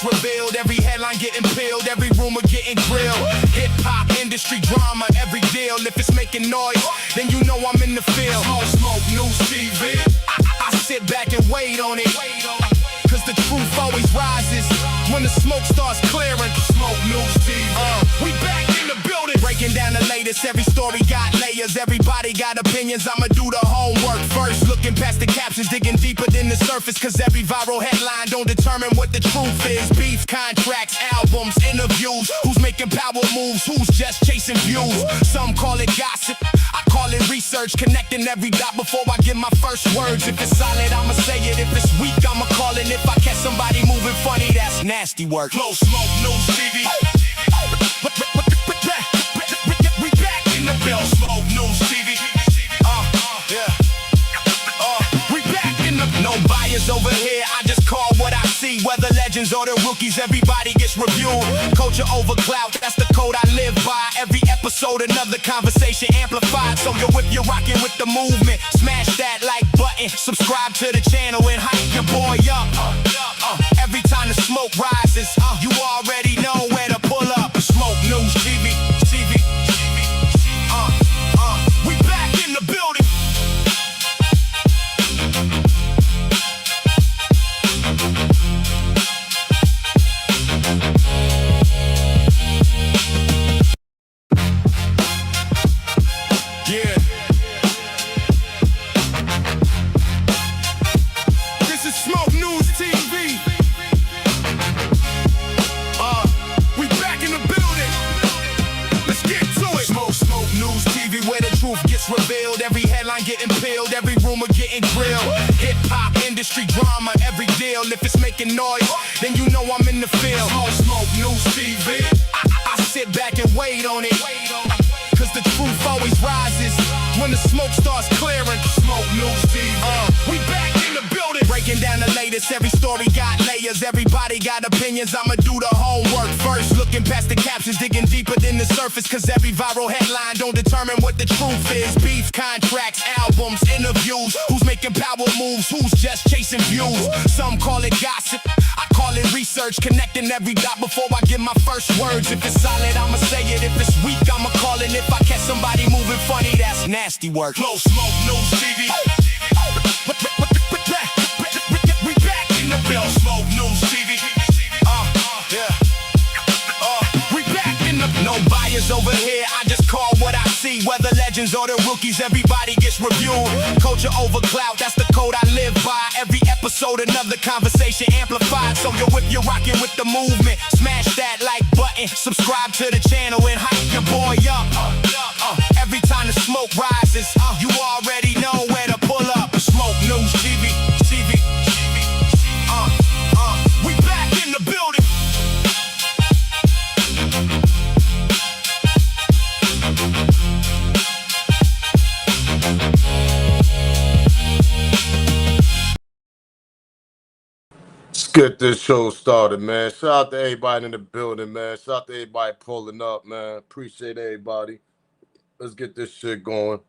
revealed, every headline getting peeled, every rumor getting grilled. Hip-hop industry drama, every deal. If it's making noise, then you know I'm in the field. Smoke News TV. I sit back and wait on it, cause the truth always rises when the smoke starts clearing. Smoke News TV. We back in the building, breaking down the latest. Every story got layers, everybody got opinions. I'ma do the homework first, looking past the captions, digging deeper than the surface. Cause every viral headline don't determine what the truth is. Beef, contracts, albums, interviews. Who's making power moves, who's just chasing views. Some call it gossip, I call it research. Connecting every dot before I give my first words. If it's solid, I'ma say it. If it's weak, I'ma call it. If I catch somebody moving funny, that's nasty work. Close Smoke News TV. We back in the bill. Smoke News TV. We back in the. No bias over here. I just call what I see. Whether legends or the rookies, everybody gets reviewed. Culture over clout, that's the code I live by. Every episode, another conversation amplified. So yo, if you're rocking with the movement, smash that like button, subscribe to the channel and hype your boy up. Every time the smoke rises, you already know where to pull up. Smoke News TV. We back in the building. Yeah. This is Smoke News TV. We back in the building. Let's get to it. Smoke News TV, where the truth gets revealed. Every headline getting peeled, every rumor getting grilled. Hip-hop industry drama, every deal. If it's making noise, then you know I'm in the field. Smoke News TV. I sit back and wait on it, cause the truth always rises when the smoke starts clearing. Smoke News TV. We back in the building, breaking down the latest. Every story got layers, everybody got opinions. I'ma do the homework first, looking past the captions, digging deeper than the surface. Cause every viral headline don't determine what the truth is. Beef, contracts, albums, interviews. Who's making power moves, who's just chasing views. Some call it gossip, I call it research. Connecting every dot before I give my first words. If it's solid, I'ma say it. If it's weak, I'ma call it. If I catch somebody moving funny, that's nasty work. Close Smoke News TV. We back in the bill. Smoke News TV. We back in the. No bias over here. I just call what I see. Whether legends or the rookies, everybody gets reviewed. Culture over clout, that's the code I live by. Every episode, another conversation amplified. So yo, if you're rocking with the movement, smash that like button, subscribe to the channel and hype your boy up. Every time the smoke rises, you already know where to pull up. Smoke News TV. We back in the building. Let's get this show started, man. Shout out to everybody in the building, man. Shout out to everybody pulling up, man. Appreciate everybody. Let's get this shit going.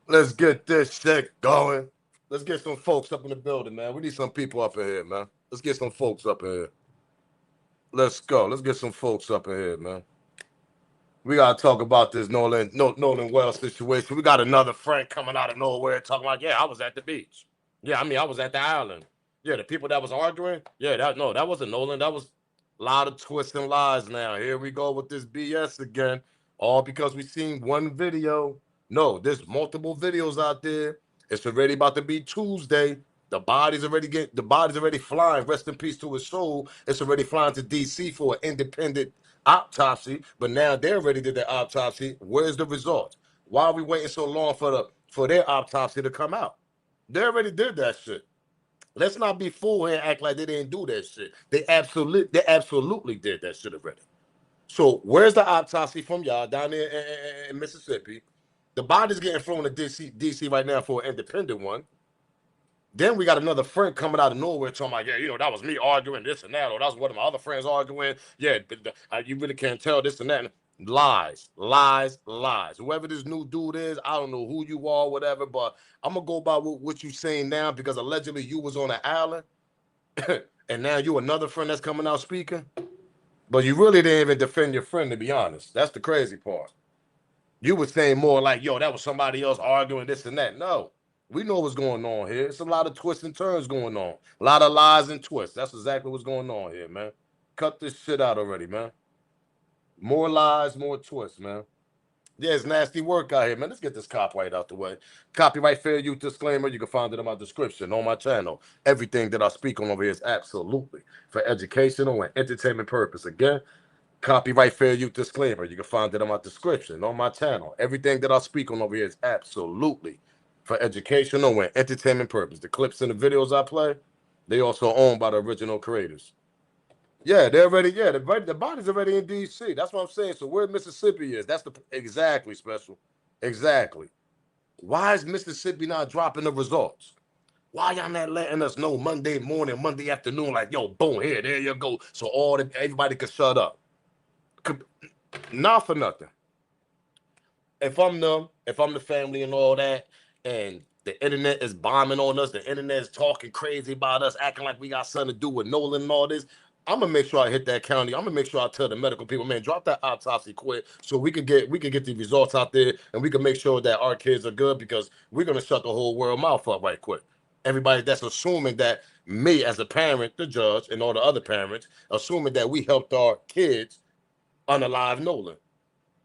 Let's get some folks up in the building, man. We need some people up in here, man. Let's get some folks up in here. Let's go. Let's get some folks up in here, man. We got to talk about this Nolan Wells situation. We got another friend coming out of nowhere talking like, yeah, I was at the beach. Yeah, I mean, I was at the island. Yeah, the people that was arguing, yeah, that wasn't Nolan. That was a lot of twists and lies now. Here we go with this BS again. All because we seen one video. No, there's multiple videos out there. It's already about to be Tuesday. The body's already flying. Rest in peace to his soul. It's already flying to DC for an independent autopsy. But now they already did their autopsy. Where's the result? Why are we waiting so long for their autopsy to come out? They already did that shit. Let's not be fooled and act like they didn't do that shit. They absolutely did that shit already. So where's the autopsy from y'all down there in Mississippi? The body's getting flown to DC right now for an independent one. Then we got another friend coming out of nowhere talking about, yeah, that was me arguing this and that, or that was one of my other friends arguing. Yeah, you really can't tell this and that. Lies. Whoever this new dude is, I don't know who you are, whatever, but I'm going to go by what you're saying now because allegedly you was on an island. and now you another friend that's coming out speaking, but you really didn't even defend your friend, to be honest. That's the crazy part. You were saying more like, yo, that was somebody else arguing this and that. No, we know what's going on here. It's a lot of twists and turns going on. A lot of lies and twists. That's exactly what's going on here, man. Cut this shit out already, man. More lies, more twists, man. Yeah, it's nasty work out here, man. Let's get this copyright out the way. Copyright fair use disclaimer. You can find it in my description on my channel. Everything that I speak on over here is absolutely for educational and entertainment purpose. Again, copyright fair use disclaimer. You can find it in my description on my channel. Everything that I speak on over here is absolutely for educational and entertainment purpose. The clips and the videos I play, they also owned by the original creators. Yeah, they're already. Yeah, the body's already in D.C. That's what I'm saying. So where Mississippi is? That's the exactly special. Exactly. Why is Mississippi not dropping the results? Why y'all not letting us know Monday morning, Monday afternoon? Like, yo, boom, here, there you go. So everybody can shut up. Not for nothing. If I'm the family and all that, and the internet is bombing on us, the internet is talking crazy about us, acting like we got something to do with Nolan and all this, I'm gonna make sure I hit that county. I'm gonna make sure I tell the medical people, man, drop that autopsy quick, so we could get the results out there, and we can make sure that our kids are good, because we're gonna shut the whole world mouth up right quick. Everybody that's assuming that me as a parent, the judge, and all the other parents, assuming that we helped our kids unalive Nolan.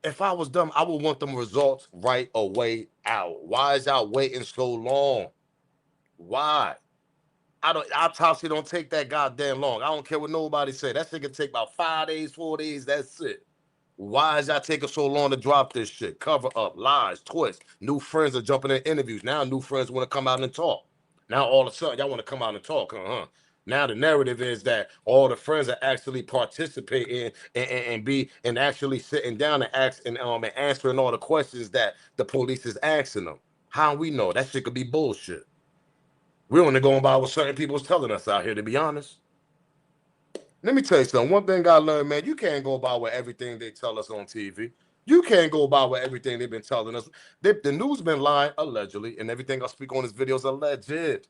If I was them, I would want them results right away out. Why is y'all waiting so long? Why? Autopsy don't take that goddamn long. I don't care what nobody say. That shit can take about 5 days, 4 days. That's it. Why is y'all taking so long to drop this shit? Cover up, lies, twists. New friends are jumping in interviews. Now new friends want to come out and talk. Now all of a sudden y'all want to come out and talk, huh? Now the narrative is that all the friends are actually participating and actually sitting down and asking and answering all the questions that the police is asking them. How we know? That shit could be bullshit. We're only going by what certain people's telling us out here, to be honest. Let me tell you something. One thing I learned, man, you can't go by what everything they tell us on TV. You can't go by what everything they've been telling us. The news been lying, allegedly, and everything I speak on this video is alleged.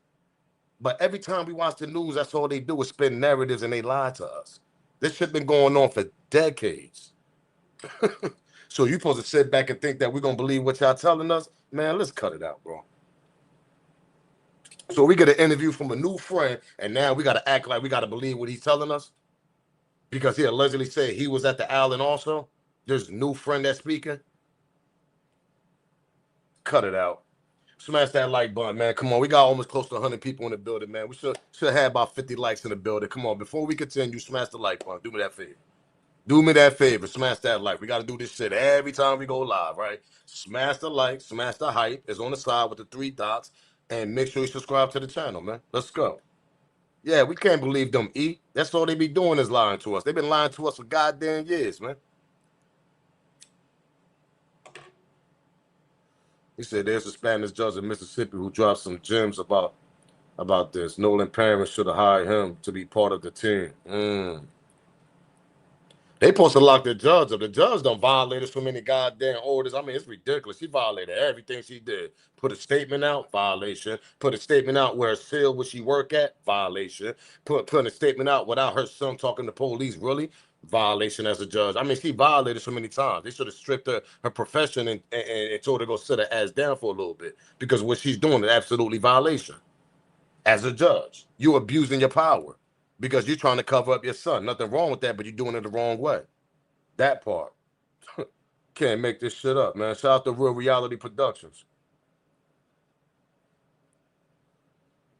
But every time we watch the news, that's all they do is spin narratives and they lie to us. This shit been going on for decades. So you supposed to sit back and think that we're going to believe what y'all telling us? Man, let's cut it out, bro. So we get an interview from a new friend, and now we got to act like we got to believe what he's telling us? Because he allegedly said he was at the island also? There's a new friend that's speaking? Cut it out. Smash that like button, man. Come on, we got almost close to 100 people in the building, man. We should have about 50 likes in the building. Come on, before we continue, smash the like button. Do me that favor. Do me that favor. Smash that like. We got to do this shit every time we go live, right? Smash the like, smash the hype. It's on the side with the 3 dots. And make sure you subscribe to the channel, man. Let's go. Yeah, we can't believe them eat. That's all they be doing is lying to us. They've been lying to us for goddamn years, man. He said there's a Spanish judge in Mississippi who dropped some gems about this. Nolan parents should have hired him to be part of the team. They supposed to lock the judge up. The judge done violated so many goddamn orders. I mean, it's ridiculous. She violated everything she did. Put a statement out, violation. Put a statement out where it's sealed where she work at, violation. Put a statement out without her son talking to police, really, violation as a judge. I mean, she violated so many times. They should have stripped her profession and told her to go sit her ass down for a little bit, because what she's doing is absolutely violation. As a judge, you're abusing your power because you're trying to cover up your son. Nothing wrong with that, but you're doing it the wrong way. That part. Can't make this shit up, man. Shout out to Real Reality Productions.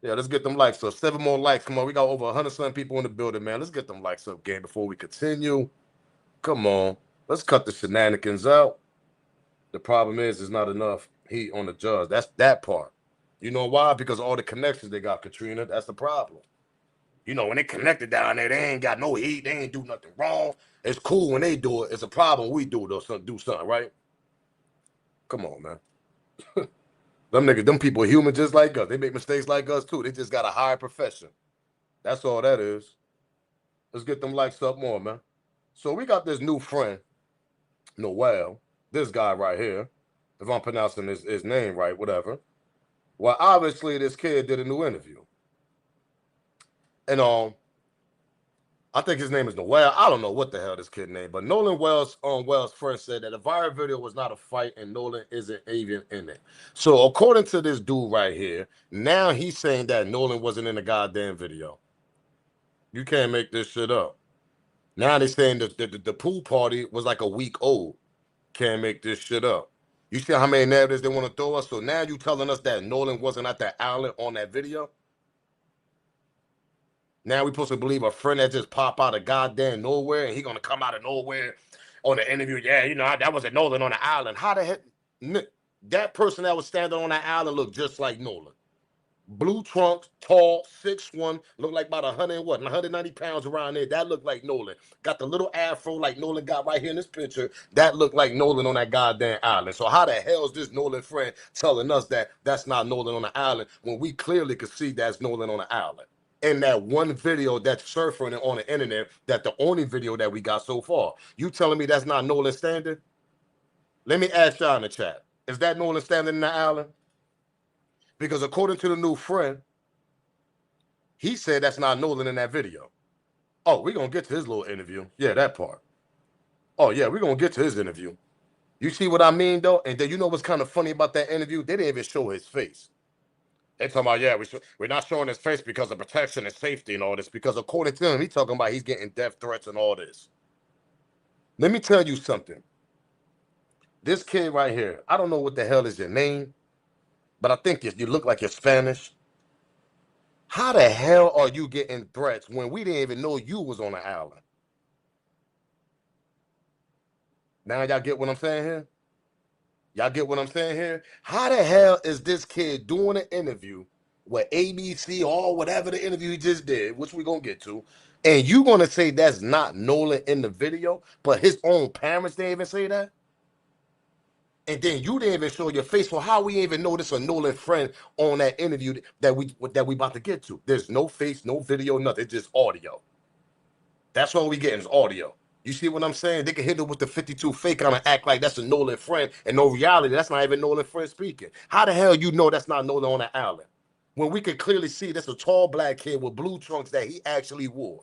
Yeah, let's get them likes up. 7 more likes. Come on, we got over 100-something people in the building, man. Let's get them likes up, gang, before we continue. Come on. Let's cut the shenanigans out. The problem is there's not enough heat on the judge. That's that part. You know why? Because all the connections they got, Katrina. That's the problem. You know, when they connected down there, they ain't got no heat. They ain't do nothing wrong. It's cool when they do it. It's a problem when we do something, right? Come on, man. Them niggas, them people are human just like us. They make mistakes like us, too. They just got a higher profession. That's all that is. Let's get them likes up more, man. So we got this new friend, Noel, this guy right here, if I'm pronouncing his name right, whatever. Well, obviously, this kid did a new interview. And I think his name is Noel. I don't know what the hell this kid name, but Nolan Wells on Wells' friend said that the viral video was not a fight and Nolan isn't even in it. So according to this dude right here, now he's saying that Nolan wasn't in the goddamn video. You can't make this shit up. Now they're saying that the pool party was like a week old. Can't make this shit up. You see how many narratives they want to throw us? So now you telling us that Nolan wasn't at that island on that video? Now we supposed to believe a friend that just pop out of goddamn nowhere and he gonna come out of nowhere on the interview? Yeah, you know, that wasn't Nolan on the island. How the heck? That person that was standing on that island looked just like Nolan. Blue trunks, tall, 6'1", looked like about 190 pounds around there. That looked like Nolan. Got the little afro like Nolan got right here in this picture. That looked like Nolan on that goddamn island. So how the hell is this Nolan friend telling us that that's not Nolan on the island when we clearly could see that's Nolan on the island? In that one video that's surfing on the internet, that the only video that we got so far. You telling me that's not Nolan standing? Let me ask y'all in the chat. Is that Nolan standing in the island? Because according to the new friend, he said that's not Nolan in that video. Oh, we're going to get to his little interview. Yeah, that part. Oh, yeah, we're going to get to his interview. You see what I mean, though? And then you know what's kind of funny about that interview? They didn't even show his face. They talking about, yeah, we're not showing his face because of protection and safety and all this. Because according to him, he's talking about he's getting death threats and all this. Let me tell you something. This kid right here, I don't know what the hell is your name, but I think you look like you're Spanish. How the hell are you getting threats when we didn't even know you was on the island? Now y'all get what I'm saying here? Y'all get what I'm saying here? How the hell is this kid doing an interview with ABC or whatever the interview he just did, which we're going to get to, and you going to say that's not Nolan in the video, but his own parents didn't even say that? And then you didn't even show your face. So how we even know this a Nolan friend on that interview that we about to get to? There's no face, no video, nothing. It's just audio. That's all we getting is audio. You see what I'm saying? They can hit it with the 52 fake kind of act like that's a Nolan friend, and no reality, that's not even Nolan friend speaking. How the hell you know that's not Nolan on the island? When we could clearly see that's a tall black kid with blue trunks that he actually wore.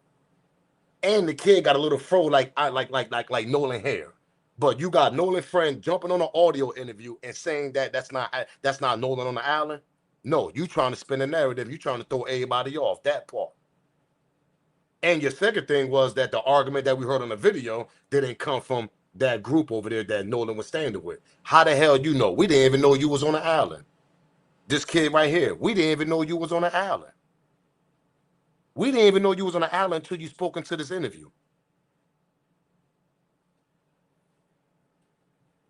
And the kid got a little fro like Nolan hair. But you got Nolan friend jumping on an audio interview and saying that that's not Nolan on the island. No, you trying to spin a narrative. You trying to throw everybody off that part. And your second thing was that the argument that we heard on the video didn't come from that group over there that Nolan was standing with. How the hell you know? We didn't even know you was on the island. This kid right here, we didn't even know you was on the island. We didn't even know you was on the island until you spoke into this interview.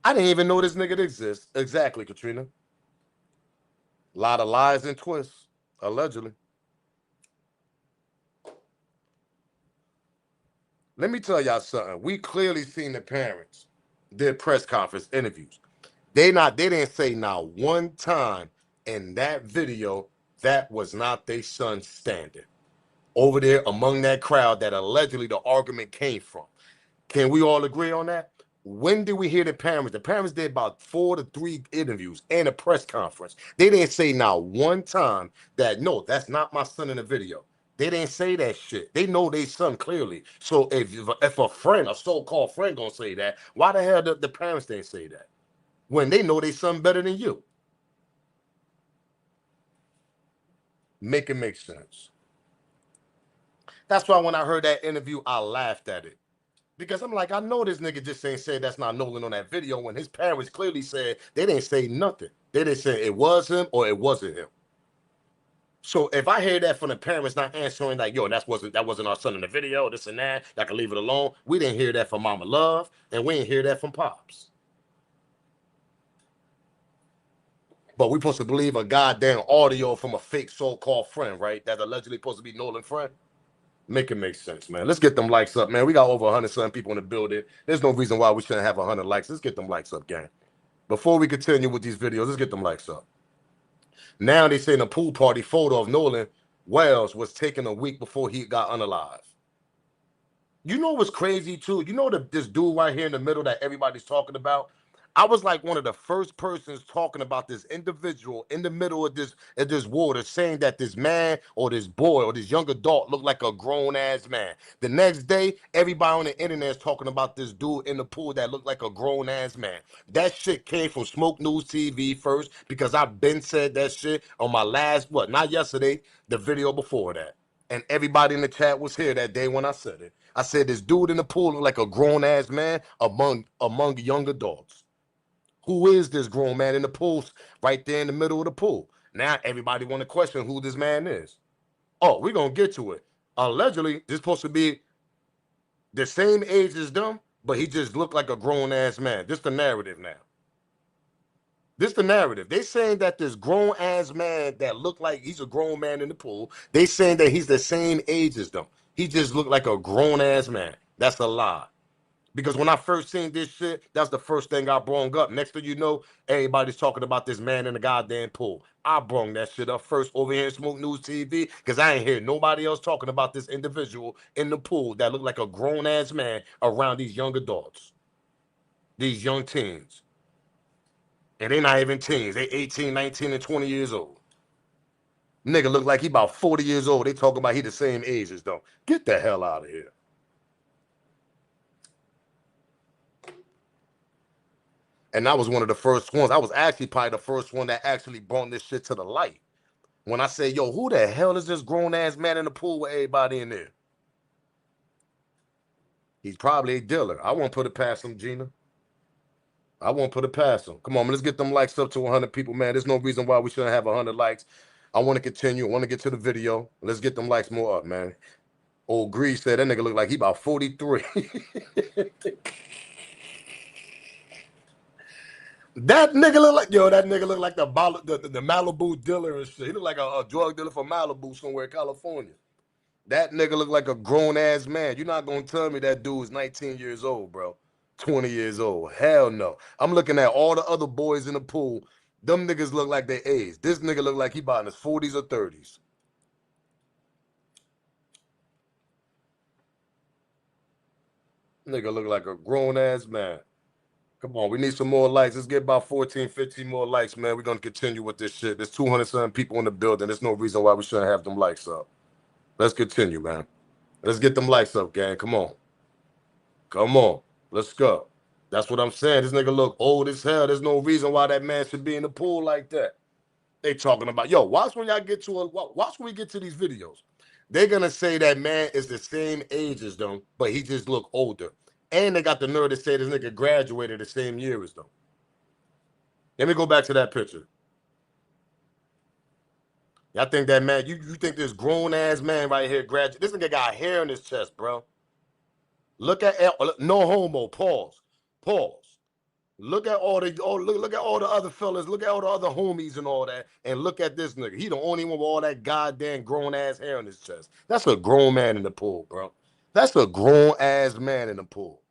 I didn't even know this nigga exists. Exactly, Katrina. A lot of lies and twists, allegedly. Let me tell y'all something. We clearly seen the parents did press conference interviews. They didn't say not one time in that video that was not their son standing over there among that crowd that allegedly the argument came from. Can we all agree on that? When did we hear the parents? The parents did about 4 to 3 interviews and a press conference. They didn't say not one time that, no, that's not my son in the video. They didn't say that shit. They know their son clearly. So if a friend, a so-called friend gonna say that, why the hell the parents didn't say that? When they know their son better than you. Make it make sense. That's why when I heard that interview, I laughed at it. Because I'm like, I know this nigga just ain't said that's not Nolan on that video when his parents clearly said they didn't say nothing. They didn't say it was him or it wasn't him. So if I hear that from the parents not answering like, yo, that wasn't our son in the video, this and that, I can leave it alone. We didn't hear that from Mama Love, and we didn't hear that from Pops. But we supposed to believe a goddamn audio from a fake so-called friend, right? That's allegedly supposed to be Nolan's friend. Make it make sense, man. Let's get them likes up, man. We got over 100-something people in the building. There's no reason why we shouldn't have 100 likes. Let's get them likes up, gang. Before we continue with these videos, let's get them likes up. Now they say the pool party photo of Nolan Wells was taken a week before he got unalive. You know what's crazy, too? You know this dude right here in the middle that everybody's talking about? I was like one of the first persons talking about this individual in the middle of this water, saying that this man or this boy or this young adult looked like a grown ass man. The next day, everybody on the internet is talking about this dude in the pool that looked like a grown ass man. That shit came from Smoke News TV first, because I've been said that shit on my last, not yesterday, the video before that. And everybody in the chat was here that day when I said it. I said this dude in the pool looked like a grown ass man among young adults. Who is this grown man in the pool right there in the middle of the pool? Now everybody want to question who this man is. Oh, we're going to get to it. Allegedly, this supposed to be the same age as them, but he just looked like a grown-ass man. This the narrative now. This the narrative. They saying that this grown-ass man that looked like he's a grown man in the pool, they saying that he's the same age as them. He just looked like a grown-ass man. That's a lie. Because when I first seen this shit, that's the first thing I brung up. Next thing you know, everybody's talking about this man in the goddamn pool. I brung that shit up first over here in Smoke News TV, because I ain't hear nobody else talking about this individual in the pool that looked like a grown-ass man around these young adults. These young teens. And they not even teens. They 18, 19, and 20 years old. Nigga look like he about 40 years old. They talking about he the same age as them. Get the hell out of here. And I was one of the first ones. I was actually probably the first one that actually brought this shit to the light. When I say, yo, who the hell is this grown-ass man in the pool with everybody in there? He's probably a dealer. I won't put it past him, Gina. I won't put it past him. Come on, man, let's get them likes up to 100 people, man. There's no reason why we shouldn't have 100 likes. I want to continue. I want to get to the video. Let's get them likes more up, man. Old Grease said that nigga look like he about 43. That nigga look like, that nigga look like the Malibu dealer and shit. He look like a drug dealer from Malibu somewhere in California. That nigga look like a grown-ass man. You're not going to tell me that dude is 19 years old, bro. 20 years old. Hell no. I'm looking at all the other boys in the pool. Them niggas look like they age. This nigga look like he about in his 40s or 30s. Nigga look like a grown-ass man. Come on, we need some more likes. Let's get about 14, 15 more likes, man. We're going to continue with this shit. There's 200-something people in the building. There's no reason why we shouldn't have them likes up. Let's continue, man. Let's get them likes up, gang. Come on. Come on. Let's go. That's what I'm saying. This nigga look old as hell. There's no reason why that man should be in the pool like that. They talking about, yo, watch when we get to these videos. They're going to say that man is the same age as them, but he just look older. And they got the nerve to say this nigga graduated the same year as them. Let me go back to that picture. Y'all think that man, you think this grown-ass man right here graduated? This nigga got hair in his chest, bro. Look at, no homo, pause. Look at all the other fellas, look at all the other homies and all that, and look at this nigga. He the only one with all that goddamn grown-ass hair in his chest. That's a grown man in the pool, bro. That's a grown-ass man in the pool.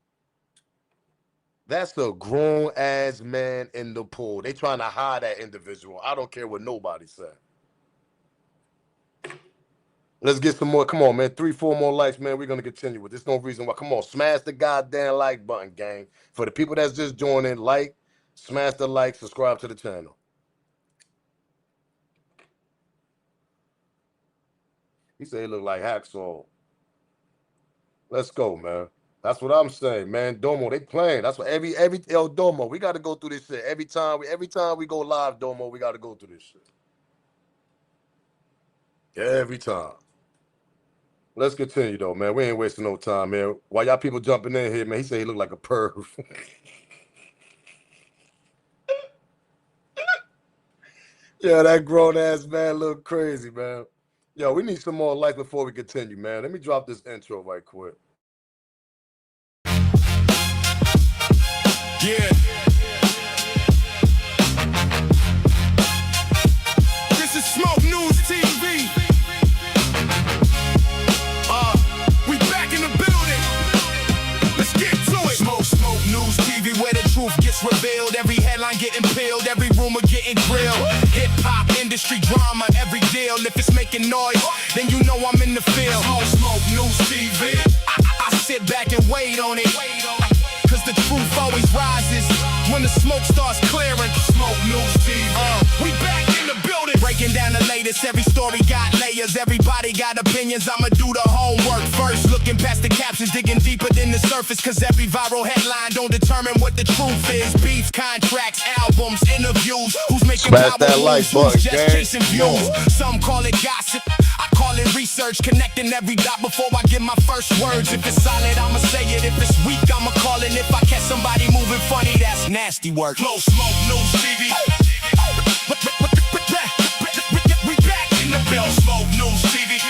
That's a grown-ass man in the pool. They trying to hide that individual. I don't care what nobody said. Let's get some more. Come on, man. 3, 4 more likes, man. We're going to continue with this. No reason why. Come on, smash the goddamn like button, gang. For the people that's just joining, smash the like, subscribe to the channel. He said he looked like Hacksaw. Let's go, man. That's what I'm saying, man. Domo, they playing. That's what every Domo, we got to go through this shit. Every time we go live, Domo, we got to go through this shit. Every time. Let's continue though, man. We ain't wasting no time, man. While y'all people jumping in here, man, he said he looked like a perv. Yeah, that grown-ass man look crazy, man. Yo, we need some more likes before we continue, man. Let me drop this intro right quick. Yeah. This is Smoke News TV. We back in the building. Let's get to it. Smoke News TV, where the truth gets revealed. Every headline getting peeled, every rumor getting grilled. Hip-hop industry drama, every deal. If it's making noise, then you know I'm in the field. Smoke News TV. I sit back and wait on it. Cause the truth always rises when when the smoke starts clearing. Smoke News TV. We back in the building. Breaking down the latest. Every story got layers. Everybody got opinions. I'ma do the homework first. Looking past the captions, digging deeper than the surface. Cause every viral headline don't determine what the truth is. Beef, contracts, albums, interviews. Who's making Smash power that like moves? Who's button, just gang. chasing views? Some call it gossip. I call it research. Connecting every dot before I give my first words. If it's solid, I'ma say it. If it's weak, I'ma call it. If I catch somebody moving funny, that's nasty work. Flow Smoke News TV. We back in the bill. Smoke News TV.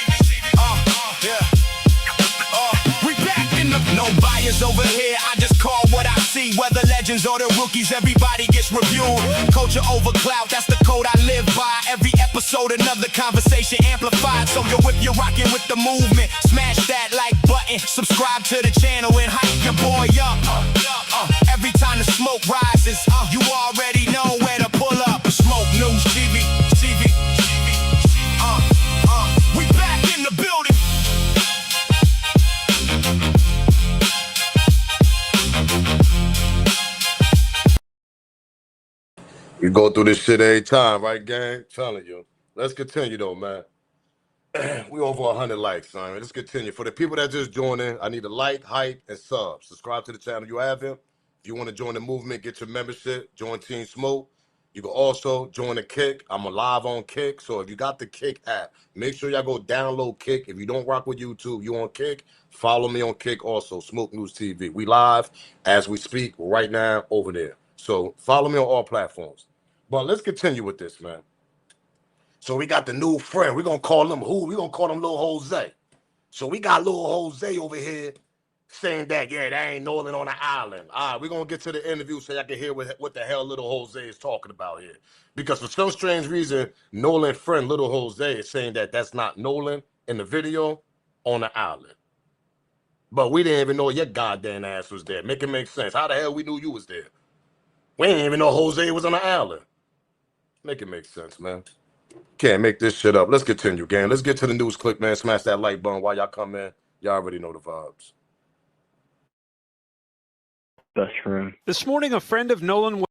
We back in the. No bias over here. I just call what I see. Whether legends or the rookies, everybody gets reviewed. Culture over clout, that's the code I live by. Every episode, another conversation amplified. So yo, if you're rocking with the movement, smash that like button. Subscribe to the channel and hype your boy up. Every time the smoke rises, you already know where to pull up. Smoke News TV. We back in the building. We go through this shit every time, right, gang? Telling you. Let's continue though, man. We over 100 likes, son. Let's continue. For the people that just joined in, I need a like, hype, and sub. Subscribe to the channel. You haven't. If you want to join the movement, get your membership. Join Team Smoke. You can also join the Kick. I'm live on Kick. So if you got the Kick app, make sure y'all go download Kick. If you don't rock with YouTube, you on Kick, follow me on Kick also, Smoke News TV. We live as we speak right now over there. So follow me on all platforms. But let's continue with this, man. So we got the new friend. We're going to call him who? We're going to call him Lil Jose. So we got Lil Jose over here saying that, yeah, that ain't Nolan on the island. All right, we're going to get to the interview so y'all can hear what the hell Lil Jose is talking about here. Because for some strange reason, Nolan's friend, Lil Jose, is saying that that's not Nolan in the video on the island. But we didn't even know your goddamn ass was there. Make it make sense. How the hell we knew you was there? We didn't even know Jose was on the island. Make it make sense, man. Can't make this shit up. Let's continue, gang. Let's get to the news clip, man. Smash that like button while y'all come in. Y'all already know the vibes. Best friend. This morning, a friend of Nolan.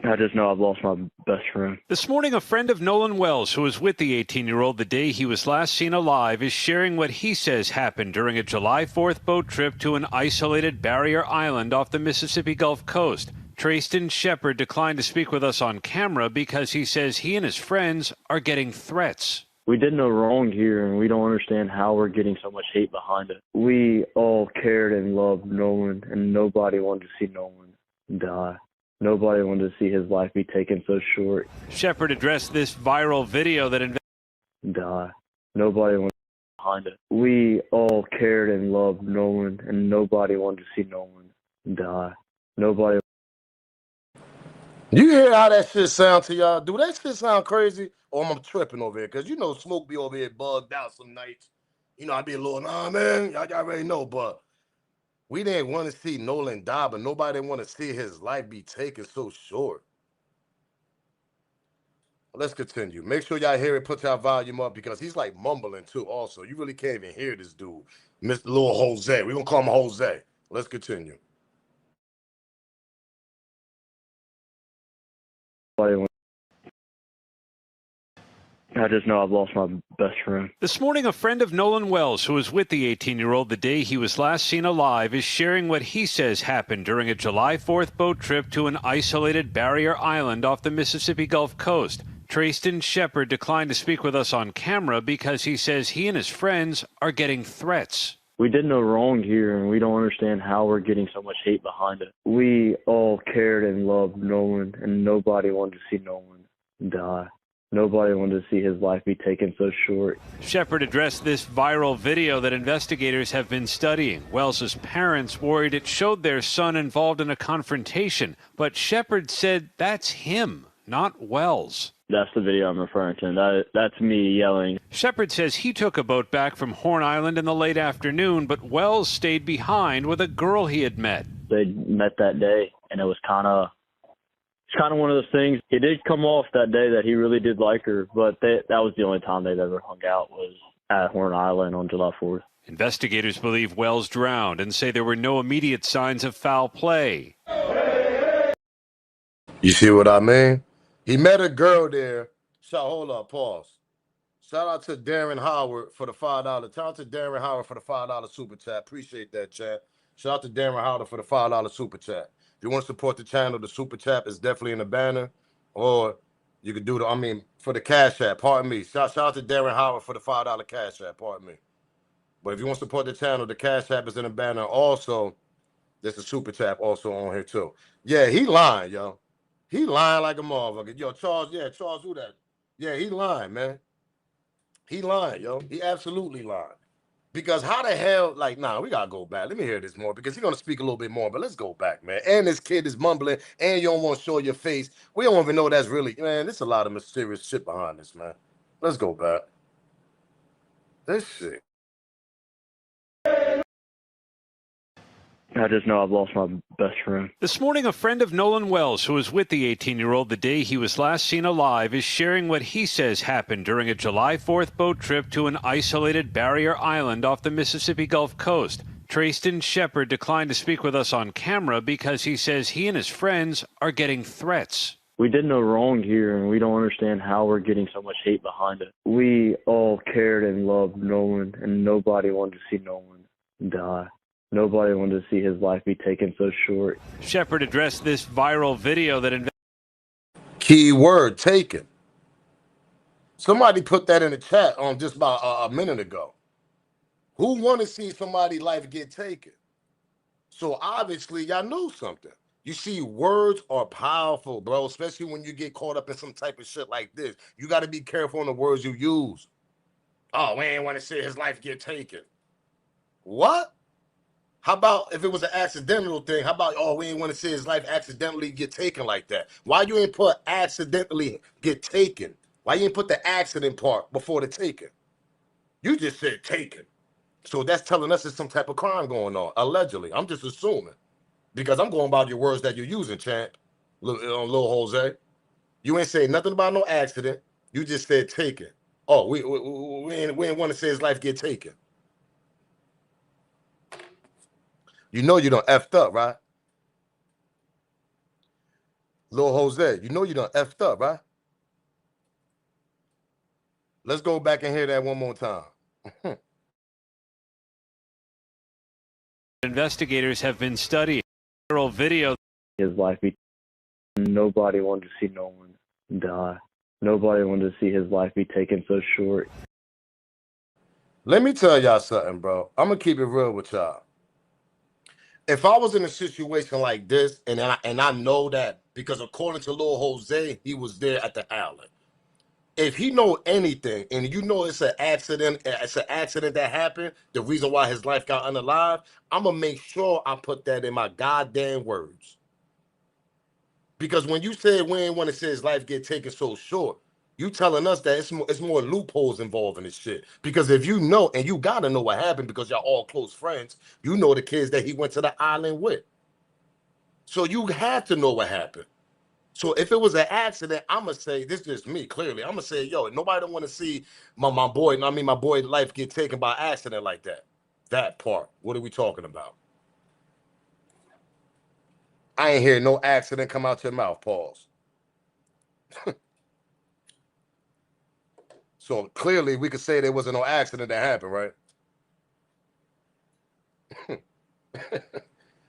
I just know I've lost my best friend. This morning, a friend of Nolan Wells, who was with the 18-year-old the day he was last seen alive, is sharing what he says happened during a July 4th boat trip to an isolated barrier island off the Mississippi Gulf Coast. Trayston Shepard declined to speak with us on camera because he says he and his friends are getting threats. We did no wrong here, and we don't understand how we're getting so much hate behind it. We all cared and loved Nolan, and nobody wanted to see Nolan die. Nobody wanted to see his life be taken so short. Shepard addressed this viral video that die. Nobody wanted behind it. We all cared and loved Nolan, and nobody wanted to see Nolan die. Nobody. You hear how that shit sound to y'all? Do that shit sound crazy? Or am I tripping over here? Because you know Smoke be over here bugged out some nights. You know, I be a little, nah, man, y'all already know, but we didn't want to see Nolan die, but nobody didn't want to see his life be taken so short. Let's continue. Make sure y'all hear it, put y'all volume up, because he's like mumbling too also. You really can't even hear this dude. Mr. Lil Jose. We're going to call him Jose. Let's continue. I just know I've lost my best friend. This morning, a friend of Nolan Wells, who was with the 18-year-old the day he was last seen alive, is sharing what he says happened during a July 4th boat trip to an isolated barrier island off the Mississippi Gulf Coast. Trayston Shepard declined to speak with us on camera because he says he and his friends are getting threats. We did no wrong here, and we don't understand how we're getting so much hate behind it. We all cared and loved Nolan, and nobody wanted to see Nolan die. Nobody wanted to see his life be taken so short. Shepard addressed this viral video that investigators have been studying. Wells's parents worried it showed their son involved in a confrontation, but Shepard said that's him, not Wells. That's the video I'm referring to. That's me yelling. Shepard says he took a boat back from Horn Island in the late afternoon, but Wells stayed behind with a girl he had met. They met that day, and it was kind of one of those things. It did come off that day that he really did like her, but that was the only time they'd ever hung out was at Horn Island on July 4th. Investigators believe Wells drowned and say there were no immediate signs of foul play. You see what I mean? He met a girl there. Hold up, pause. Shout out to Darren Howard for the $5. Shout out to Darren Howard for the $5 super chat. Appreciate that, chat. Shout out to Darren Howard for the $5 super chat. If you want to support the channel, the super chat is definitely in the banner. Or you could do for the Cash App, pardon me. Shout out to Darren Howard for the $5 Cash App, pardon me. But if you want to support the channel, the Cash App is in the banner. Also, there's a super chat also on here too. Yeah, he lying, yo. He lying like a motherfucker. Yo, Charles, who that? Yeah, he lying, man. He lying, yo. He absolutely lying. Because how the hell, we got to go back. Let me hear this more because he's going to speak a little bit more, but let's go back, man. And this kid is mumbling and you don't want to show your face. We don't even know that's really, man, there's a lot of mysterious shit behind this, man. Let's go back. This shit. I just know I've lost my best friend. This morning, a friend of Nolan Wells, who was with the 18-year-old the day he was last seen alive, is sharing what he says happened during a July 4th boat trip to an isolated barrier island off the Mississippi Gulf Coast. Trayston Shepard declined to speak with us on camera because he says he and his friends are getting threats. We did no wrong here, and we don't understand how we're getting so much hate behind it. We all cared and loved Nolan, and nobody wanted to see Nolan die. Nobody wanted to see his life be taken so short. Shepard addressed this viral video that Key word taken. Somebody put that in the chat on just about a minute ago. Who want to see somebody's life get taken? So obviously y'all knew something. You see, words are powerful, bro, especially when you get caught up in some type of shit like this. You got to be careful on the words you use. Oh, we ain't want to see his life get taken. What? How about if it was an accidental thing? How about, we ain't want to see his life accidentally get taken like that? Why you ain't put accidentally get taken? Why you ain't put the accident part before the taken? You just said taken. So that's telling us there's some type of crime going on, allegedly. I'm just assuming. Because I'm going by your words that you're using, champ, Lil Jose. You ain't saying nothing about no accident. You just said taken. Oh, we ain't want to see his life get taken. You know you done effed up, right? Lil Jose, you know you done effed up, right? Let's go back and hear that one more time. investigators have been studying viral video. His life be nobody wanted to see Nolan die. Nobody wanted to see his life be taken so short. Let me tell y'all something, bro. I'm gonna keep it real with y'all. If I was in a situation like this, and I know that because according to Lil Jose, he was there at the island. If he know anything, and you know it's an accident that happened, the reason why his life got unalive, I'm gonna make sure I put that in my goddamn words. Because when you said we ain't want to see his life get taken so short, you telling us that it's more loopholes involved in this shit. Because if you know, and you gotta know what happened because y'all all close friends, you know the kids that he went to the island with. So you have to know what happened. So if it was an accident, I'm gonna say, this is just me, clearly. I'm gonna say, yo, nobody don't want to see my boy's life get taken by accident like that. That part. What are we talking about? I ain't hear no accident come out your mouth, pause. So clearly we could say there wasn't no accident that happened, right?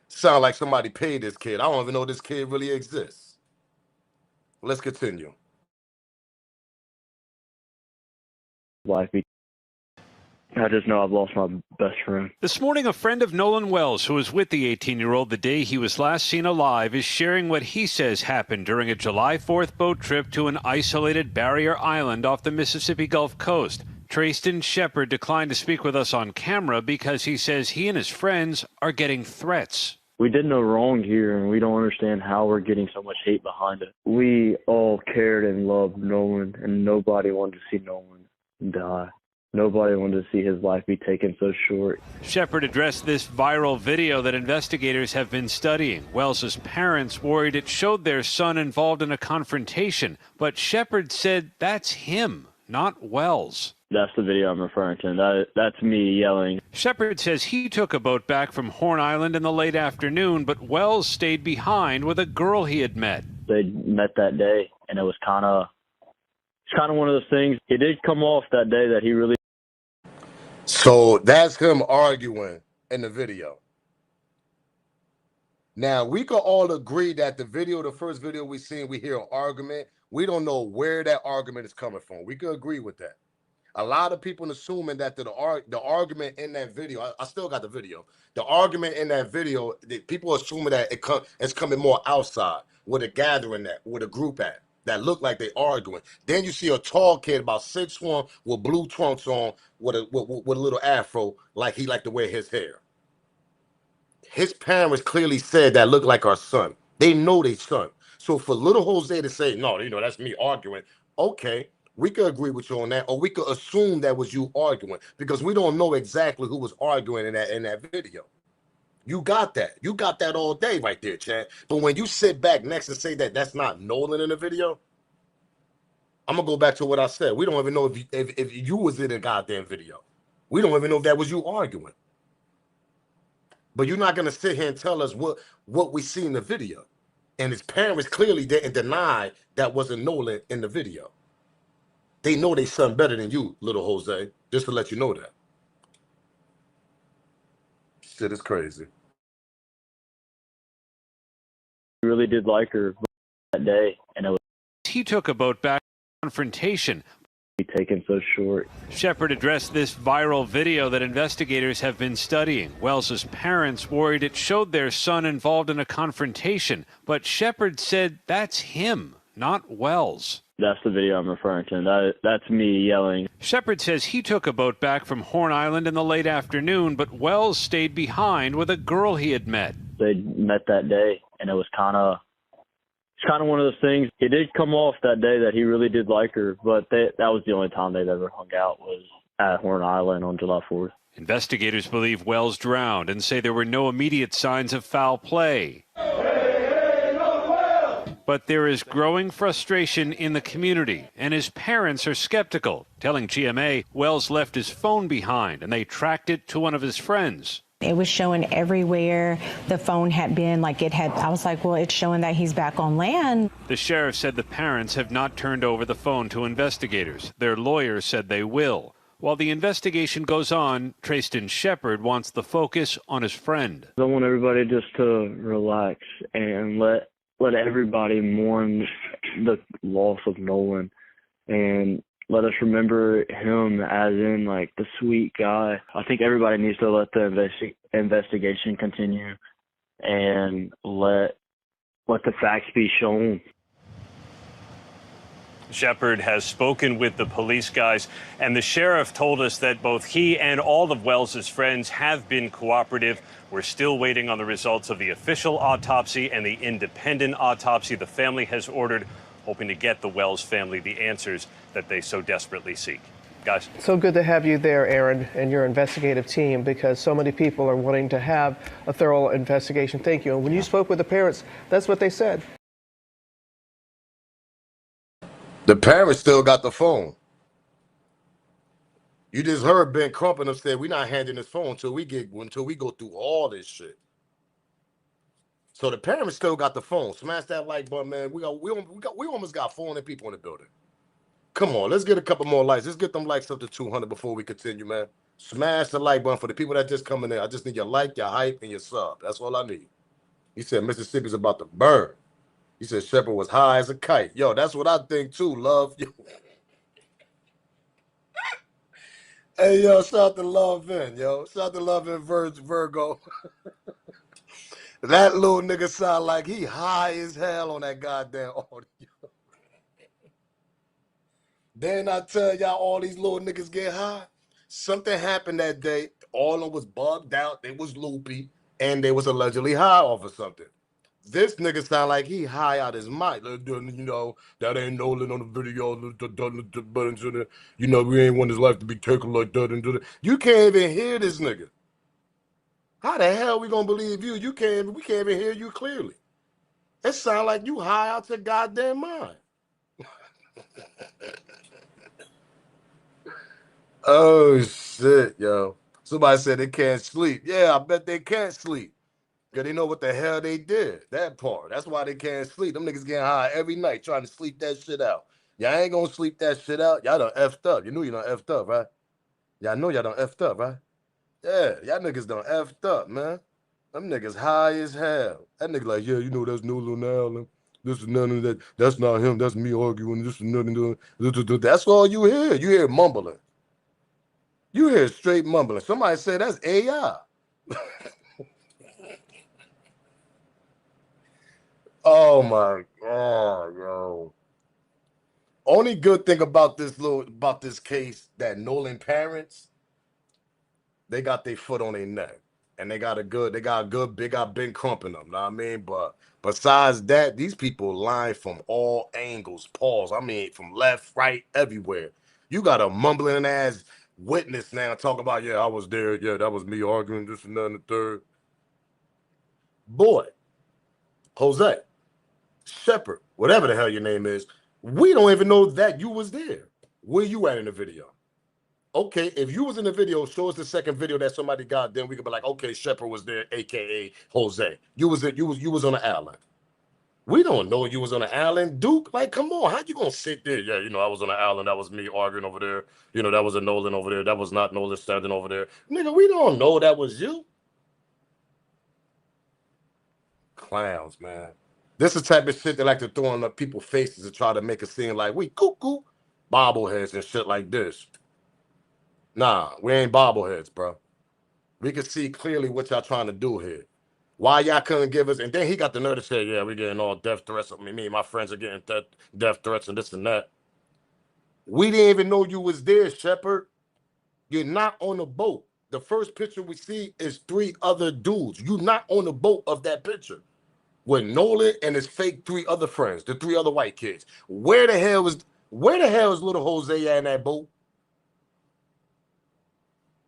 Sound like somebody paid this kid. I don't even know this kid really exists. Let's continue. I just know I've lost my best friend. This morning, a friend of Nolan Wells, who was with the 18-year-old the day he was last seen alive, is sharing what he says happened during a July 4th boat trip to an isolated barrier island off the Mississippi Gulf Coast. Trayston Shepard declined to speak with us on camera because he says he and his friends are getting threats. We did no wrong here, and we don't understand how we're getting so much hate behind it. We all cared and loved Nolan, and nobody wanted to see Nolan die. Nobody wanted to see his life be taken so short. Shepard addressed this viral video that investigators have been studying. Wells's parents worried it showed their son involved in a confrontation, but Shepard said that's him, not Wells. That's the video I'm referring to. That's me yelling. Shepard says he took a boat back from Horn Island in the late afternoon, but Wells stayed behind with a girl he had met. They met that day, and it was kind of one of those things. It did come off that day that he really. So that's him arguing in the video. Now, we could all agree that the first video we seen, we hear an argument. We don't know where that argument is coming from. We could agree with that. A lot of people assuming that the argument in that video, I still got the video. The argument in that video, people assuming that it's coming more outside, with a gathering with a group at, that look like they arguing. Then you see a tall kid about 6'1" with blue trunks on, with a little afro, like he liked to wear his hair. His parents clearly said that looked like our son. They know their son. So for little Jose to say, no, that's me arguing, okay, we could agree with you on that, or we could assume that was you arguing, because we don't know exactly who was arguing in that video. You got that. You got that all day right there, Chad. But when you sit back next and say that that's not Nolan in the video, I'm going to go back to what I said. We don't even know if you was in a goddamn video. We don't even know if that was you arguing. But you're not going to sit here and tell us what we see in the video. And his parents clearly didn't deny that wasn't Nolan in the video. They know they son better than you, little Jose, just to let you know that. Shit is crazy. He really did like her that day, and it was. He took a boat back confrontation. Taken so short. Shepard addressed this viral video that investigators have been studying. Wells's parents worried it showed their son involved in a confrontation, but Shepard said that's him, not Wells. That's the video I'm referring to. That's me yelling. Shepard says he took a boat back from Horn Island in the late afternoon, but Wells stayed behind with a girl he had met. They met that day, and it was kind of one of those things. It did come off that day that he really did like her, but that was the only time they'd ever hung out, was at Horn Island on July 4th. Investigators believe Wells drowned and say there were no immediate signs of foul play. But there is growing frustration in the community, and his parents are skeptical, telling GMA Wells left his phone behind and they tracked it to one of his friends. It was showing everywhere the phone had been, I was like, well, it's showing that he's back on land. The sheriff said the parents have not turned over the phone to investigators. Their lawyers said they will. While the investigation goes on, Trayston Shepard wants the focus on his friend. I want everybody just to relax and let everybody mourn the loss of Nolan, and let us remember him as in like the sweet guy. I think everybody needs to let the investigation continue and let the facts be shown. Shepard has spoken with the police guys, and the sheriff told us that both he and all of Wells's friends have been cooperative. We're still waiting on the results of the official autopsy and the independent autopsy the family has ordered, hoping to get the Wells family the answers that they so desperately seek. Guys. So good to have you there, Aaron, and your investigative team, because so many people are wanting to have a thorough investigation. Thank you. And when you spoke with the parents, that's what they said. The parents still got the phone. You just heard Ben Crump and them said, we're not handing this phone until we go through all this shit. So the parents still got the phone. Smash that like button, man. We almost got 400 people in the building. Come on, let's get a couple more likes. Let's get them likes up to 200 before we continue, man. Smash the like button for the people that just coming in. I just need your like, your hype, and your sub. That's all I need. He said Mississippi's about to burn. He said Shepard was high as a kite. Yo, that's what I think too, love. Yo. Hey, yo, shout out to Love In, yo. Shout out to Love In Virgo. That little nigga sound like he high as hell on that goddamn audio. Then I tell y'all all these little niggas get high. Something happened that day. All of them was bugged out. They was loopy. And they was allegedly high off of something. This nigga sound like he high out his mind. You know, that ain't Nolan on the video. You know, we ain't want his life to be taken like that. You can't even hear this nigga. How the hell we gonna believe you? We can't even hear you clearly. It sound like you high out your goddamn mind. Oh shit, yo. Somebody said they can't sleep. Yeah, I bet they can't sleep. Cause they know what the hell they did. That part. That's why they can't sleep. Them niggas getting high every night trying to sleep that shit out. Y'all ain't gonna sleep that shit out. Y'all done effed up. You knew you done effed up, right? Y'all know y'all done effed up, right? Yeah, y'all niggas done effed up, man. Them niggas high as hell. That nigga like, yeah, you know that's Nolan Allen. This is none of that. That's not him. That's me arguing. This is nothing. That's all you hear. You hear mumbling. You hear straight mumbling. Somebody say that's AI. Oh my god, yo. Only good thing about this case that Nolan parents, they got their foot on their neck. And they got big crump in them, know what I mean? But besides that, these people lying from all angles, pause. I mean, from left, right, everywhere. You got a mumbling ass witness now talking about, yeah, I was there, yeah, that was me arguing this and that and the third. Boy, Jose, Shepherd, whatever the hell your name is, we don't even know that you was there. Where you at in the video? Okay, if you was in the video, show us the second video that somebody got. Then we could be like, okay, Shepherd was there, aka Jose. You was on the island. We don't know you was on the island, Duke. Like, come on, how you gonna sit there? Yeah, I was on the island. That was me arguing over there. That was a Nolan over there. That was not Nolan standing over there. Nigga, we don't know that was you. Clowns, man. This is the type of shit they like to throw on the people's faces to try to make it seem like we cuckoo bobbleheads and shit like this. Nah, we ain't bobbleheads, bro. We can see clearly what y'all trying to do here. Why y'all couldn't give us? And then he got the nerve to say, "Yeah, we getting all death threats. I mean, me and my friends are getting death threats and this and that." We didn't even know you was there, Shepard. You're not on the boat. The first picture we see is 3 other dudes. You're not on the boat of that picture with Nolan and his fake 3 other friends, the 3 other white kids. Where the hell is little Jose at in that boat?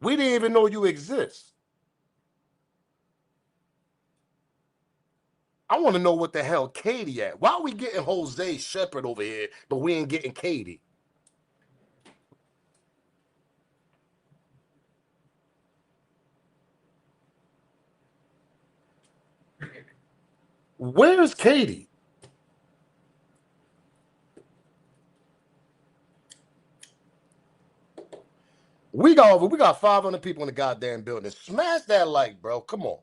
We didn't even know you exist. I want to know what the hell Katie at. Why are we getting Jose Shepherd over here, but we ain't getting Katie? Where's Katie? We got 500 people in the goddamn building. Smash that like, bro. Come on.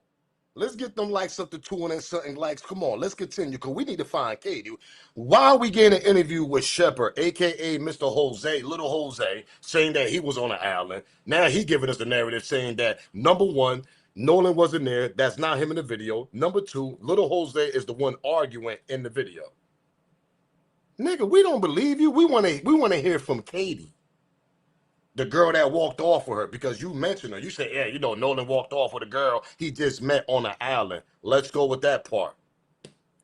Let's get them likes up to 200 and something likes. Come on, let's continue because we need to find Katie. Why are we getting an interview with Shepherd, aka Mr. Jose, little Jose, saying that he was on the island? Now he giving us the narrative saying that number 1, Nolan wasn't there. That's not him in the video. Number 2, little Jose is the one arguing in the video. Nigga, we don't believe you. We want to hear from Katie, the girl that walked off with her, because you mentioned her. You said, yeah, Nolan walked off with a girl he just met on an island. Let's go with that part.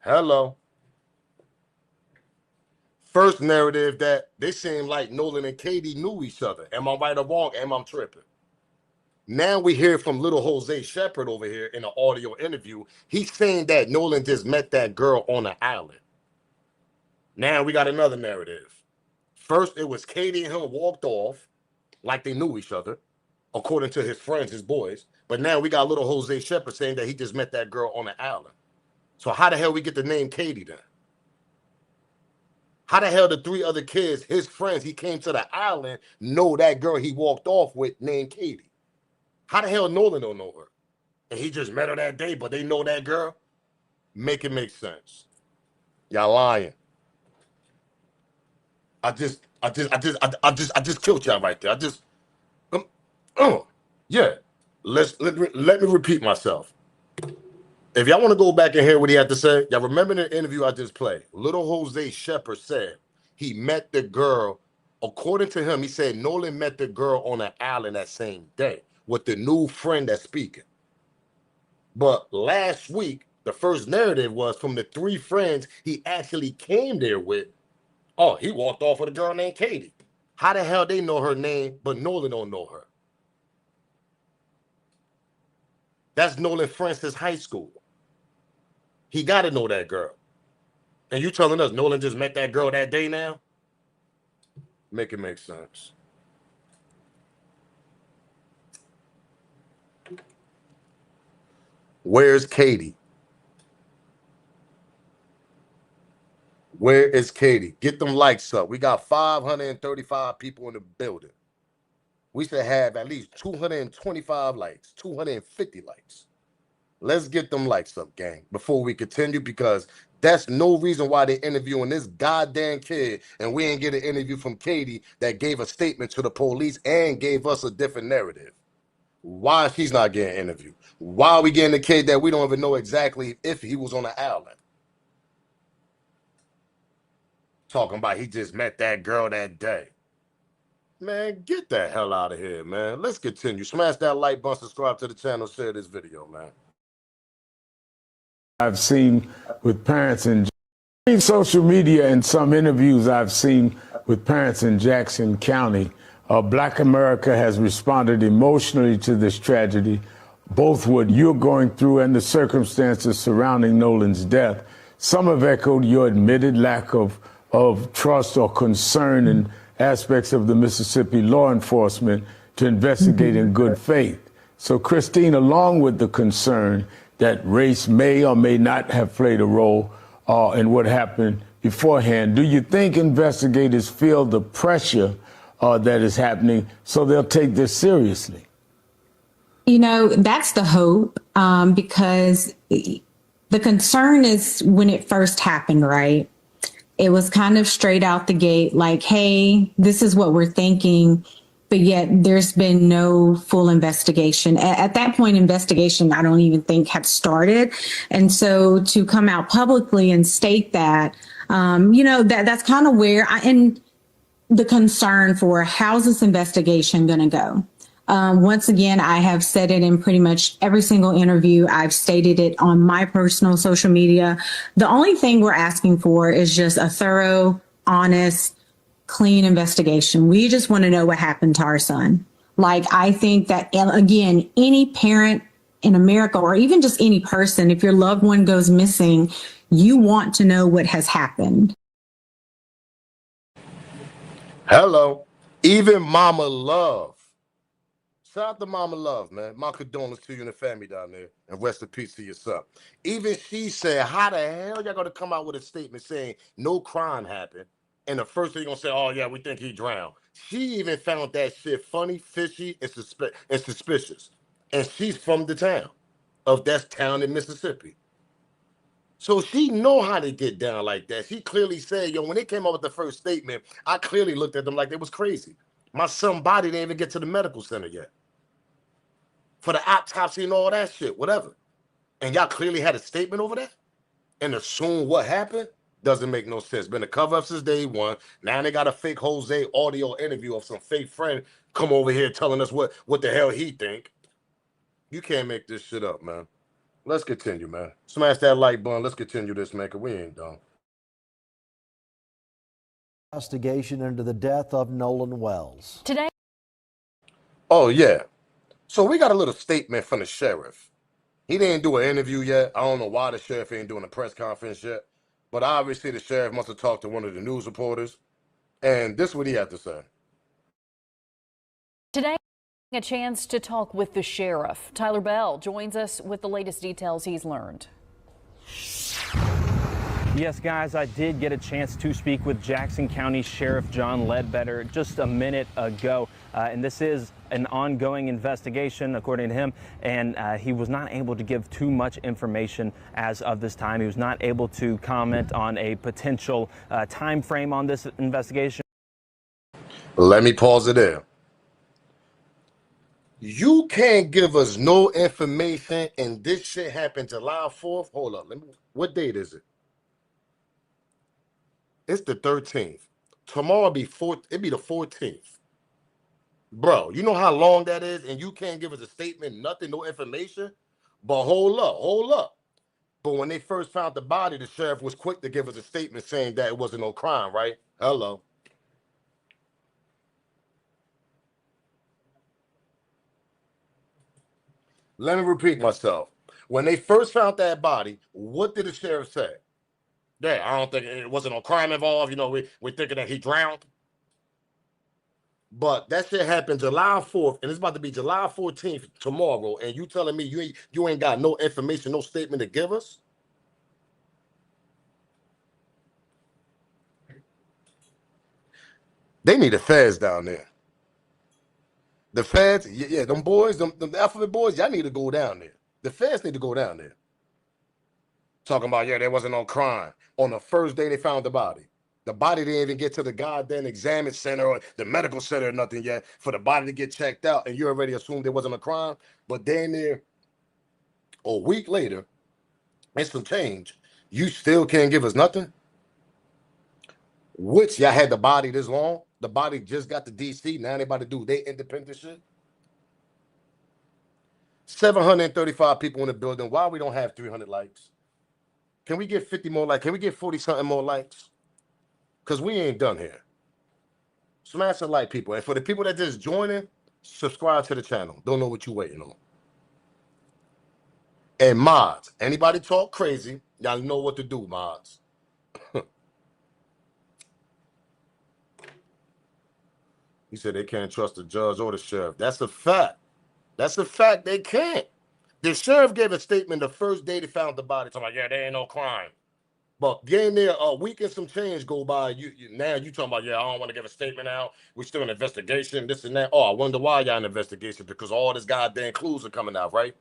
Hello. First narrative that they seem like Nolan and Katie knew each other. Am I right or wrong? Am I tripping? Now we hear from little Jose Shepherd over here in an audio interview. He's saying that Nolan just met that girl on an island. Now we got another narrative. First, it was Katie and him walked off like they knew each other, according to his friends, his boys. But now we got little Jose Shepherd saying that he just met that girl on an island. So how the hell we get the name Katie then? How the hell the 3 other kids, his friends, he came to the island, know that girl he walked off with named Katie? How the hell Nolan don't know her? And he just met her that day, but they know that girl? Make it make sense. Y'all lying. I just killed y'all right there. Yeah. Let me repeat myself. If y'all want to go back and hear what he had to say, y'all remember the interview I just played. Little Jose Shepherd said he met the girl. According to him, he said Nolan met the girl on an island that same day with the new friend that's speaking. But last week, the first narrative was from the 3 friends he actually came there with. Oh, he walked off with a girl named Katie. How the hell they know her name, but Nolan don't know her? That's Nolan friend since high school. He got to know that girl. And you telling us Nolan just met that girl that day now? Make it make sense. Where's Katie? Where is Katie? Get them likes up. We got 535 people in the building. We should have at least 225 likes, 250 likes. Let's get them likes up, gang, before we continue, because that's no reason why they're interviewing this goddamn kid and we ain't get an interview from Katie that gave a statement to the police and gave us a different narrative. Why she's not getting interviewed? Why are we getting a kid that we don't even know exactly if he was on the island? Talking about he just met that girl that day. Man, get the hell out of here, man. Let's continue. Smash that like button, subscribe to the channel, share this video, man. I've seen with parents in social media and some interviews I've seen with parents in Jackson County. Black America has responded emotionally to this tragedy, both what you're going through and the circumstances surrounding Nolan's death. Some have echoed your admitted lack of trust or concern in aspects of the Mississippi law enforcement to investigate in good faith. So, Christine, along with the concern that race may or may not have played a role in what happened beforehand, do you think investigators feel the pressure that is happening so they'll take this seriously? You know, that's the hope, because the concern is when it first happened, right? It was kind of straight out the gate, like, hey, this is what we're thinking. But yet there's been no full investigation. At that point, investigation, I don't even think had started. And so to come out publicly and state that, that's kind of where and the concern for how's this investigation going to go? Once again, I have said it in pretty much every single interview. I've stated it on my personal social media. The only thing we're asking for is just a thorough, honest, clean investigation. We just want to know what happened to our son. Like, I think that, again, any parent in America, or even just any person, if your loved one goes missing, you want to know what has happened. Hello. Even Mama Love. Shout out to Mama Love, man. My condolences to you and the family down there. And rest in peace to your son. Even she said, how the hell y'all going to come out with a statement saying no crime happened? And the first thing you're going to say, oh, yeah, we think he drowned. She even found that shit funny, fishy, and suspicious. And she's from the town of that town in Mississippi. So she know how to get down like that. She clearly said, yo, when they came up with the first statement, I clearly looked at them like they was crazy. My son's body didn't even get to the medical center yet for the autopsy and all that shit, whatever. And y'all clearly had a statement over that and assume what happened? Doesn't make no sense. Been a cover up since day one. Now they got a fake Jose audio interview of some fake friend come over here telling us what the hell he think. You can't make this shit up, man. Let's continue, man. Smash that like button. Let's continue this, man, because we ain't done. Investigation into the death of Nolan Wells. Today. Oh, yeah. So we got a little statement from the sheriff. He didn't do an interview yet. I don't know why the sheriff ain't doing a press conference yet. But obviously the sheriff must have talked to one of the news reporters. And this is what he had to say. Today, a chance to talk with the sheriff. Tyler Bell joins us with the latest details he's learned. Yes, guys, I did get a chance to speak with Jackson County Sheriff John Ledbetter just a minute ago. And this is an ongoing investigation, according to him, and he was not able to give too much information as of this time. He was not able to comment on a potential time frame on this investigation. Let me pause it there. You can't give us no information, and this shit happened July 4th. Hold up. What date is it? It's the 13th. Tomorrow it'd be the 14th. Bro, you know how long that is, and you can't give us a statement, nothing, no information? But hold up. But when they first found the body, the sheriff was quick to give us a statement saying that it wasn't no crime, right? Hello. Let me repeat myself. When they first found that body, what did the sheriff say? Yeah, I don't think it wasn't no crime involved. You know, we're thinking that he drowned. But that shit happened July 4th, and it's about to be July 14th tomorrow, and you telling me you ain't got no information, no statement to give us? They need the feds down there. The feds, yeah, them boys, them alphabet boys, y'all need to go down there. The feds need to go down there. Talking about, yeah, there wasn't no crime. On the first day they found the body. The body didn't even get to the goddamn examine center or the medical center or nothing yet for the body to get checked out, and you already assumed there wasn't a crime. But then there, a week later, and some change, you still can't give us nothing? Which y'all had the body this long? The body just got to DC. Now they about to do they independent shit? 735 people in the building. Why we don't have 300 likes? Can we get 50 more likes? Can we get 40-something more likes? Because we ain't done here. Smash the like, people. And for the people that just joining, subscribe to the channel. Don't know what you waiting on. And mods, anybody talk crazy, y'all know what to do, mods. He said they can't trust the judge or the sheriff. That's a fact. That's a fact. They can't. The sheriff gave a statement the first day they found the body. Talking about, yeah, there ain't no crime. But getting there a week and some change go by. Now you talking about, yeah, I don't want to give a statement out. We're still in investigation, this and that. Oh, I wonder why y'all in investigation, because all this goddamn clues are coming out, right?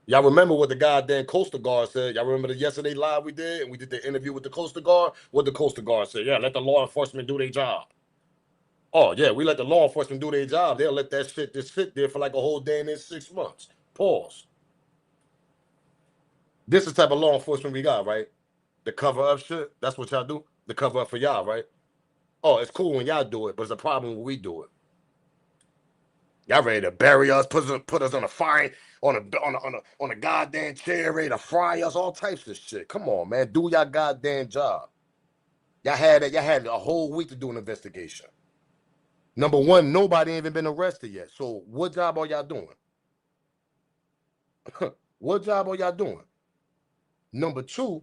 Y'all remember what the goddamn Coastal Guard said? Y'all remember the yesterday live we did, and we did the interview with the Coastal Guard? What the Coastal Guard said? Yeah, let the law enforcement do their job. Oh, yeah, we let the law enforcement do their job. They'll let that shit just sit there for like a whole day and then 6 months. Pause. This is the type of law enforcement we got, right? The cover up shit, that's what y'all do? The cover up for y'all, right? Oh, it's cool when y'all do it, but it's a problem when we do it. Y'all ready to bury us, put us on a fire, on a goddamn chair, ready to fry us, all types of shit. Come on, man, do y'all goddamn job. Y'all had a whole week to do an investigation. Number one, nobody ain't even been arrested yet. So what job are y'all doing? What job are y'all doing? Number two,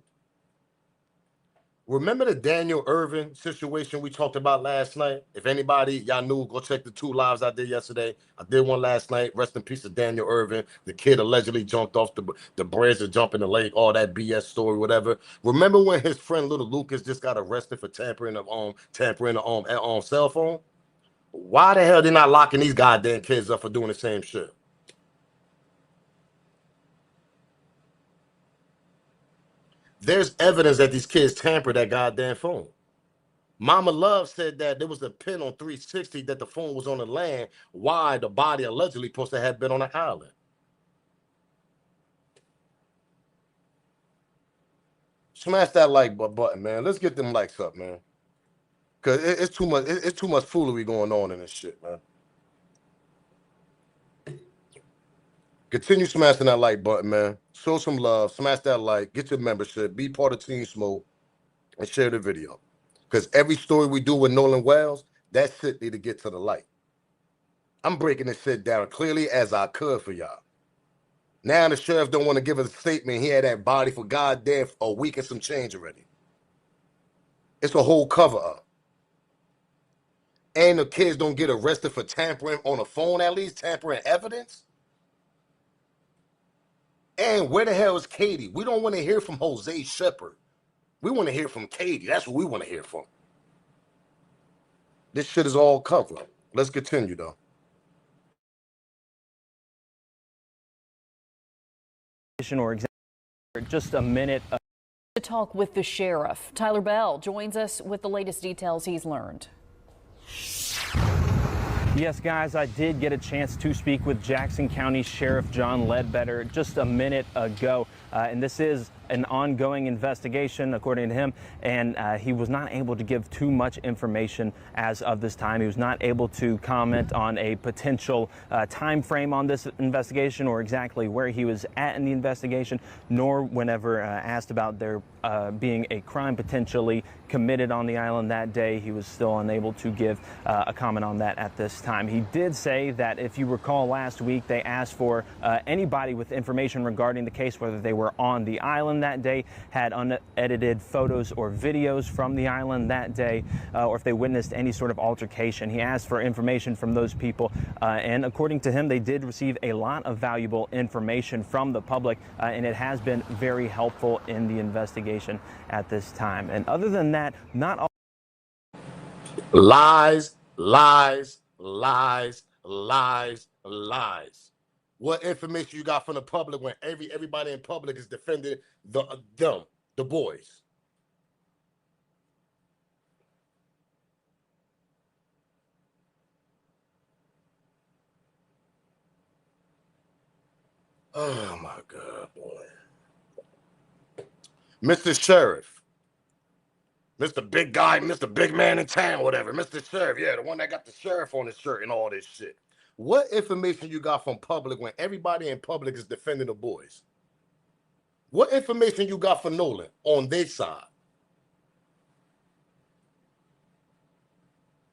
remember the Daniel Irvin situation we talked about last night? If anybody y'all knew, go check the 2 lives I did yesterday. I did one last night. Rest in peace to Daniel Irvin. The kid allegedly jumped off the bridge to jump in the lake, all that BS story, whatever. Remember when his friend little Lucas just got arrested for tampering the cell phone? Why the hell they not locking these goddamn kids up for doing the same shit? There's evidence that these kids tampered that goddamn phone. Mama Love said that there was a pin on 360 that the phone was on the land. Why the body allegedly supposed to have been on the island? Smash that like button, man. Let's get them likes up, man. Cause it's too much. It's too much foolery going on in this shit, man. Continue smashing that like button, man. Show some love. Smash that like. Get your membership. Be part of Team Smoke, and share the video. Because every story we do with Nolan Wells, that shit need to get to the light. I'm breaking this shit down clearly as I could for y'all. Now the sheriff don't want to give us a statement. He had that body for goddamn a week and some change already. It's a whole cover up. And the kids don't get arrested for tampering on a phone, at least tampering evidence. And where the hell is Katie? We don't want to hear from Jose Shepard. We want to hear from Katie. That's what we want to hear from. This shit is all cover up. Let's continue though. Or just a minute. To talk with the sheriff, Tyler Bell joins us with the latest details he's learned. Yes, guys, I did get a chance to speak with Jackson County Sheriff John Ledbetter just a minute ago, and this is an ongoing investigation, according to him, and he was not able to give too much information as of this time. He was not able to comment on a potential time frame on this investigation or exactly where he was at in the investigation, nor whenever asked about there being a crime potentially committed on the island that day. He was still unable to give a comment on that at this time. He did say that, if you recall last week, they asked for anybody with information regarding the case, whether they were on the island island that day had unedited photos or videos from the island that day, or if they witnessed any sort of altercation. He asked for information from those people, and according to him, they did receive a lot of valuable information from the public, and it has been very helpful in the investigation at this time. And other than that, not all. Lies, lies, lies, lies, lies. What information you got from the public when everybody in public is defending the boys? Oh my God, boy. Mr. Sheriff. Mr. Big Guy, Mr. Big Man in town, whatever. Mr. Sheriff, yeah, the one that got the sheriff on his shirt and all this shit. What information you got from public when everybody in public is defending the boys? What information you got for Nolan on their side?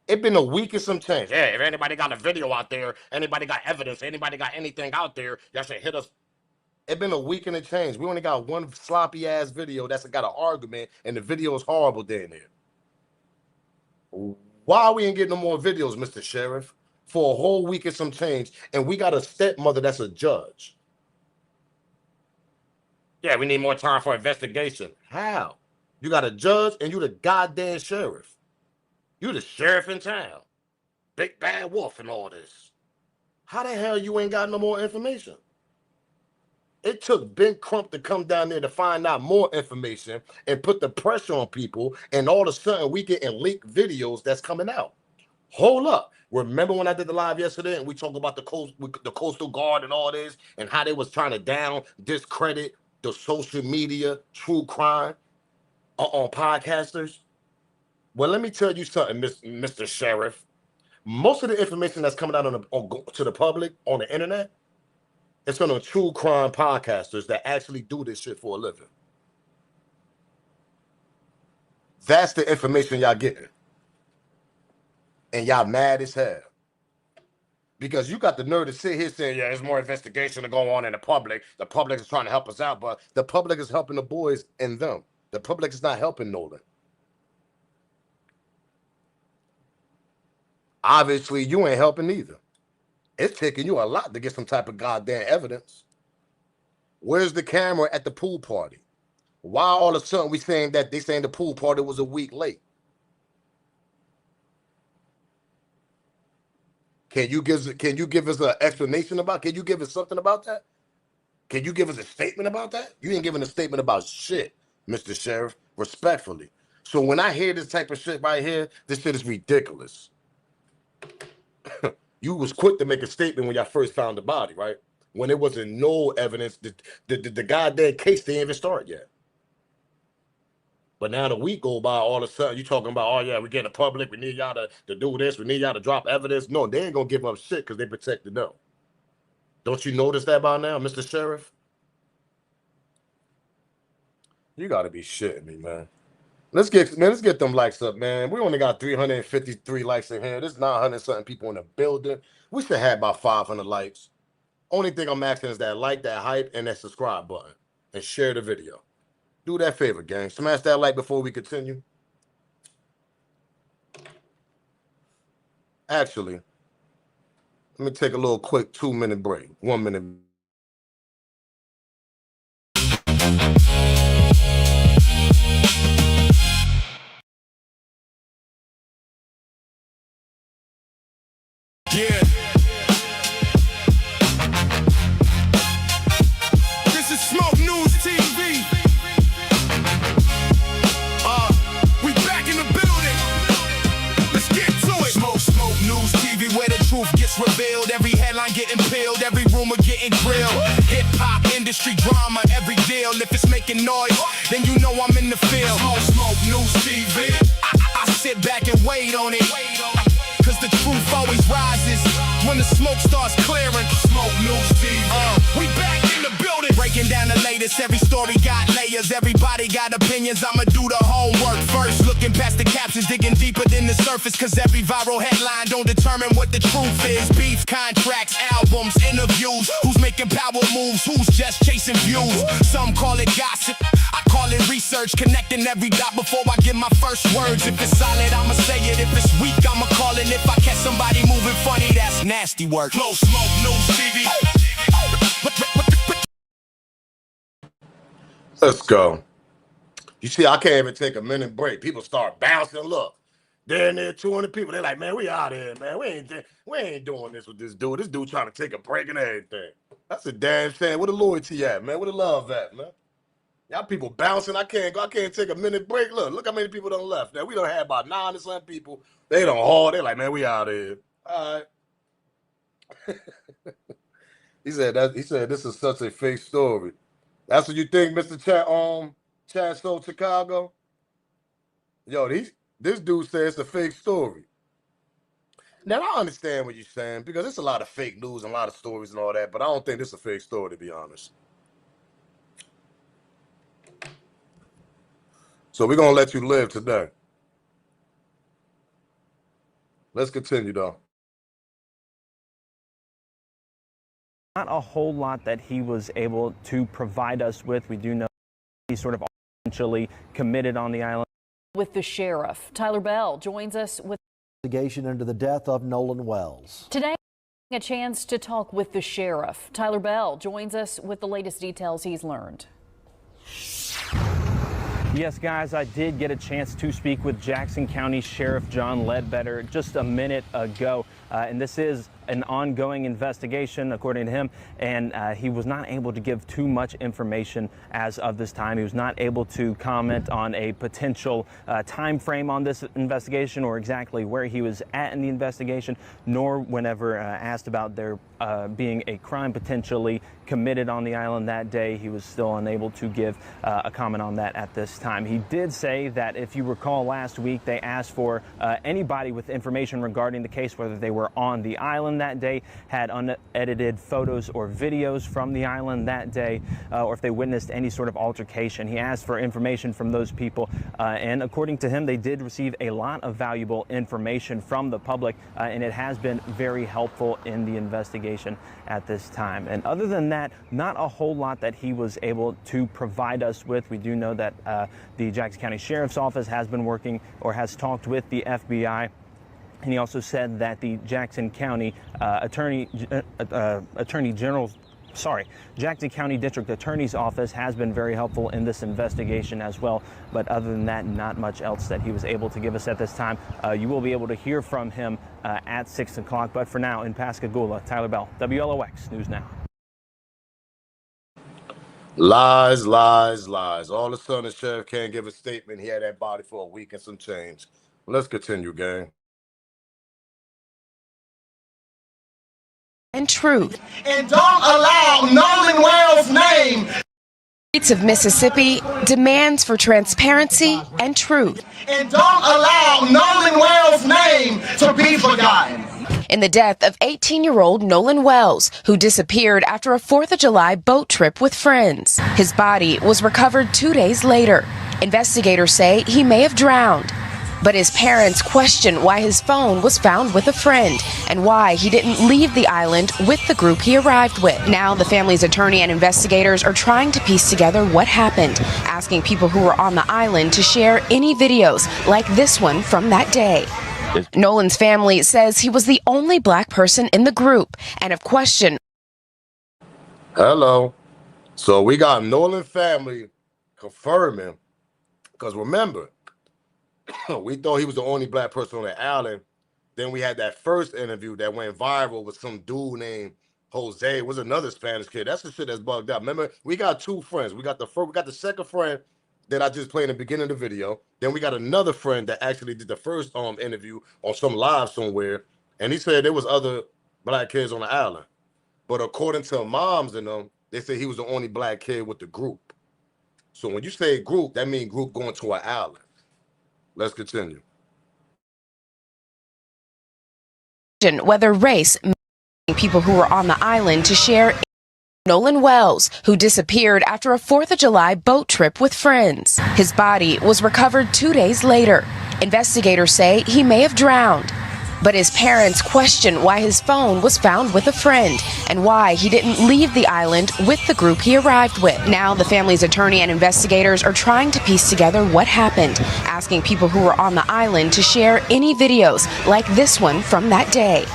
It's been a week and some change. Yeah, if anybody got a video out there, anybody got evidence, anybody got anything out there, y'all should hit us. It's been a week and a change. We only got one sloppy ass video that's got an argument, and the video is horrible down there. Why we ain't getting no more videos, Mr. Sheriff? For a whole week and some change, and we got a stepmother that's a judge. Yeah, we need more time for investigation. How? You got a judge and you the goddamn sheriff. You the sheriff in town. Big bad wolf and all this. How the hell you ain't got no more information? It took Ben Crump to come down there to find out more information and put the pressure on people, and all of a sudden we getting leaked videos that's coming out. Hold up. Remember when I did the live yesterday and we talked about the Coastal Guard and all this and how they was trying to discredit the social media, true crime on podcasters? Well, let me tell you something, Mr. Sheriff. Most of the information that's coming out to the public on the internet, it's from the true crime podcasters that actually do this shit for a living. That's the information y'all getting. And y'all mad as hell. Because you got the nerve to sit here saying, yeah, there's more investigation to go on in the public. The public is trying to help us out, but the public is helping the boys and them. The public is not helping Nolan. Obviously, you ain't helping either. It's taking you a lot to get some type of goddamn evidence. Where's the camera at the pool party? Why all of a sudden we saying that they saying the pool party was a week late? Can you give us an explanation about? Can you give us something about that? Can you give us a statement about that? You ain't giving a statement about shit, Mr. Sheriff, respectfully. So when I hear this type of shit right here, this shit is ridiculous. You was quick to make a statement when y'all first found the body, right? When there wasn't no evidence, the goddamn case didn't even start yet. But now the week go by, all of a sudden you talking about, oh yeah, we get the public, we need y'all to do this, we need y'all to drop evidence. No, they ain't gonna give up shit because they protected them. Don't you notice that by now, Mr. Sheriff? You gotta be shitting me, man. Let's get them likes up, man. We only got 353 likes in here. There's 900-something people in the building. We should have about 500 likes. Only thing I'm asking is that like, that hype, and that subscribe button. And share the video. Do that favor, gang. Smash that like before we continue. Actually, let me take a little quick 2-minute break. 1 minute. Yeah. This is Smoke News TV. We back in the building. Let's get to it. Smoke News TV, where the truth gets revealed. Every headline getting peeled, every rumor getting grilled. Hip hop industry drama, every deal. If it's making noise, then you know I'm in the field. Smoke News TV. I sit back and wait on it. Cause the truth always rises when the smoke starts clearing. Smoke News TV. We back in the building. Breaking down the latest. Every story got layers. Everybody got opinions. I'ma do the homework first. Looking past the captions, digging deeper than the surface. Cause every viral headline don't determine what the truth is. Beef, contracts, albums, interviews. Who's making power moves, who's just chasing views. Some call it gossip, I call it research. Connecting every dot before I get my first words. If it's solid, I'ma say it. If it's weak, I'ma call it. If I catch somebody moving funny, that's nasty work. Close Smoke News TV. Let's go. You see, I can't even take a minute break. People start bouncing. Look, there 200 people. They're like, man, we out here, man. We ain't doing this with this dude. This dude trying to take a break and everything. That's a damn shame. Where the loyalty at, man? Where the love at, man? Y'all people bouncing. I can't take a minute break. Look how many people done left. Now we done had about 9 or something people. They done hauled. They're like, man, we out here. All right. He said this is such a fake story. That's what you think, Mr. Chad Soul Chicago? Yo, this dude says it's a fake story. Now, I understand what you're saying because it's a lot of fake news and a lot of stories and all that, but I don't think this is a fake story, to be honest. So we're going to let you live today. Let's continue, though. Not a whole lot that he was able to provide us with. We do know he's sort of essentially committed on the island. With the sheriff, Tyler Bell joins us with Investigation into the death of Nolan Wells. today. A chance to talk with the sheriff. Tyler Bell joins us with the latest details he's learned. Yes, guys, I did get a chance to speak with Jackson County Sheriff John Ledbetter just a minute ago. And this is an ongoing investigation, according to him, and he was not able to give too much information as of this time. He was not able to comment on a potential time frame on this investigation or exactly where he was at in the investigation, nor whenever asked about there being a crime potentially committed on the island that day. He was still unable to give a comment on that at this time. He did say that, if you recall, last week they asked for anybody with information regarding the case, whether they were on the island that day, had unedited photos or videos from the island that day, or if they witnessed any sort of altercation. He asked for information from those people, and according to him, they did receive a lot of valuable information from the public, and it has been very helpful in the investigation at this time. And other than that, not a whole lot that he was able to provide us with. We do know that the Jackson County Sheriff's Office has been working or has talked with the FBI. And he also said that the Jackson County Jackson County District Attorney's Office has been very helpful in this investigation as well. But other than that, not much else that he was able to give us at this time. You will be able to hear from him at 6 o'clock. But for now, in Pascagoula, Tyler Bell, WLOX News Now. Lies, lies, lies. All of a sudden, the sheriff can't give a statement. He had that body for a week and some change. Let's continue, gang. And truth. And don't allow Nolan Wells' name. Streets of Mississippi demands for transparency and truth. And don't allow Nolan Wells' name to be forgotten. In the death of 18-year-old Nolan Wells, who disappeared after a 4th of July boat trip with friends. His body was recovered 2 days later. Investigators say he may have drowned. But his parents question why his phone was found with a friend and why he didn't leave the island with the group he arrived with. Now the family's attorney and investigators are trying to piece together what happened, asking people who were on the island to share any videos like this one from that day. Nolan's family says he was the only black person in the group and have questioned. Hello. So we got Nolan family confirming, because remember, we thought he was the only black person on the island. Then we had that first interview that went viral with some dude named Jose. It was another Spanish kid. That's the shit that's bugged out. Remember, we got 2 friends. We got the second friend that I just played in the beginning of the video. Then we got another friend that actually did the first interview on some live somewhere, and he said there was other black kids on the island. But according to moms and them, they said he was the only black kid with the group. So when you say group, that means group going to an island. Let's continue. Whether race, people who were on the island to share. Nolan Wells, who disappeared after a 4th of July boat trip with friends. His body was recovered 2 days later. Investigators say he may have drowned. But his parents question why his phone was found with a friend and why he didn't leave the island with the group he arrived with. Now the family's attorney and investigators are trying to piece together what happened, asking people who were on the island to share any videos like this one from that day.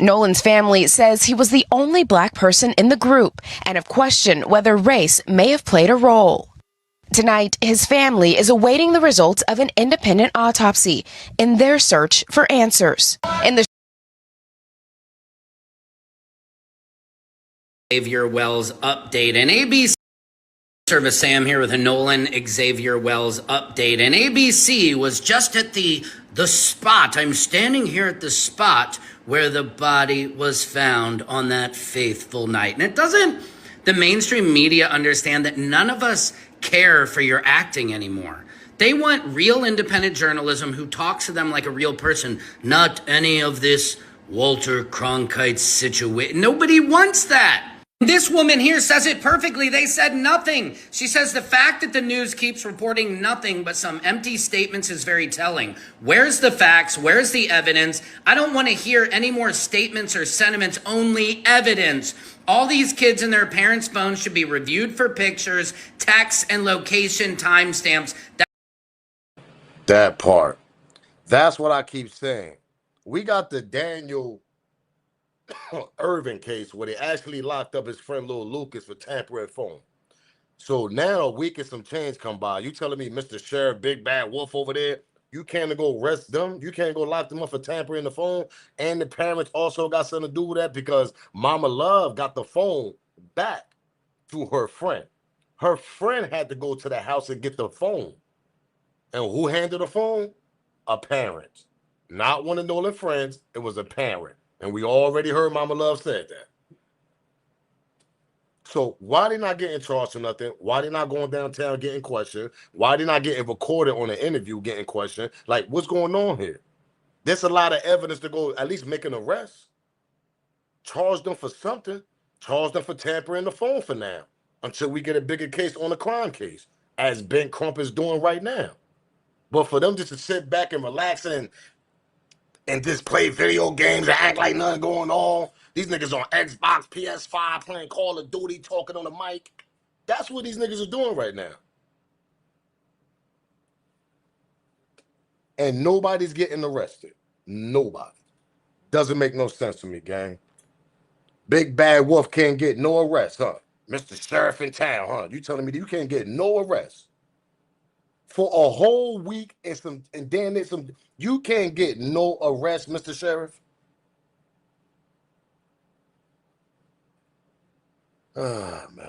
Nolan's family says he was the only black person in the group and have questioned whether race may have played a role. Tonight, his family is awaiting the results of an independent autopsy in their search for answers. In the Xavier Wells update, and ABC service. Sam here with a Nolan Xavier Wells update, and ABC was just at the spot. I'm standing here at the spot where the body was found on that faithful night. And it doesn't the mainstream media understand that none of us care for your acting anymore. They want real independent journalism who talks to them like a real person, not any of this Walter Cronkite situation. Nobody wants that. This woman here says it perfectly. They said nothing. She says the fact that the news keeps reporting nothing but some empty statements is very telling. Where's the facts? Where's the evidence? I don't want to hear any more statements or sentiments, only evidence. All these kids and their parents' phones should be reviewed for pictures, texts, and location timestamps. That part. That's what I keep saying. We got the Daniel Irvin case where they actually locked up his friend Lil Lucas for tampering phone. So now a week and some change come by. You telling me Mr. Sheriff, Big Bad Wolf over there, you can't go arrest them? You can't go lock them up for tampering the phone? And the parents also got something to do with that because Mama Love got the phone back to her friend. Her friend had to go to the house and get the phone. And who handed the phone? A parent. Not one of Nolan's friends. It was a parent. And we already heard Mama Love said that. So why they not getting charged for nothing? Why they not going downtown getting questioned? Why they not getting recorded on an interview getting questioned? Like, what's going on here? There's a lot of evidence to go at least make an arrest. Charge them for something. Charge them for tampering the phone for now until we get a bigger case on the crime case, as Ben Crump is doing right now. But for them just to sit back and relax and just play video games and act like nothing going on. These niggas on Xbox, PS5, playing Call of Duty, talking on the mic. That's what these niggas are doing right now. And nobody's getting arrested. Nobody. Doesn't make no sense to me, gang. Big Bad Wolf can't get no arrest, huh? Mr. Sheriff in town, huh? You telling me that you can't get no arrest? For a whole week and then there's some, you can't get no arrest, Mr. Sheriff. Oh, man.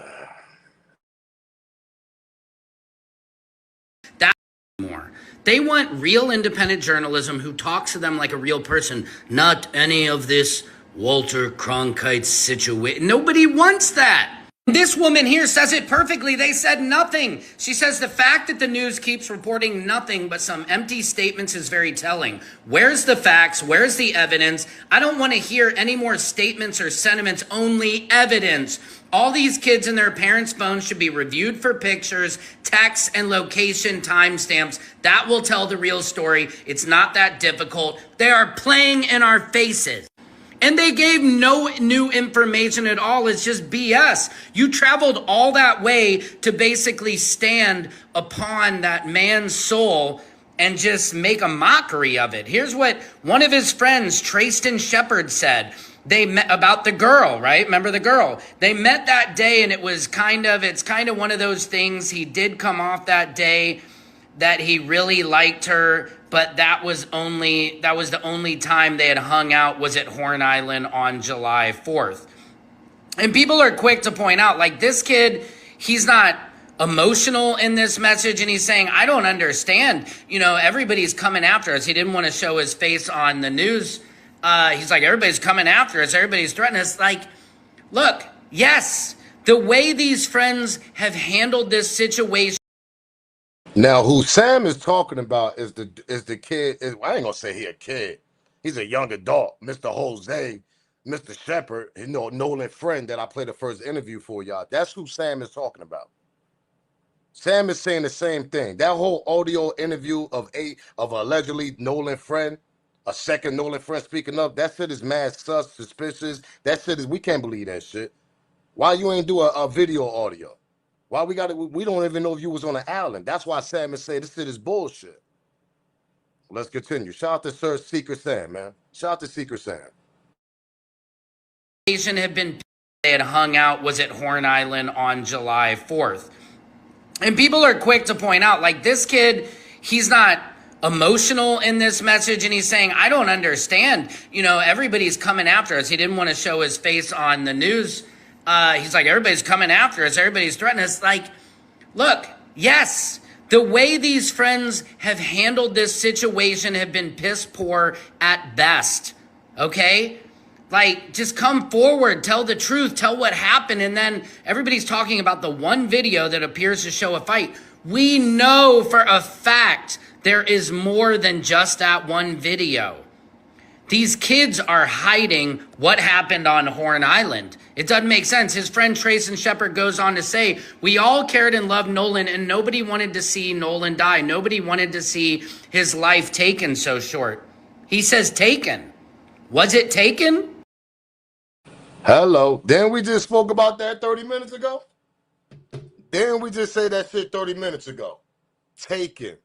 That's more. They want real independent journalism who talks to them like a real person, not any of this Walter Cronkite situation. Nobody wants that. This woman here says it perfectly. They said nothing. She says the fact that the news keeps reporting nothing but some empty statements is very telling. Where's the facts? Where's the evidence? I don't want to hear any more statements or sentiments, only evidence. All these kids and their parents' phones should be reviewed for pictures, texts, and location timestamps. That will tell the real story. It's not that difficult. They are playing in our faces. And they gave no new information at all. It's just BS. You traveled all that way to basically stand upon that man's soul and just make a mockery of it. Here's what one of his friends, Trayston Shepard, said. They met about the girl, right? Remember the girl? They met that day, and it's kind of one of those things. He did come off that day that he really liked her, but that was the only time they had hung out was at Horn Island on July 4th. And people are quick to point out, like, this kid, he's not emotional in this message, and he's saying, I don't understand. You know, everybody's coming after us. He didn't want to show his face on the news. He's like, everybody's coming after us. Everybody's threatening us. Like, look, yes, the way these friends have handled this situation. Now, who Sam is talking about is the kid. I ain't gonna say he a kid. He's a young adult, Mr. Jose, Mr. Shepard, Nolan friend that I played the first interview for y'all. That's who Sam is talking about. Sam is saying the same thing. That whole audio interview of allegedly Nolan friend, A second Nolan friend speaking up. That shit is mad sus, suspicious. That shit is, we can't believe that shit. Why you ain't do a video audio? Why we got it? We don't even know if you was on the island. That's why Sam is saying this shit is bullshit. Let's continue. Shout out to Sir Secret Sam, man. Shout out to Secret Sam. Had been they had hung out was at Horn Island on July 4th. And people are quick to point out, like, this kid, he's not emotional in this message, and he's saying, I don't understand. You know, everybody's coming after us. He didn't want to show his face on the news. He's like, everybody's coming after us. Everybody's threatening us. Like, look, yes, the way these friends have handled this situation have been piss poor at best. Okay? Like, just come forward, tell the truth, tell what happened, and then everybody's talking about the one video that appears to show a fight. We know for a fact there is more than just that one video. These kids are hiding what happened on Horn Island. It doesn't make sense. His friend Trayson Shepard goes on to say, we all cared and loved Nolan, and nobody wanted to see Nolan die. Nobody wanted to see his life taken so short. He says taken. Was it taken? Hello. Didn't we just spoke about that 30 minutes ago? Didn't we just say that shit 30 minutes ago? Taken.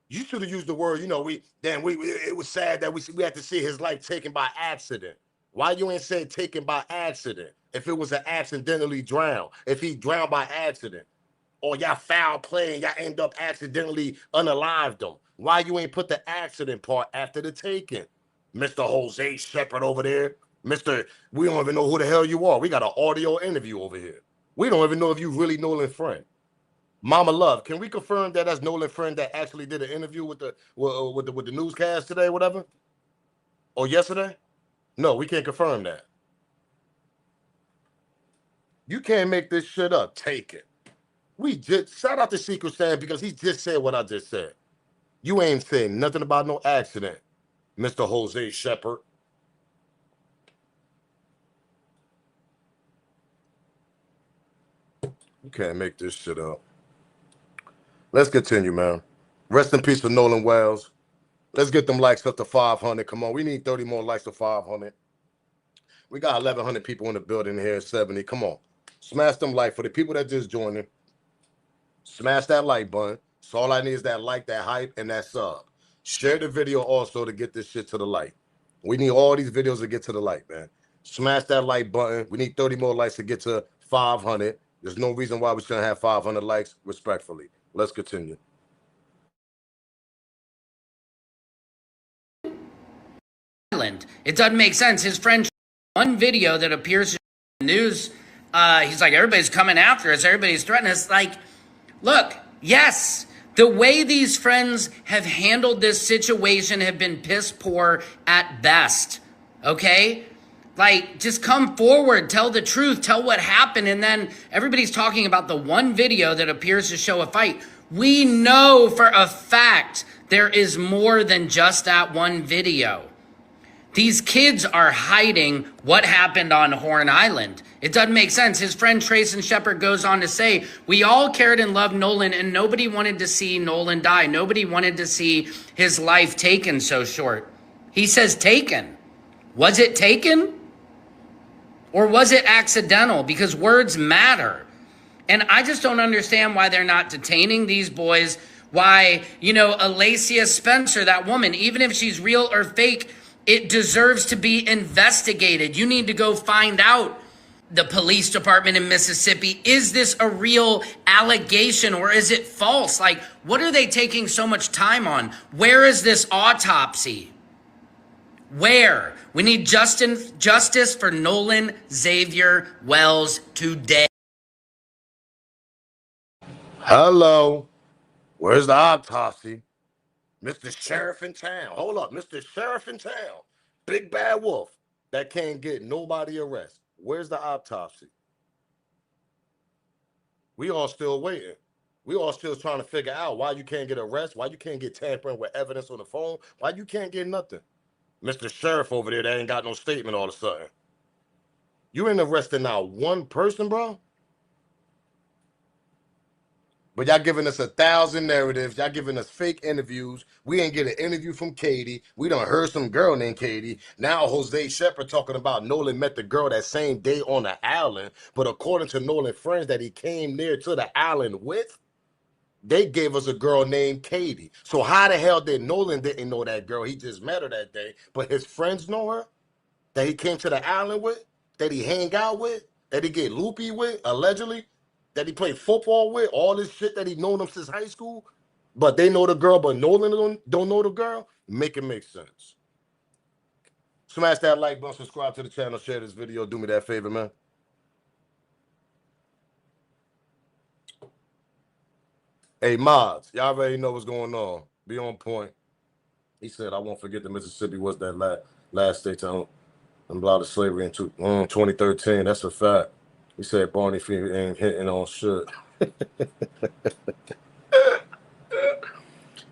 You should have used the word, you know, it was sad that we had to see his life taken by accident. Why you ain't say taken by accident? If it was an accidentally drowned, if he drowned by accident, or y'all foul play and y'all end up accidentally unalived him, why you ain't put the accident part after the taken? Mr. Jose Shepard over there, we don't even know who the hell you are. We got an audio interview over here. We don't even know if you really Nolan friend. Mama Love, can we confirm that that's Nolan friend that actually did an interview with the newscast today, whatever? Or yesterday? No, we can't confirm that. You can't make this shit up. Take it. We just shout out to Secret Sam because he just said what I just said. You ain't saying nothing about no accident, Mr. Jose Shepard. You can't make this shit up. Let's continue, man. Rest in peace for Nolan Wells. Let's get them likes up to 500. Come on, we need 30 more likes to 500. We got 1,100 people in the building here, 70. Come on. Smash them like for the people that just joined in. Smash that like button. So all I need is that like, that hype, and that sub. Share the video also to get this shit to the light. We need all these videos to get to the light, man. Smash that like button. We need 30 more likes to get to 500. There's no reason why we shouldn't have 500 likes, respectfully. Let's continue. It doesn't make sense. His friend, one video that appears in the news, he's like, everybody's coming after us. Everybody's threatening us. Like, look, yes, the way these friends have handled this situation have been piss poor at best. Okay? Like, just come forward, tell the truth, tell what happened, and then everybody's talking about the one video that appears to show a fight. We know for a fact there is more than just that one video. These kids are hiding what happened on Horn Island. It doesn't make sense. His friend Trayson Shepard goes on to say, we all cared and loved Nolan, and nobody wanted to see Nolan die. Nobody wanted to see his life taken so short. He says taken. Was it taken? Or was it accidental? Because words matter. And I just don't understand why they're not detaining these boys. Why, you know, Alacia Spencer, that woman, even if she's real or fake, it deserves to be investigated. You need to go find out. The police department in Mississippi, is this a real allegation or is it false? Like, what are they taking so much time on? Where is this autopsy? Where? We need justice for Nolan Xavier Wells today. Hello. Where's the autopsy? Mr. Sheriff in town. Hold up, Mr. Sheriff in town. Big bad wolf that can't get nobody arrested. Where's the autopsy? We all still waiting. We all still trying to figure out why you can't get arrested, why you can't get tampering with evidence on the phone, why you can't get nothing. Mr. Sheriff over there that ain't got no statement all of a sudden. You ain't arresting now one person, bro? But y'all giving us 1,000 narratives. Y'all giving us fake interviews. We ain't get an interview from Katie. We done heard some girl named Katie. Now Jose Shepard talking about Nolan met the girl that same day on the island. But according to Nolan's friends that he came near to the island with, they gave us a girl named Katie. So how the hell did Nolan didn't know that girl? He just met her that day. But his friends know her? That he came to the island with? That he hang out with? That he get loopy with, allegedly? That he played football with, all this shit that he known them since high school, but they know the girl, but Nolan don't know the girl. Make it make sense. Smash that like button, subscribe to the channel, share this video. Do me that favor, man. Hey, mods, y'all already know what's going on. Be on point. He said, I won't forget that Mississippi was that last state to unblock slavery in 2013. That's a fact. He said Barney Field ain't hitting on shit.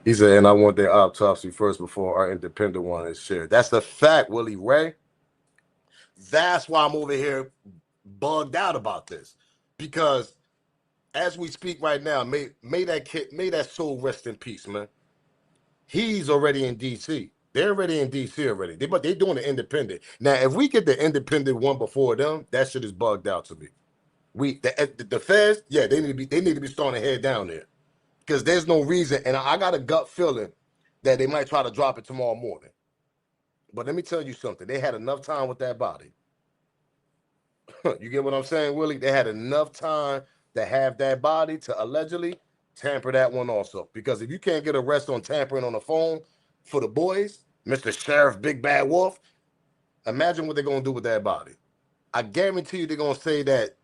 He said, and I want their autopsy first before our independent one is shared. That's the fact, Willie Ray. That's why I'm over here bugged out about this. Because as we speak right now, may that soul rest in peace, man. He's already in D.C. They're already in D.C. already. But they're doing the independent. Now, if we get the independent one before them, that shit is bugged out to me. The feds, yeah, they need to be starting to head down there. Because there's no reason, and I got a gut feeling that they might try to drop it tomorrow morning. But let me tell you something. They had enough time with that body. You get what I'm saying, Willie? They had enough time to have that body to allegedly tamper that one also. Because if you can't get arrested on tampering on the phone for the boys, Mr. Sheriff Big Bad Wolf, imagine what they're going to do with that body. I guarantee you they're going to say that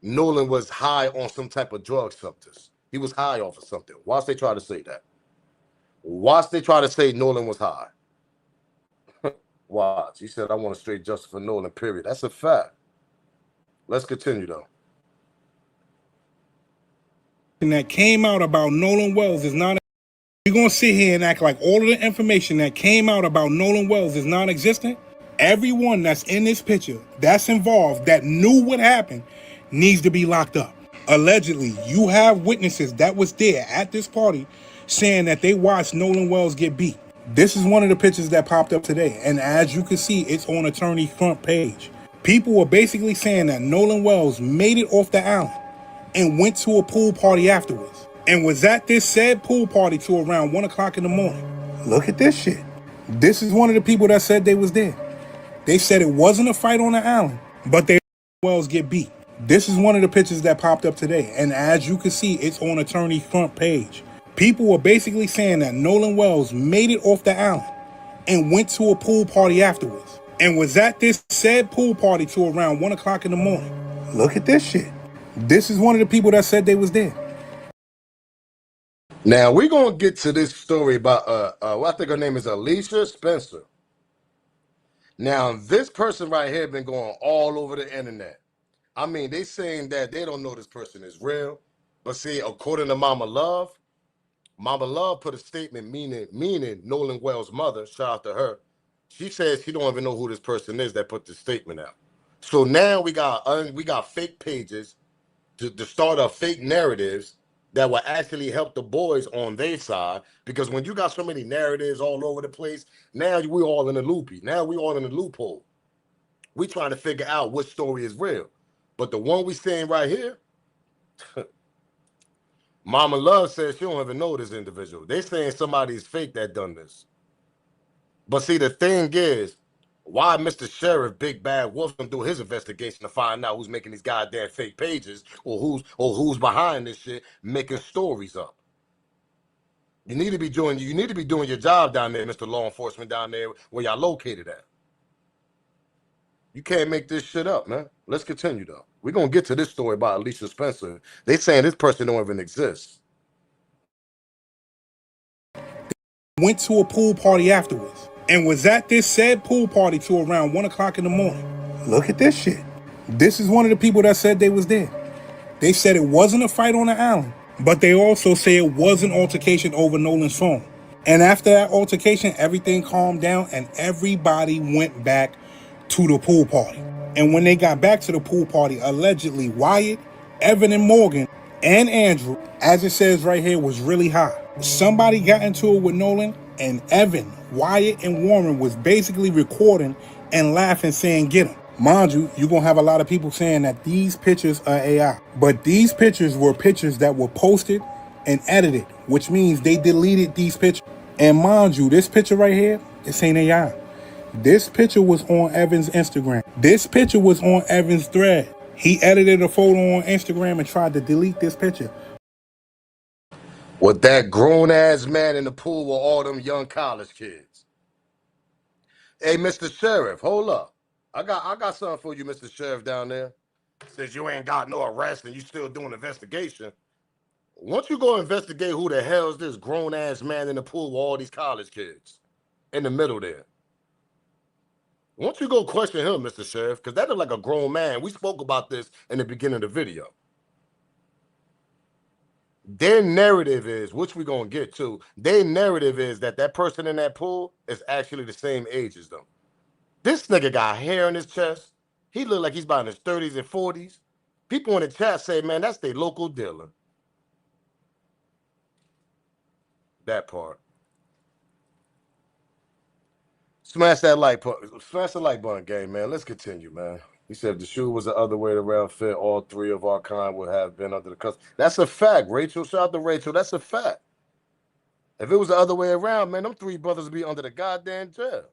Nolan was high on some type of drug substance. He was high off of something. Watch they try to say that. Watch they try to say Nolan was high. Watch. He said, I want a straight justice for Nolan, period. That's a fact. Let's continue, though. That came out about Nolan Wells is not. You're going to sit here and act like all of the information that came out about Nolan Wells is non-existent? Everyone that's in this picture, that's involved, that knew what happened, needs to be locked up. Allegedly, you have witnesses that was there at this party saying that they watched Nolan Wells get beat. This is one of the pictures that popped up today, and as you can see, it's on attorney's front page. People were basically saying that Nolan Wells made it off the island and went to a pool party afterwards, and was at this said pool party till around 1 o'clock in the morning. Look at this shit. This is one of the people that said they was there. They said it wasn't a fight on the island, but they Wells get beat. This is one of the pictures that popped up today, and as you can see, it's on attorney's front page. People were basically saying that Nolan Wells made it off the island and went to a pool party afterwards, and was at this said pool party till around 1 o'clock in the morning. Look at this shit. This is one of the people that said they was there. Now, we're going to get to this story about, I think her name is Alicia Spencer. Now, this person right here been going all over the internet. I mean, they saying that they don't know this person is real. But see, according to Mama Love put a statement meaning Nolan Wells' mother, shout out to her. She says she don't even know who this person is that put this statement out. So now we got fake pages to start up fake narratives that will actually help the boys on their side. Because when you got so many narratives all over the place, now we all in a loopy. Now we all in a loophole. We trying to figure out which story is real. But the one we saying right here, Mama Love says she don't even know this individual. They saying somebody's fake that done this. But see, the thing is, why Mr. Sheriff Big Bad Wolf gonna do his investigation to find out who's making these goddamn fake pages or who's behind this shit making stories up? You need to be doing your job down there, Mr. Law Enforcement, down there where y'all located at. You can't make this shit up, man. Let's continue though. We're gonna get to this story about Alicia Spencer. They saying this person don't even exist. Went to a pool party afterwards, and was at this said pool party till around 1 o'clock in the morning. Look at this shit. This is one of the people that said they was there. They said it wasn't a fight on the island, but they also say it was an altercation over Nolan's phone. And after that altercation, everything calmed down and everybody went back to the pool party. And when they got back to the pool party, allegedly Wyatt, Evan, and Morgan and Andrew, as it says right here, was really high. Somebody got into it with Nolan, and Evan, Wyatt, and Warren was basically recording and laughing, saying, "Get him." Mind you, you're going to have a lot of people saying that these pictures are AI. But these pictures were pictures that were posted and edited, which means they deleted these pictures. And mind you, this picture right here, this ain't AI. This picture was on Evan's Instagram. This picture was on Evan's thread. He edited a photo on Instagram and tried to delete this picture. With that grown ass man in the pool with all them young college kids. Hey, Mr. Sheriff, hold up. I got something for you, Mr. Sheriff, down there. Since you ain't got no arrest and you still doing investigation, once you go investigate who the hell is this grown ass man in the pool with all these college kids in the middle there. Once you go question him, Mr. Sheriff, because that is like a grown man. We spoke about this in the beginning of the video. Their narrative is, which we're going to get to, their narrative is that that person in that pool is actually the same age as them. This nigga got hair on his chest. He look like he's about in his 30s and 40s. People in the chat say, man, that's their local dealer. That part. Smash that like button, gang, man. Let's continue, man. He said if the shoe was the other way around fit, all three of our kind would have been under the custody. That's a fact, Rachel. Shout out to Rachel. That's a fact. If it was the other way around, man, them three brothers would be under the goddamn jail.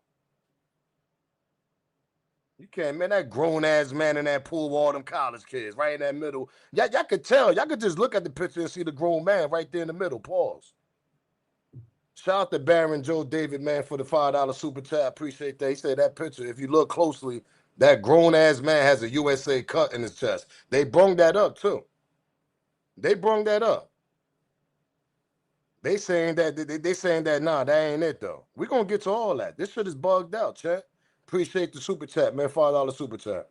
You can't, man, that grown-ass man in that pool with all them college kids right in that middle. Y'all could tell. Y'all could just look at the picture and see the grown man right there in the middle. Pause. Shout out to Baron Joe David, man, for the $5 super chat. Appreciate that. He said that picture, if you look closely, that grown-ass man has a USA cut in his chest. They brung that up, too. They brung that up. They saying that, nah, that ain't it, though. We're going to get to all that. This shit is bugged out, chat. Appreciate the super chat, man. $5 super chat.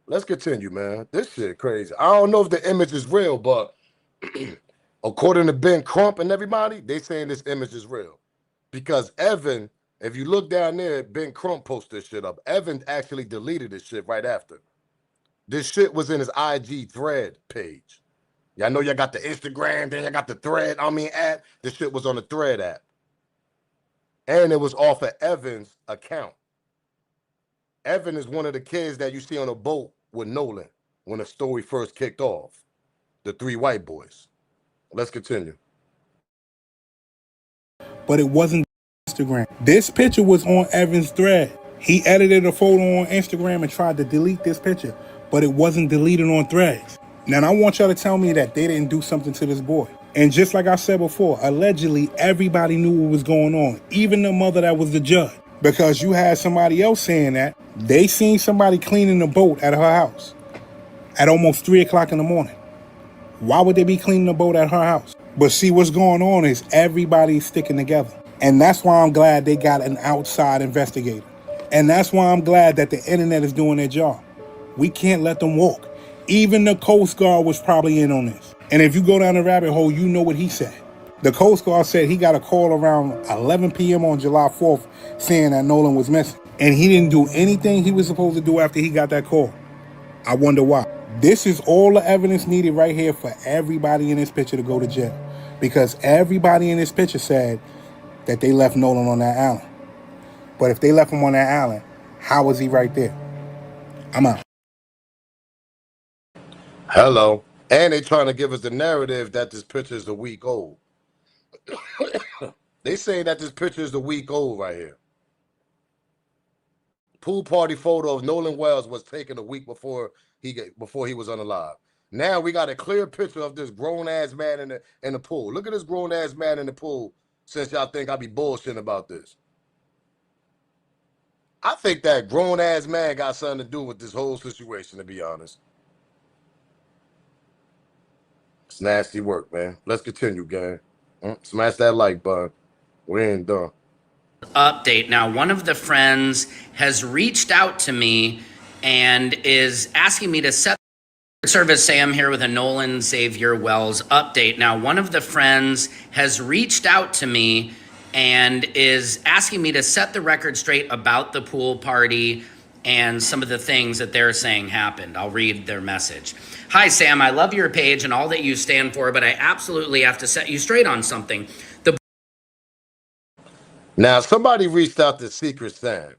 Let's continue, man. This shit crazy. I don't know if the image is real, but according to Ben Crump and everybody, they saying this image is real. Because Evan, if you look down there, Ben Crump posted this shit up. Evan actually deleted this shit right after. This shit was in his IG thread page. Y'all know y'all got the Instagram, then y'all got the thread, app. This shit was on the thread app. And it was off of Evan's account. Evan is one of the kids that you see on a boat with Nolan when the story first kicked off. The three white boys. Let's continue. But it wasn't Instagram. This picture was on Evan's thread. He edited a photo on Instagram and tried to delete this picture, but it wasn't deleted on Threads. Now, I want y'all to tell me that they didn't do something to this boy. And just like I said before, allegedly everybody knew what was going on, even the mother that was the judge. Because you had somebody else saying that they seen somebody cleaning the boat at her house at almost 3 o'clock in the morning. Why would they be cleaning the boat at her house? But see, what's going on is everybody's sticking together. And that's why I'm glad they got an outside investigator. And that's why I'm glad that the internet is doing their job. We can't let them walk. Even the Coast Guard was probably in on this. And if you go down the rabbit hole, you know what he said. The Coast Guard said he got a call around 11 p.m. on July 4th saying that Nolan was missing. And he didn't do anything he was supposed to do after he got that call. I wonder why. This is all the evidence needed right here for everybody in this picture to go to jail. Because everybody in this picture said that they left Nolan on that island. But if they left him on that island, how was he right there? I'm out. Hello. And they trying to give us the narrative that this picture is a week old. They saying that this picture is a week old right here. Pool party photo of Nolan Wells was taken a week before he was unalive. Now we got a clear picture of this grown-ass man in the pool. Look at this grown-ass man in the pool, since y'all think I be bullshitting about this. I think that grown-ass man got something to do with this whole situation, to be honest. It's nasty work, man. Let's continue, gang. Smash that like button. We ain't done. Update. Now, one of the friends has reached out to me and is asking me to set service. Sam here with a Nolan Xavier Wells update. Now, one of the friends has reached out to me and is asking me to set the record straight about the pool party and some of the things that they're saying happened. I'll read their message. Hi, Sam. I love your page and all that you stand for, but I absolutely have to set you straight on something. Now, somebody reached out to Secret Sam,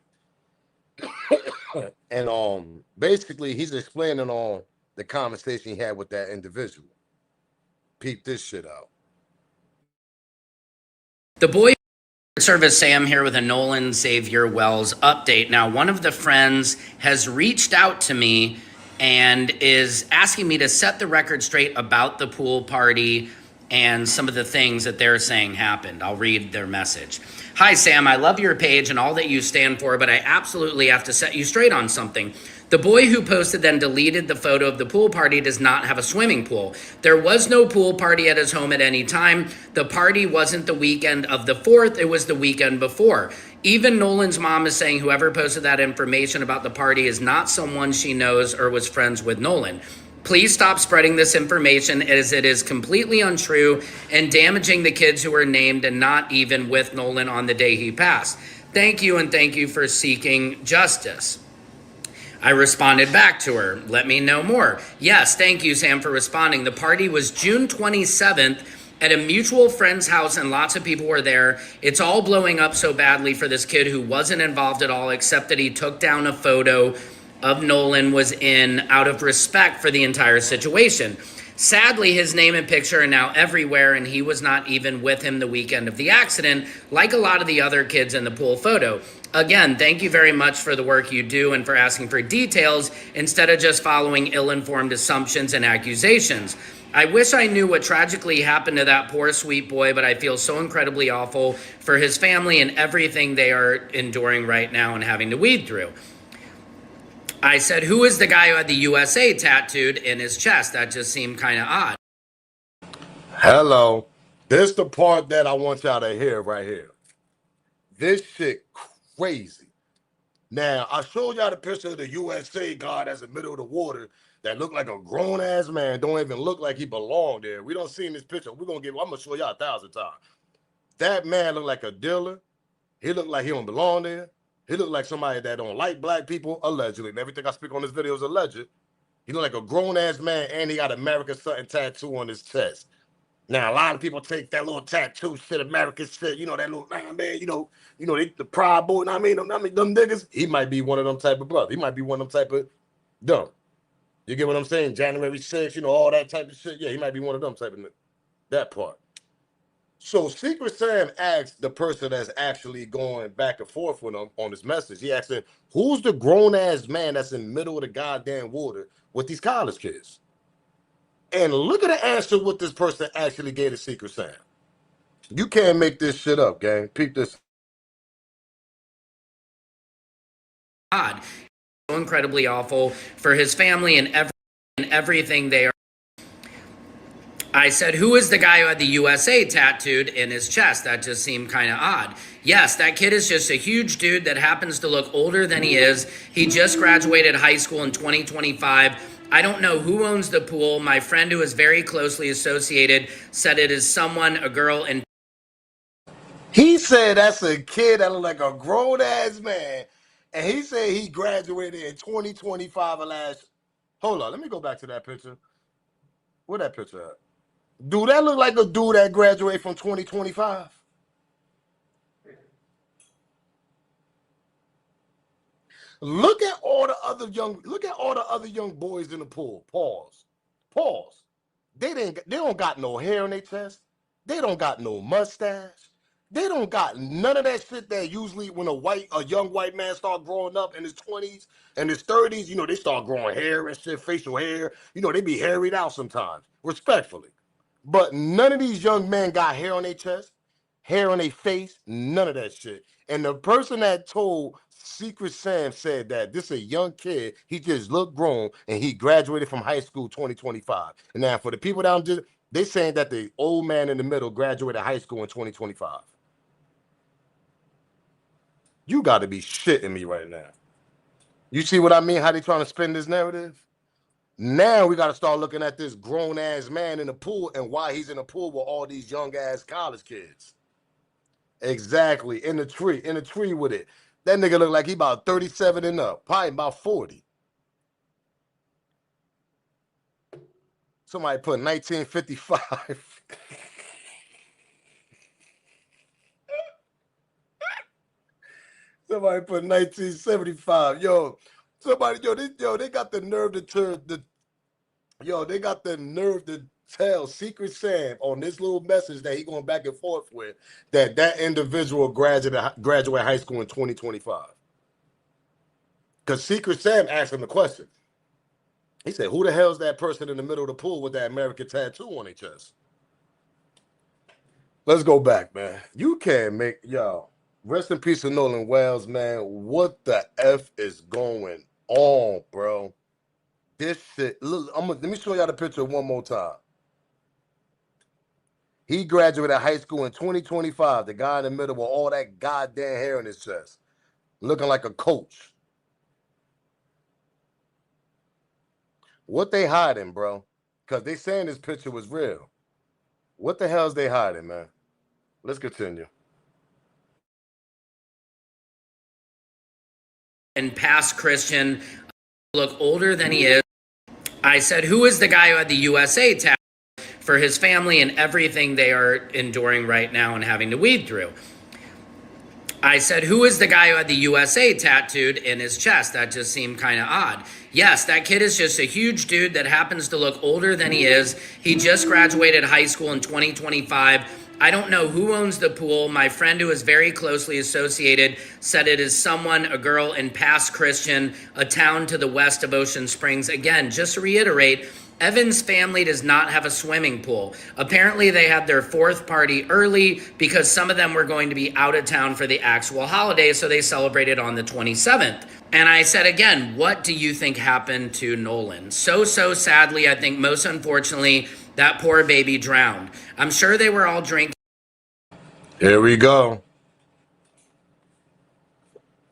and basically he's explaining on the conversation he had with that individual. Peep this shit out. The boy service Sam here with a Nolan Xavier Wells update. Now, one of the friends has reached out to me and is asking me to set the record straight about the pool party and some of the things that they're saying happened. I'll read their message. Hi, Sam. I love your page and all that you stand for, but I absolutely have to set you straight on something. The boy who posted then deleted the photo of the pool party does not have a swimming pool. There was no pool party at his home at any time. The party wasn't the weekend of the 4th, it was the weekend before. Even Nolan's mom is saying whoever posted that information about the party is not someone she knows or was friends with Nolan. Please stop spreading this information as it is completely untrue and damaging the kids who were named and not even with Nolan on the day he passed. Thank you, and thank you for seeking justice. I responded back to her, let me know more. Yes, thank you, Sam, for responding. The party was June 27th at a mutual friend's house and lots of people were there. It's all blowing up so badly for this kid who wasn't involved at all except that he took down a photo of Nolan was in out of respect for the entire situation. Sadly, his name and picture are now everywhere, and he was not even with him the weekend of the accident, like a lot of the other kids in the pool photo. Again, thank you very much for the work you do and for asking for details instead of just following ill-informed assumptions and accusations. I wish I knew what tragically happened to that poor sweet boy, but I feel so incredibly awful for his family and everything they are enduring right now and having to weed through. I said, who is the guy who had the USA tattooed in his chest? That just seemed kind of odd. Hello. This the part that I want y'all to hear right here. This shit crazy. Now, I showed y'all the picture of the USA guy that's in the middle of the water that looked like a grown-ass man, don't even look like he belonged there. We don't see in this picture. I'm going to show y'all 1,000 times. That man looked like a dealer. He looked like he don't belong there. He looked like somebody that don't like black people, allegedly. And everything I speak on this video is alleged. He looked like a grown-ass man, and he got American something tattoo on his chest. Now, a lot of people take that little tattoo shit, American shit, you know, that little, man, they, the Pride Boy, them niggas. He might be one of them type of brother. He might be one of them type of dumb. You get what I'm saying? January 6th, all that type of shit. Yeah, he might be one of them type of that part. So Secret Sam asked the person that's actually going back and forth with him on this message. He asked him, who's the grown-ass man that's in the middle of the goddamn water with these college kids? And look at the answer what this person actually gave to Secret Sam. You can't make this shit up, gang. Peep this. God, so incredibly awful for his family and everything they are. I said, who is the guy who had the USA tattooed in his chest? That just seemed kind of odd. Yes, that kid is just a huge dude that happens to look older than he is. He just graduated high school in 2025. I don't know who owns the pool. My friend who is very closely associated said it is someone, a girl, and he said that's a kid that looked like a grown-ass man. And he said he graduated in 2025 last. Hold on, let me go back to that picture. Where that picture at? Do that look like a dude that graduated from 2025? Look at all the other young boys in the pool. Pause. They don't got no hair on their chest. They don't got no mustache. They don't got none of that shit that usually when a young white man start growing up in his 20s and his 30s, they start growing hair and shit, facial hair. They be harried out sometimes, respectfully. But none of these young men got hair on their chest, hair on their face, none of that shit. And the person that told Secret Sam said that this is a young kid, he just looked grown, and he graduated from high school 2025. And now for the people down there, they saying that the old man in the middle graduated high school in 2025. You got to be shitting me right now. You see what I mean? How they trying to spin this narrative? Now we got to start looking at this grown-ass man in the pool and why he's in the pool with all these young-ass college kids. Exactly. In the tree with it. That nigga look like he about 37 and up, probably about 40. Somebody put 1955. Somebody put 1975. Yo, they got the nerve to they got the nerve to tell Secret Sam on this little message that he going back and forth with that individual graduate high school in 2025. Because Secret Sam asked him the question. He said, "Who the hell's that person in the middle of the pool with that American tattoo on their chest?" Let's go back, man. You can't make rest in peace to Nolan Wells, man. What the F is going on, bro? This shit. Look, let me show y'all the picture one more time. He graduated high school in 2025. The guy in the middle with all that goddamn hair in his chest, looking like a coach. What they hiding, bro? Because they saying this picture was real. What the hell is they hiding, man? Let's continue. And past Christian, look older than he is. I said, who is the guy who had the USA tattoo for his family and everything they are enduring right now and having to weed through? I said, who is the guy who had the USA tattooed in his chest? That just seemed kind of odd. Yes, that kid is just a huge dude that happens to look older than he is. He just graduated high school in 2025. I don't know who owns the pool. My friend who is very closely associated said it is someone, a girl in Pass Christian, a town to the west of Ocean Springs. Again, just to reiterate, Evan's family does not have a swimming pool. Apparently, they had their fourth party early because some of them were going to be out of town for the actual holiday, so they celebrated on the 27th. And I said, again, what do you think happened to Nolan? So sadly, I think most unfortunately, that poor baby drowned. I'm sure they were all drinking. Here we go.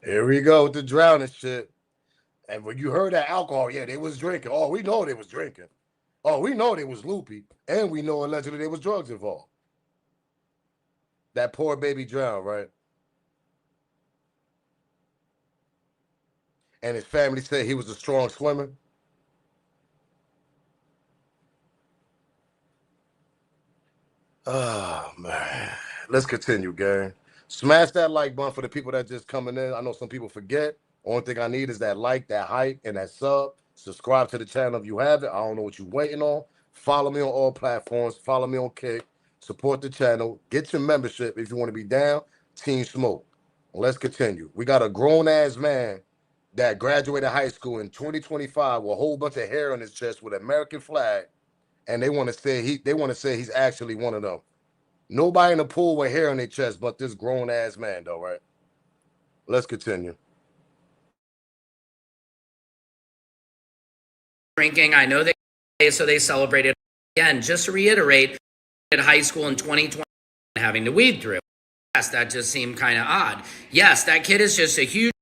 Here we go with the drowning shit. And when you heard that alcohol, yeah, they was drinking. Oh, we know they was drinking. Oh, we know they was loopy. And we know allegedly there was drugs involved. That poor baby drowned, right? And his family said he was a strong swimmer. Oh, man. Let's continue, gang. Smash that like button for the people that just coming in. I know some people forget. Only thing I need is that like, that hype, and that sub. Subscribe to the channel if you have it. I don't know what you're waiting on. Follow me on all platforms. Follow me on Kick. Support the channel. Get your membership if you want to be down. Team Smoke. Let's continue. We got a grown-ass man that graduated high school in 2025 with a whole bunch of hair on his chest with an American flag, and they want to say he's actually one of them. Nobody in the pool with hair on their chest but this grown-ass man, though, right? Let's continue. Drinking. I know they celebrated. Again, just to reiterate, at high school in 2020 having to weed through. Yes, that just seemed kind of odd. Yes, that kid is just a huge.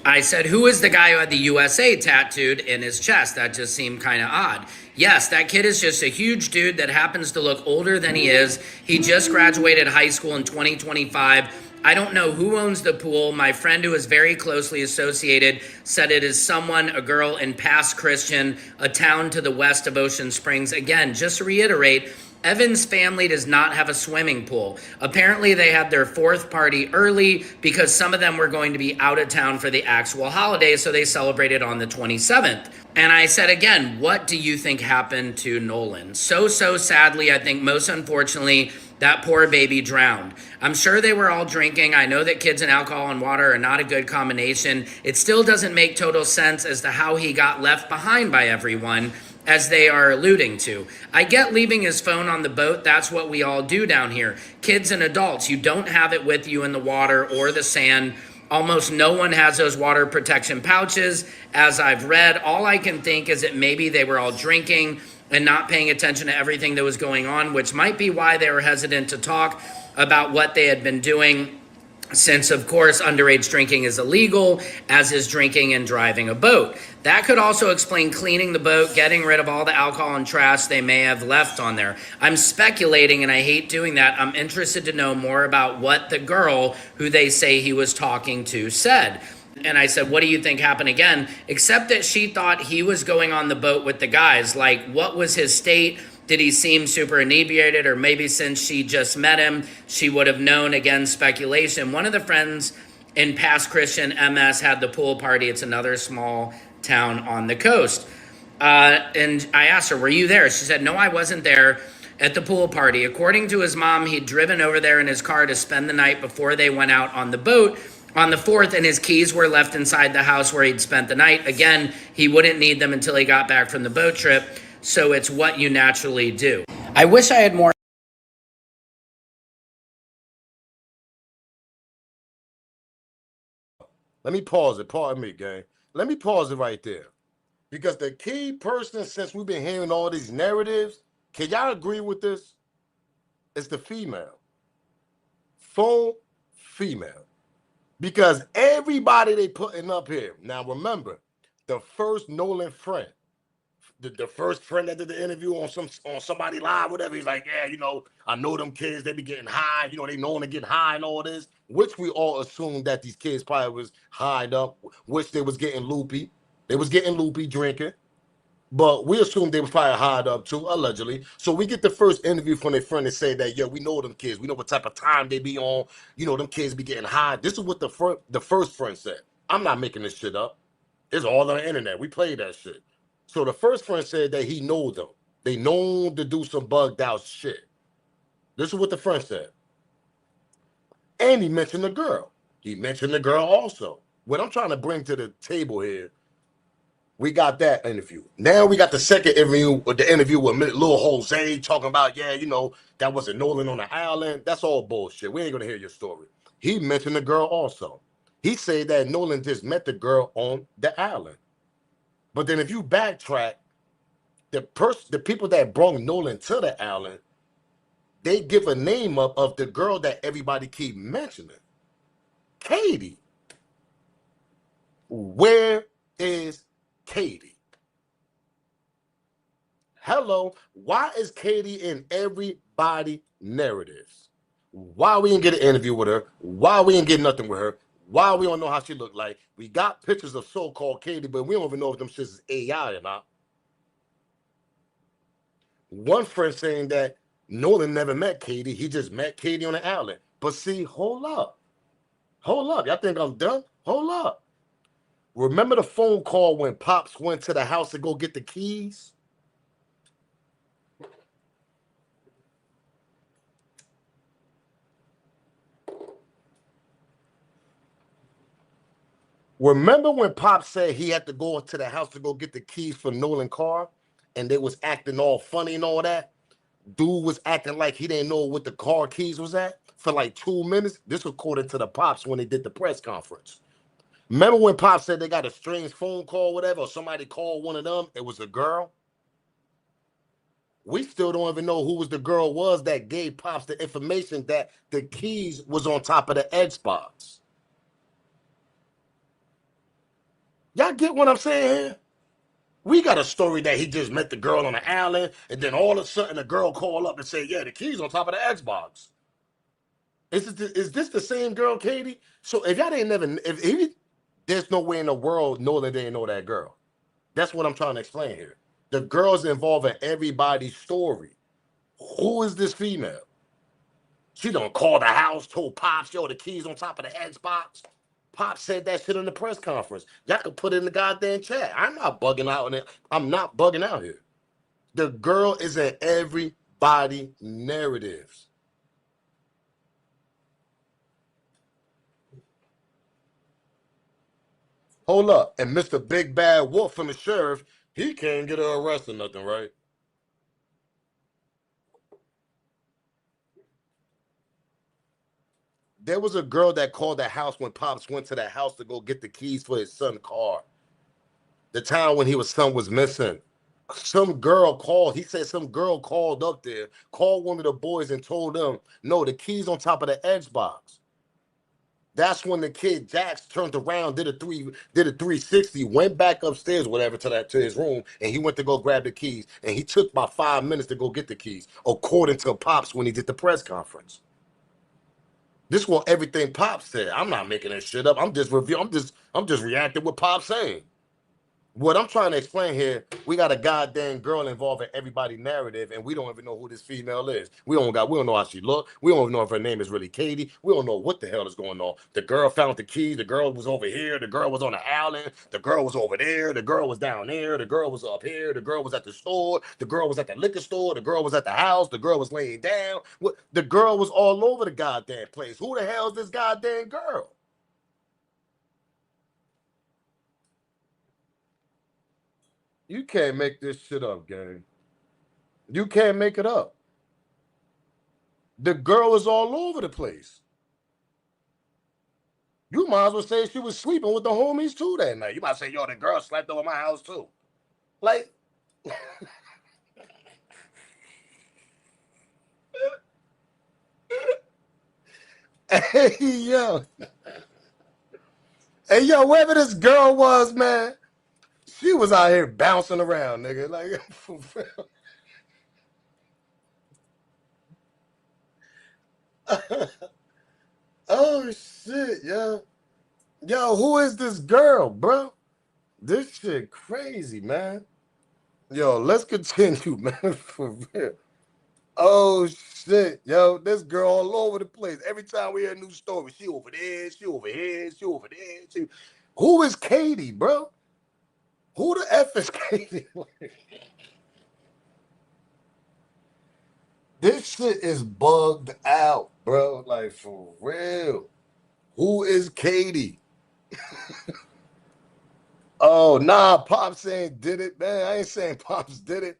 I said, who is the guy who had the USA tattooed in his chest? That just seemed kind of odd. Yes, that kid is just a huge dude that happens to look older than he is. He just graduated high school in 2025. I don't know who owns the pool. My friend who is very closely associated said it is someone, a girl in Pass Christian, a town to the west of Ocean Springs. Again, just to reiterate, Evan's family does not have a swimming pool. Apparently, they had their fourth party early because some of them were going to be out of town for the actual holiday, so they celebrated on the 27th. And I said, again, what do you think happened to Nolan? So sadly, I think most unfortunately, that poor baby drowned. I'm sure they were all drinking. I know that kids and alcohol and water are not a good combination. It still doesn't make total sense as to how he got left behind by everyone, as they are alluding to. I get leaving his phone on the boat. That's what we all do down here. Kids and adults, you don't have it with you in the water or the sand. Almost no one has those water protection pouches. As I've read, all I can think is that maybe they were all drinking and not paying attention to everything that was going on, which might be why they were hesitant to talk about what they had been doing since, of course, underage drinking is illegal, as is drinking and driving a boat. That could also explain cleaning the boat, getting rid of all the alcohol and trash they may have left on there. I'm speculating, and I hate doing that. I'm interested to know more about what the girl who they say he was talking to said. And I said, what do you think happened again? Except that she thought he was going on the boat with the guys. Like, what was his state? Did he seem super inebriated? Or maybe since she just met him, she would have known. Again, speculation. One of the friends in Past Christian MS had the pool party. It's another small town on the coast. And I asked her, were you there? She said, no, I wasn't there at the pool party. According to his mom, he'd driven over there in his car to spend the night before they went out on the boat on the 4th, and his keys were left inside the house where he'd spent the night. Again, he wouldn't need them until he got back from the boat trip, so it's what you naturally do. I wish I had more. Let me pause it. Pardon me, gang. Let me pause it right there. Because the key person, since we've been hearing all these narratives, can y'all agree with this? It's the female. Full female. Because everybody they putting up here. Now remember, the first Nolan friend, the first friend that did the interview on somebody live, whatever, he's like, yeah, you know, I know them kids, they be getting high, you know, they known to get high and all this, which we all assumed that these kids probably was high up, which they was getting loopy. They was getting loopy drinking. But we assumed they was probably high up too, allegedly. So we get the first interview from their friend and say that, yeah, we know them kids. We know what type of time they be on. You know, them kids be getting high. This is what the first friend said. I'm not making this shit up. It's all on the internet. We played that shit. So the first friend said that he know them. They known to do some bugged out shit. This is what the friend said. And he mentioned the girl. He mentioned the girl also. What I'm trying to bring to the table here, we got that interview. Now we got the second interview, with the interview with Lil Jose talking about, yeah, you know, that wasn't Nolan on the island. That's all bullshit. We ain't gonna hear your story. He mentioned the girl also. He said that Nolan just met the girl on the island. But then if you backtrack, the people that brought Nolan to the island, they give a name up of the girl that everybody keep mentioning. Katie. Where is Katie? Hello, why is Katie in everybody narratives? Why we didn't get an interview with her? Why we didn't get nothing with her? Why we don't know how she looked like? We got pictures of so-called Katie, but we don't even know if them shits is AI or not. One friend saying that Nolan never met Katie. He just met Katie on the island. But see, hold up. Hold up. Y'all think I'm done? Hold up. Remember the phone call when Pops went to the house to go get the keys? Remember when Pops said he had to go to the house to go get the keys for Nolan's car? And they was acting all funny and all that? Dude was acting like he didn't know what the car keys was at for like 2 minutes. This according to the Pops when they did the press conference. Remember when Pops said they got a strange phone call, whatever, or somebody called one of them, it was a girl? We still don't even know who was the girl was that gave Pops the information that the keys was on top of the Xbox. Y'all get what I'm saying here? We got a story that he just met the girl on the island, and then all of a sudden the girl called up and said, yeah, the keys on top of the Xbox. Is this the same girl, Katie? So if y'all didn't never, there's no way in the world Nolan didn't know that girl. That's what I'm trying to explain here. The girl's involved in everybody's story. Who is this female? She done called the house, told Pops, yo, the keys on top of the Xbox. Pops said that shit in the press conference. Y'all can put it in the goddamn chat. I'm not bugging out on it. I'm not bugging out here. The girl is in everybody narratives. Hold up. And Mr. Big Bad Wolf from the sheriff, he can't get her arrested or nothing, right? There was a girl that called the house when Pops went to the house to go get the keys for his son's car. The time when his son was missing. Some girl called. He said some girl called up there, called one of the boys and told them, no, the keys on top of the Xbox. That's when the kid Jax turned around, did a 360, went back upstairs, whatever, to his room, and he went to go grab the keys. And he took about 5 minutes to go get the keys, according to Pops when he did the press conference. This is what everything Pops said. I'm not making this shit up. I'm just reacting what Pops saying. What I'm trying to explain here, we got a goddamn girl involved in everybody's narrative, and we don't even know who this female is. We don't know how she look. We don't know if her name is really Katie. We don't know what the hell is going on. The girl found the keys. The girl was over here. The girl was on the island. The girl was over there. The girl was down there. The girl was up here. The girl was at the store. The girl was at the liquor store. The girl was at the house. The girl was laying down. The girl was all over the goddamn place. Who the hell is this goddamn girl? You can't make this shit up, gang. You can't make it up. The girl is all over the place. You might as well say she was sleeping with the homies too that night. You might say, yo, the girl slept over my house too. Like, hey, yo. Hey, yo, wherever this girl was, man, she was out here bouncing around, nigga. Like, for real. Oh, shit, yo. Yo, who is this girl, bro? This shit crazy, man. Yo, let's continue, man, for real. Oh, shit, yo. This girl all over the place. Every time we hear a new story, she over there, she over here, she over there. Who is Katie, bro? Who the F is Katie? This shit is bugged out, bro. Like, for real. Who is Katie? Oh, nah, Pops ain't did it, man. I ain't saying Pops did it.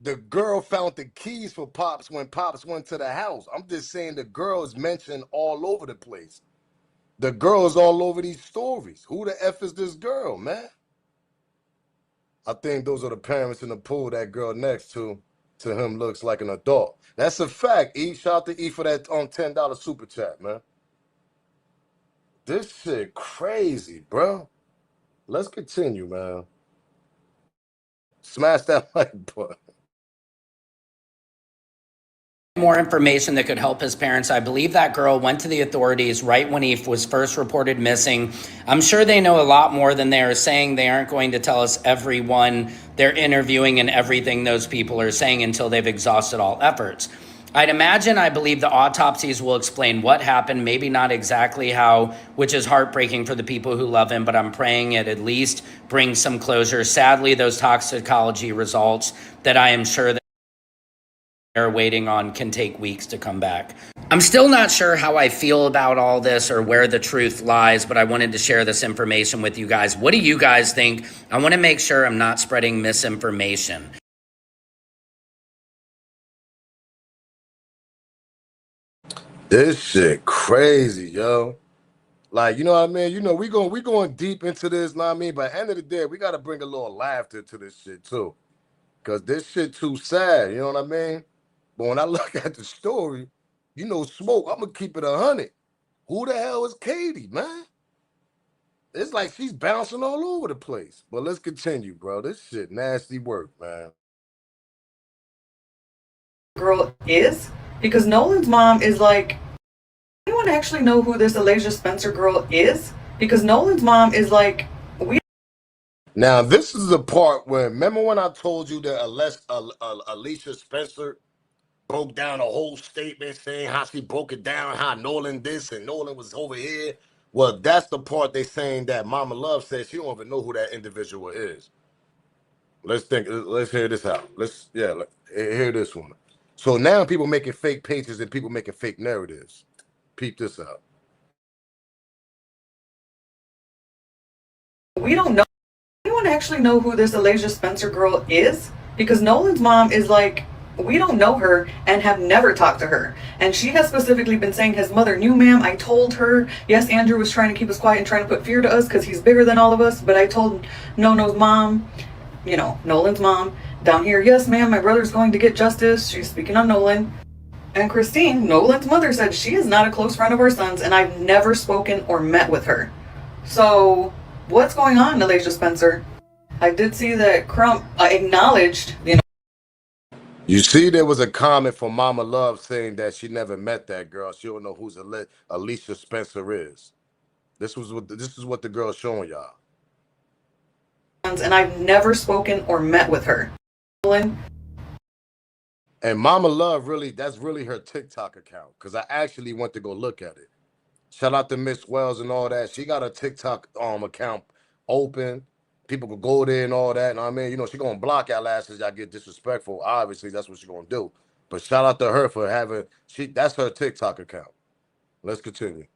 The girl found the keys for Pops when Pops went to the house. I'm just saying the girl is mentioned all over the place. The girl is all over these stories. Who the F is this girl, man? I think those are the parents in the pool that girl next to him looks like an adult. That's a fact, E. Shout out to E for that $10 super chat, man. This shit crazy, bro. Let's continue, man. Smash that like button. More information that could help his parents. I believe that girl went to the authorities right when he was first reported missing. I'm sure they know a lot more than they are saying. They aren't going to tell us everyone they're interviewing and everything those people are saying until they've exhausted all efforts. I believe the autopsies will explain what happened, maybe not exactly how, which is heartbreaking for the people who love him, but I'm praying it at least brings some closure. Sadly, those toxicology results that I am sure that are waiting on can take weeks to come back. I'm still not sure how I feel about all this or where the truth lies, but I wanted to share this information with you guys. What do you guys think? I want to make sure I'm not spreading misinformation. This shit crazy, yo. Like, you know what I mean? You know, we going deep into this, know what I mean? But at the end of the day, we got to bring a little laughter to this shit, too. Because this shit too sad, you know what I mean? But when I look at the story, you know, Smoke, I'm going to keep it 100. Who the hell is Katie, man? It's like she's bouncing all over the place. But let's continue, bro. This shit nasty work, man. Girl is? Because Nolan's mom is like, anyone actually know who this Elijah Spencer girl is? Because Nolan's mom is like, we. Now, this is the part where, remember when I told you that Alicia Spencer broke down a whole statement saying how she broke it down, how Nolan this and Nolan was over here? Well, that's the part they saying that Mama Love says she don't even know who that individual is. Let's hear this out. Hear this one. So now people making fake pages and people making fake narratives. Peep this out. We don't know. Anyone actually know who this Elijah Spencer girl is? Because Nolan's mom is like, we don't know her and have never talked to her. And she has specifically been saying his mother knew, ma'am. I told her. Yes, Andrew was trying to keep us quiet and trying to put fear to us because he's bigger than all of us. But I told Nolan's mom, Nolan's mom, down here, yes, ma'am, my brother's going to get justice. She's speaking on Nolan. And Christine, Nolan's mother, said she is not a close friend of her son's, and I've never spoken or met with her. So, what's going on, Alasia Spencer? I did see that Crump acknowledged, You see, there was a comment from Mama Love saying that she never met that girl. She don't know who Alicia Spencer is. This is what the girl's showing y'all. and I've never spoken or met with her. Nolan. And Mama Love that's really her TikTok account, because I actually went to go look at it. Shout out to Miss Wells and all that. She got a TikTok account open. People could go there and all that. And I mean, you know, she gonna block y'all asses. Y'all get disrespectful. Obviously, that's what she gonna do. But shout out to her for having that's her TikTok account. Let's continue.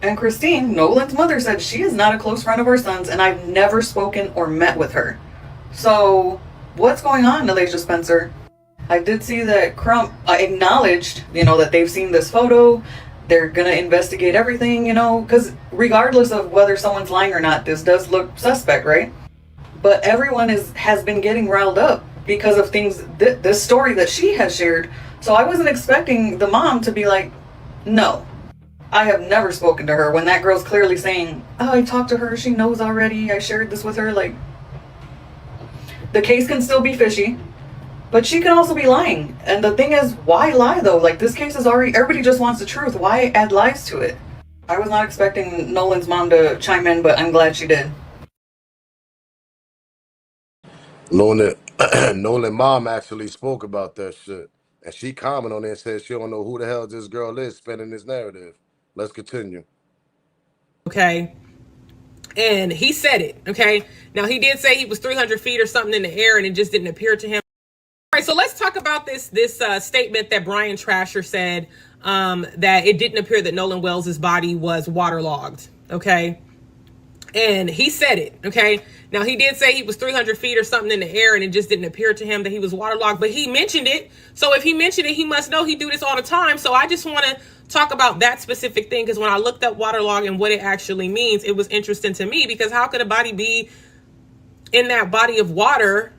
And Christine, Nolan's mother, said she is not a close friend of her son's, and I've never spoken or met with her. So, what's going on, Alasia Spencer? I did see that Crump acknowledged, that they've seen this photo. They're gonna investigate everything, because regardless of whether someone's lying or not, this does look suspect, right? But everyone has been getting riled up because of things, this story that she has shared. So I wasn't expecting the mom to be like, no, I have never spoken to her, when that girl's clearly saying, oh, I talked to her, she knows already, I shared this with her. Like, the case can still be fishy, but she can also be lying. And the thing is, why lie though? Like, this case is already, everybody just wants the truth. Why add lies to it? I was not expecting Nolan's mom to chime in, but I'm glad she did. Nolan mom actually spoke about that shit. And she commented on it and said she don't know who the hell this girl is spinning this narrative. Let's continue. Okay. And he said it. Okay. Now, he did say he was 300 feet or something in the air, and it just didn't appear to him. All right, so let's talk about this statement that Brian Trasher said, that it didn't appear that Nolan Wells' body was waterlogged. Okay. And he said it. Okay. Now, he did say he was 300 feet or something in the air, and it just didn't appear to him that he was waterlogged, but he mentioned it. So if he mentioned it, he must know he do this all the time. So I just want to talk about that specific thing, because when I looked up waterlog and what it actually means, it was interesting to me, because how could a body be in that body of water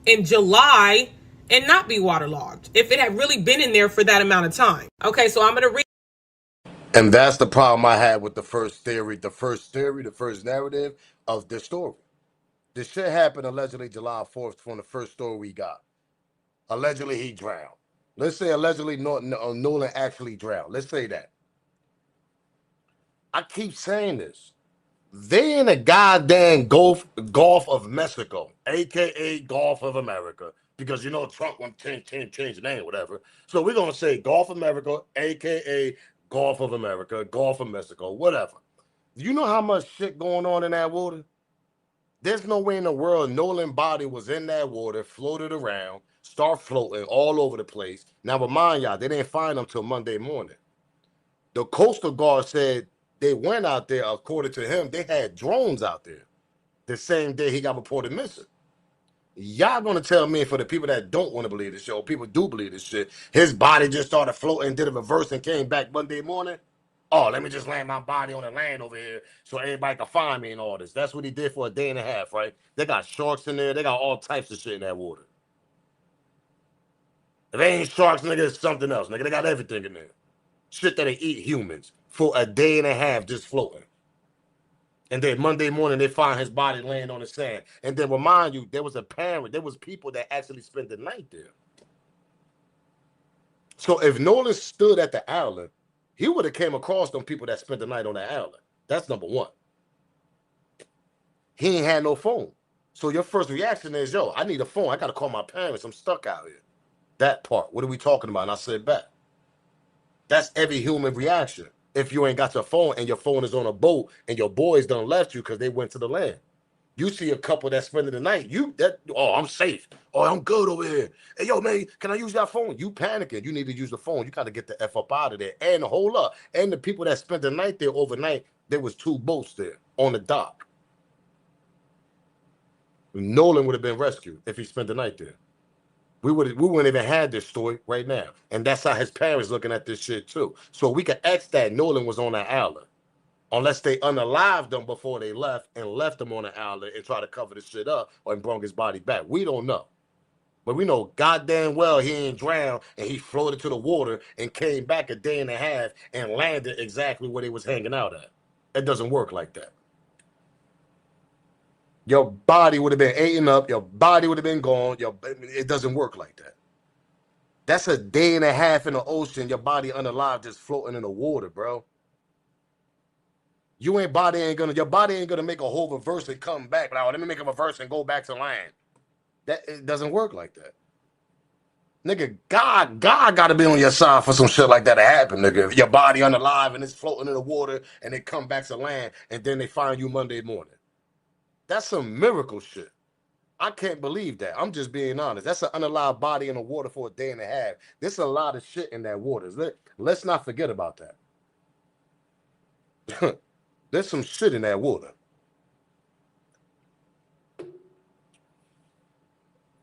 in July and not be waterlogged if it had really been in there for that amount of time? Okay, so I'm going to read. And that's the problem I had with the first narrative of this story. This shit happened allegedly July 4th from the first story we got. Allegedly he drowned. Let's say allegedly Nolan actually drowned. Let's say that. I keep saying this. They in the goddamn Gulf of Mexico, a.k.a. Gulf of America, because Trump wants to change the name, whatever. So we're going to say Gulf of America, a.k.a. Gulf of America, Gulf of Mexico, whatever. You know how much shit going on in that water? There's no way in the world Nolan's body was in that water, floated around, start floating all over the place. Now, remind y'all, they didn't find him till Monday morning. The Coastal Guard said they went out there, according to him, they had drones out there the same day he got reported missing. Y'all gonna tell me, for the people that don't want to believe this shit, or people do believe this shit, his body just started floating, did a reverse, and came back Monday morning? Oh, let me just land my body on the land over here so everybody can find me and all this. That's what he did for a day and a half, right? They got sharks in there. They got all types of shit in that water. If they ain't sharks, nigga, it's something else, nigga. They got everything in there. Shit that they eat humans for a day and a half just floating. And then Monday morning, they find his body laying on the sand. And then remind you, there was people that actually spent the night there. So if Nolan stood at the island, he would have came across them people that spent the night on the island. That's number one. He ain't had no phone. So your first reaction is, yo, I need a phone. I got to call my parents. I'm stuck out here. That part. What are we talking about? And I said back. That's every human reaction. If you ain't got your phone and your phone is on a boat and your boys done left you because they went to the land. You see a couple that's spending the night, oh, I'm safe. Oh, I'm good over here. Hey, yo, man, can I use that phone? You panicking. You need to use the phone. You got to get the F up out of there. And hold up. And the people that spent the night there overnight, there was 2 boats there on the dock. Nolan would have been rescued if he spent the night there. We wouldn't even had this story right now. And that's how his parents looking at this shit too. So we could ask that Nolan was on that island. Unless they unalived him before they left and left him on the island and try to cover the shit up or brought his body back. We don't know. But we know goddamn well he ain't drowned and he floated to the water and came back a day and a half and landed exactly where they was hanging out at. It doesn't work like that. Your body would have been eaten up. Your body would have been gone. It doesn't work like that. That's a day and a half in the ocean. Your body unalive, just floating in the water, bro. Your body ain't gonna make a whole reverse and come back. Like, oh, let me make a reverse and go back to land. It doesn't work like that. Nigga, God gotta be on your side for some shit like that to happen, nigga. If your body unalive and it's floating in the water and it come back to land and then they find you Monday morning. That's some miracle shit. I can't believe that. I'm just being honest. That's an unalive body in the water for a day and a half. There's a lot of shit in that water. Let's not forget about that. There's some shit in that water.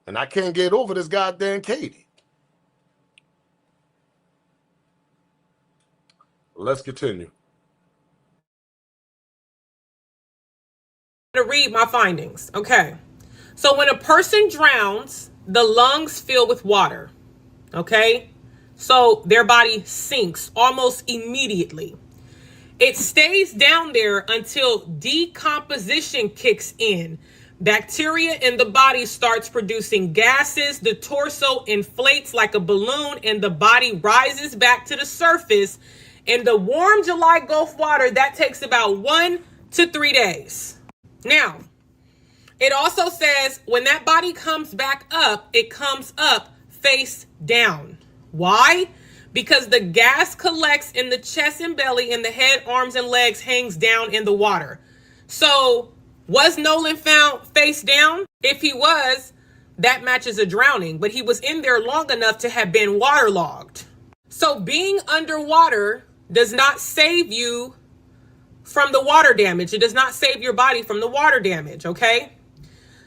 And I can't get over this goddamn Katie. Let's continue. To read my findings. Okay. So when a person drowns, the lungs fill with water. Okay. So their body sinks almost immediately. It stays down there until decomposition kicks in. Bacteria in the body starts producing gases. The torso inflates like a balloon and the body rises back to the surface. In the warm July Gulf water, that takes about 1 to 3 days. Now, it also says when that body comes back up, it comes up face down. Why? Because the gas collects in the chest and belly and the head, arms, and legs hangs down in the water. So was Nolan found face down? If he was, that matches a drowning, but he was in there long enough to have been waterlogged. So being underwater does not save you from the water damage. It does not save your body from the water damage, okay?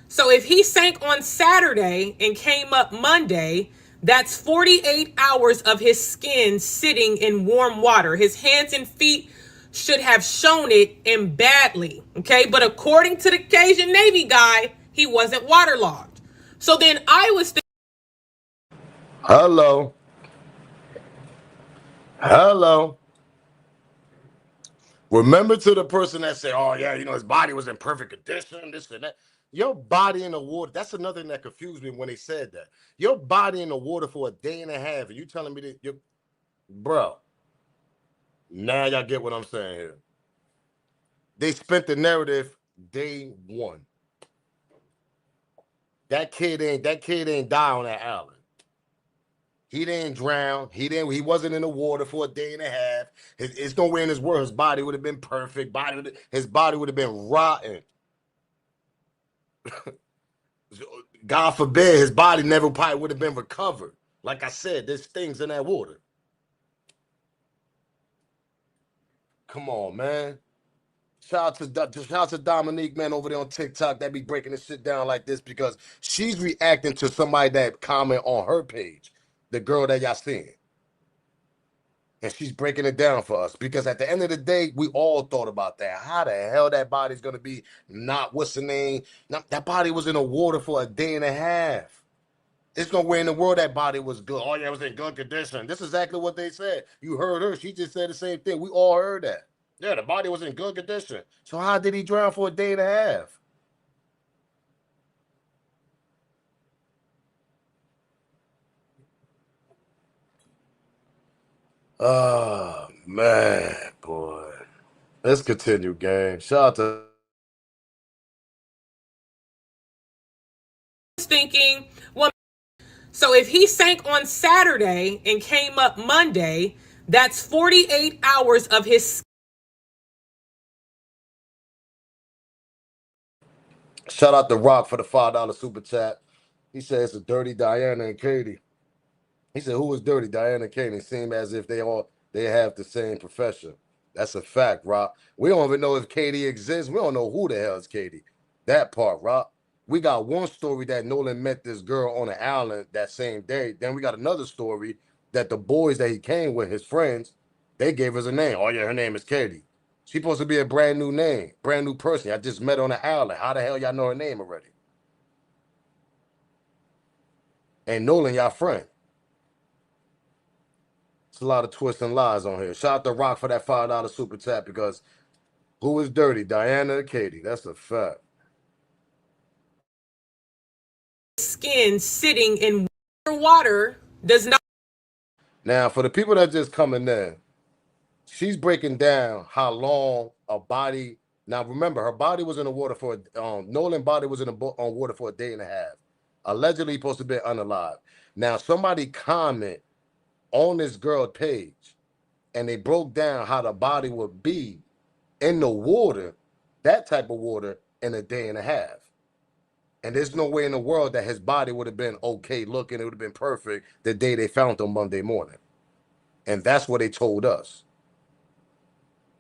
So if he sank on Saturday and came up Monday, that's 48 hours of his skin sitting in warm water. His hands and feet should have shown it, and badly, okay? But according to the Cajun Navy guy, he wasn't waterlogged. So then I was thinking, Hello. Remember to the person that said, oh, yeah, his body was in perfect condition, this and that. Your body in the water, that's another thing that confused me when they said that. Your body in the water for a day and a half, and you telling me that, bro, now y'all get what I'm saying here. They spent the narrative day one. That kid ain't die on that island. He didn't drown. He wasn't in the water for a day and a half. It's nowhere in his world. His body would have been perfect. His body would have been rotten. God forbid his body never probably would have been recovered. Like I said, there's things in that water. Come on, man. Shout out to Dominique, man, over there on TikTok that be breaking this shit down like this because she's reacting to somebody that comment on her page, the girl that y'all seeing. And she's breaking it down for us because at the end of the day, we all thought about that. How the hell that body's going to be not, what's the name? That body was in the water for a day and a half. There's no way in the world that body was good. Oh, yeah, it was in good condition. This is exactly what they said. You heard her. She just said the same thing. We all heard that. Yeah, the body was in good condition. So how did he drown for a day and a half? Oh, man, boy. Let's continue, gang. Shout out to... thinking, well, so if he sank on Saturday and came up Monday, that's 48 hours of his. Shout out to Rock for the $5 super chat. He says it's a dirty Diana and Katie. He said, who is dirty? Diana and Katie seem as if they have the same profession. That's a fact, Rock. We don't even know if Katie exists. We don't know who the hell is Katie. That part, Rock. We got one story that Nolan met this girl on the island that same day. Then we got another story that the boys that he came with, his friends, they gave us a name. Oh, yeah, her name is Katie. She's supposed to be a brand new name, brand new person. I just met on the island. How the hell y'all know her name already? And Nolan, y'all friend. It's a lot of twists and lies on here. Shout out to Rock for that $5 super chat because who is dirty, Diana or Katie? That's a fact. Skin sitting in water does not. Now, for the people that just coming in, she's breaking down how long a body. Now, remember, her body was in the water for Nolan's body was in the on water for a day and a half. Allegedly supposed to be unalive. Now, somebody comment on this girl's page, and they broke down how the body would be in the water, that type of water, in a day and a half. And there's no way in the world that his body would have been okay looking. It would have been perfect the day they found him Monday morning. And that's what they told us.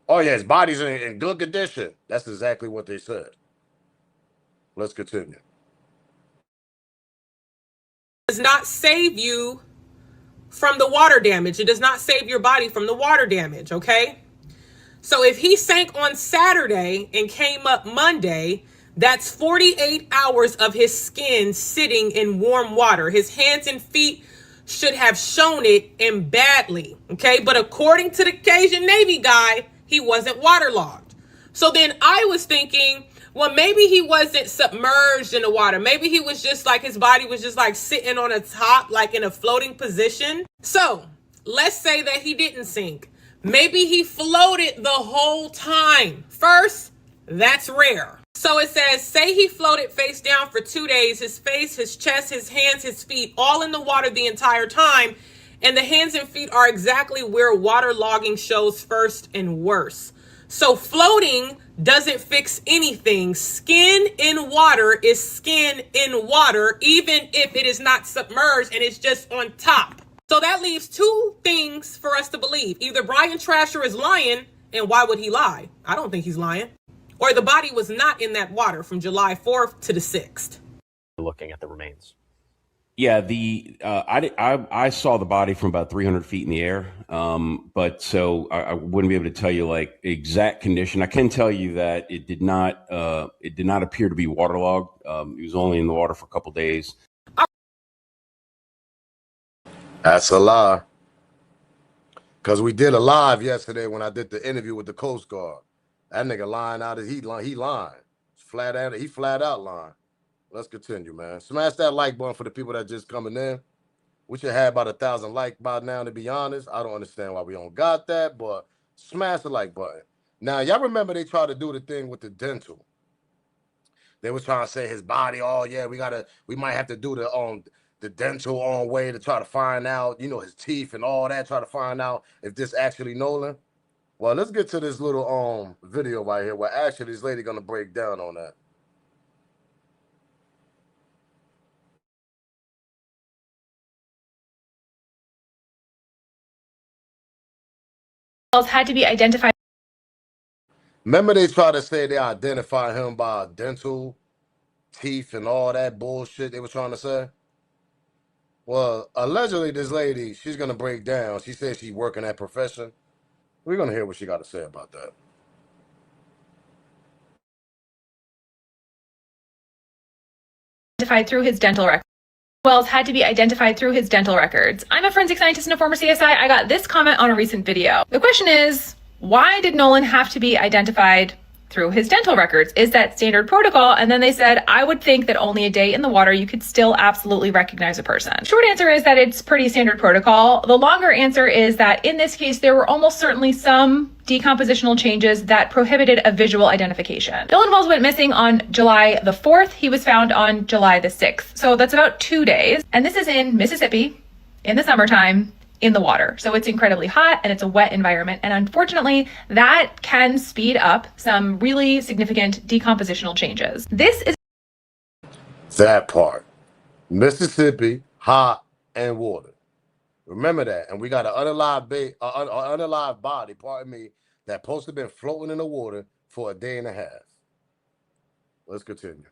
Oh, yeah, his body's in good condition. That's exactly what they said. Let's continue. Does not save you from the water damage. It does not save your body from the water damage, okay? So if he sank on Saturday and came up Monday, that's 48 hours of his skin sitting in warm water. His hands and feet should have shown it, and badly, okay? But according to the Cajun Navy guy, he wasn't waterlogged. So then I was thinking, well, maybe he wasn't submerged in the water. Maybe he was just like, his body was just like sitting on a top, like in a floating position. So let's say that he didn't sink. Maybe he floated the whole time. First, that's rare. So it says, say he floated face down for 2 days, his face, his chest, his hands, his feet, all in the water the entire time. And the hands and feet are exactly where waterlogging shows first and worse. So floating doesn't fix anything. Skin in water is skin in water, even if it is not submerged and it's just on top. So that leaves two things for us to believe. Either Brian Trasher is lying, and why would he lie? I don't think he's lying. Or the body was not in that water from July 4th to the 6th. Looking at the remains. Yeah, I saw the body from about 300 feet in the air, but so I wouldn't be able to tell you like exact condition. I can tell you that it did not appear to be waterlogged. It was only in the water for a couple days. That's a lie. Because we did a live yesterday when I did the interview with the Coast Guard. That nigga lying out. He lying. Flat out. He flat out lying. Let's continue, man. Smash that like button for the people that just coming in. We should have about 1,000 likes by now, to be honest. I don't understand why we don't got that, but smash the like button. Now, y'all remember they tried to do the thing with the dental. They was trying to say his body, oh yeah, we might have to do the dental on way to try to find out, his teeth and all that, try to find out if this actually Nolan. Well, let's get to this little video right here where actually this lady gonna break down on that. Had to be identified. Remember they tried to say they identify him by dental, teeth, and all that bullshit they were trying to say? Well, allegedly this lady, she's going to break down. She says she's working that profession. We're going to hear what she got to say about that. Identified through his dental records. Wells had to be identified through his dental records. I'm a forensic scientist and a former CSI. I got this comment on a recent video. The question is, why did Nolan have to be identified through his dental records? Is that standard protocol? And then they said, I would think that only a day in the water, you could still absolutely recognize a person. Short answer is that it's pretty standard protocol. The longer answer is that in this case, there were almost certainly some decompositional changes that prohibited a visual identification. Nolan Wells went missing on July the 4th. He was found on July the 6th. So that's about 2 days. And this is in Mississippi in the summertime, in the water. So it's incredibly hot and it's a wet environment. And unfortunately, that can speed up some really significant decompositional changes. This is that part. Mississippi, hot and water. Remember that. And we got an unalive body, pardon me, that's supposed to have been floating in the water for a day and a half. Let's continue.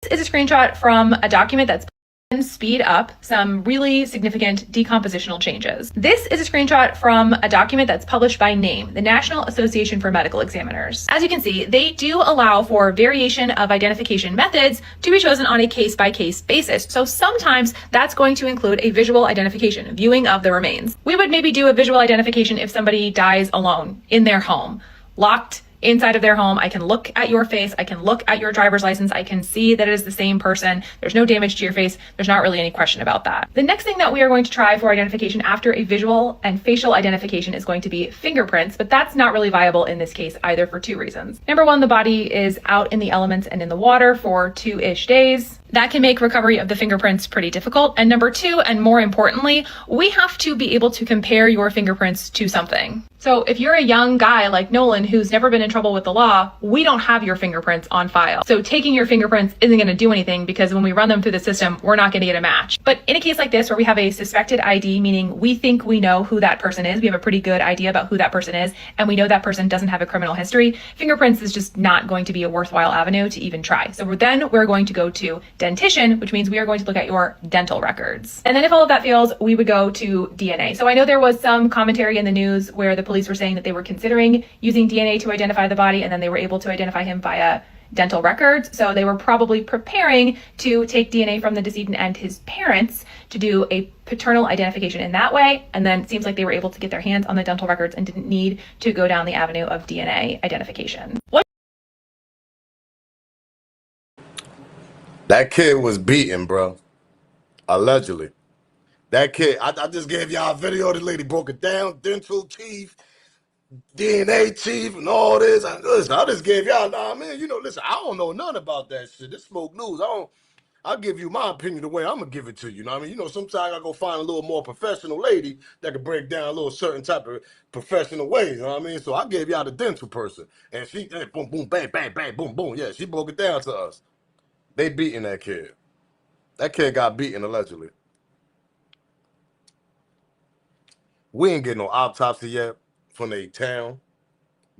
This is a screenshot from a document that's and speed up some really significant decompositional changes. This is a screenshot from a document that's published by NAME, the National Association for Medical Examiners. As you can see, they do allow for variation of identification methods to be chosen on a case-by-case basis. So sometimes that's going to include a visual identification, viewing of the remains. We would maybe do a visual identification if somebody dies alone in their home, locked inside of their home. I can look at your face. I can look at your driver's license. I can see that it is the same person. There's no damage to your face. There's not really any question about that. The next thing that we are going to try for identification after a visual and facial identification is going to be fingerprints, but that's not really viable in this case either for two reasons. Number one, the body is out in the elements and in the water for 2-ish days. That can make recovery of the fingerprints pretty difficult. And number two, and more importantly, we have to be able to compare your fingerprints to something. So if you're a young guy like Nolan who's never been in trouble with the law, we don't have your fingerprints on file. So taking your fingerprints isn't going to do anything because when we run them through the system, we're not going to get a match. But in a case like this where we have a suspected ID, meaning we think we know who that person is, we have a pretty good idea about who that person is, and we know that person doesn't have a criminal history, fingerprints is just not going to be a worthwhile avenue to even try. So then we're going to go to dentition, which means we are going to look at your dental records. And then if all of that fails, we would go to DNA. So I know there was some commentary in the news where the police were saying that they were considering using DNA to identify the body, and then they were able to identify him via dental records. So they were probably preparing to take DNA from the decedent and his parents to do a paternal identification in that way. And then it seems like they were able to get their hands on the dental records and didn't need to go down the avenue of DNA identification. That kid was beaten, bro. Allegedly. That kid, I just gave y'all a video. The lady broke it down, dental, teeth, DNA, teeth, and all this. Listen, I just gave y'all, nah, man, listen, I don't know nothing about that shit. This smoke news. I'll give you my opinion the way I'm going to give it to you. You know what I mean? Sometimes I go find a little more professional lady that can break down a little certain type of professional ways. You know what I mean? So I gave y'all the dental person. And she, boom, boom, bang, bang, bang, boom, boom. Yeah, she broke it down to us. They beating that kid. That kid got beaten allegedly. We ain't getting no autopsy yet from the town.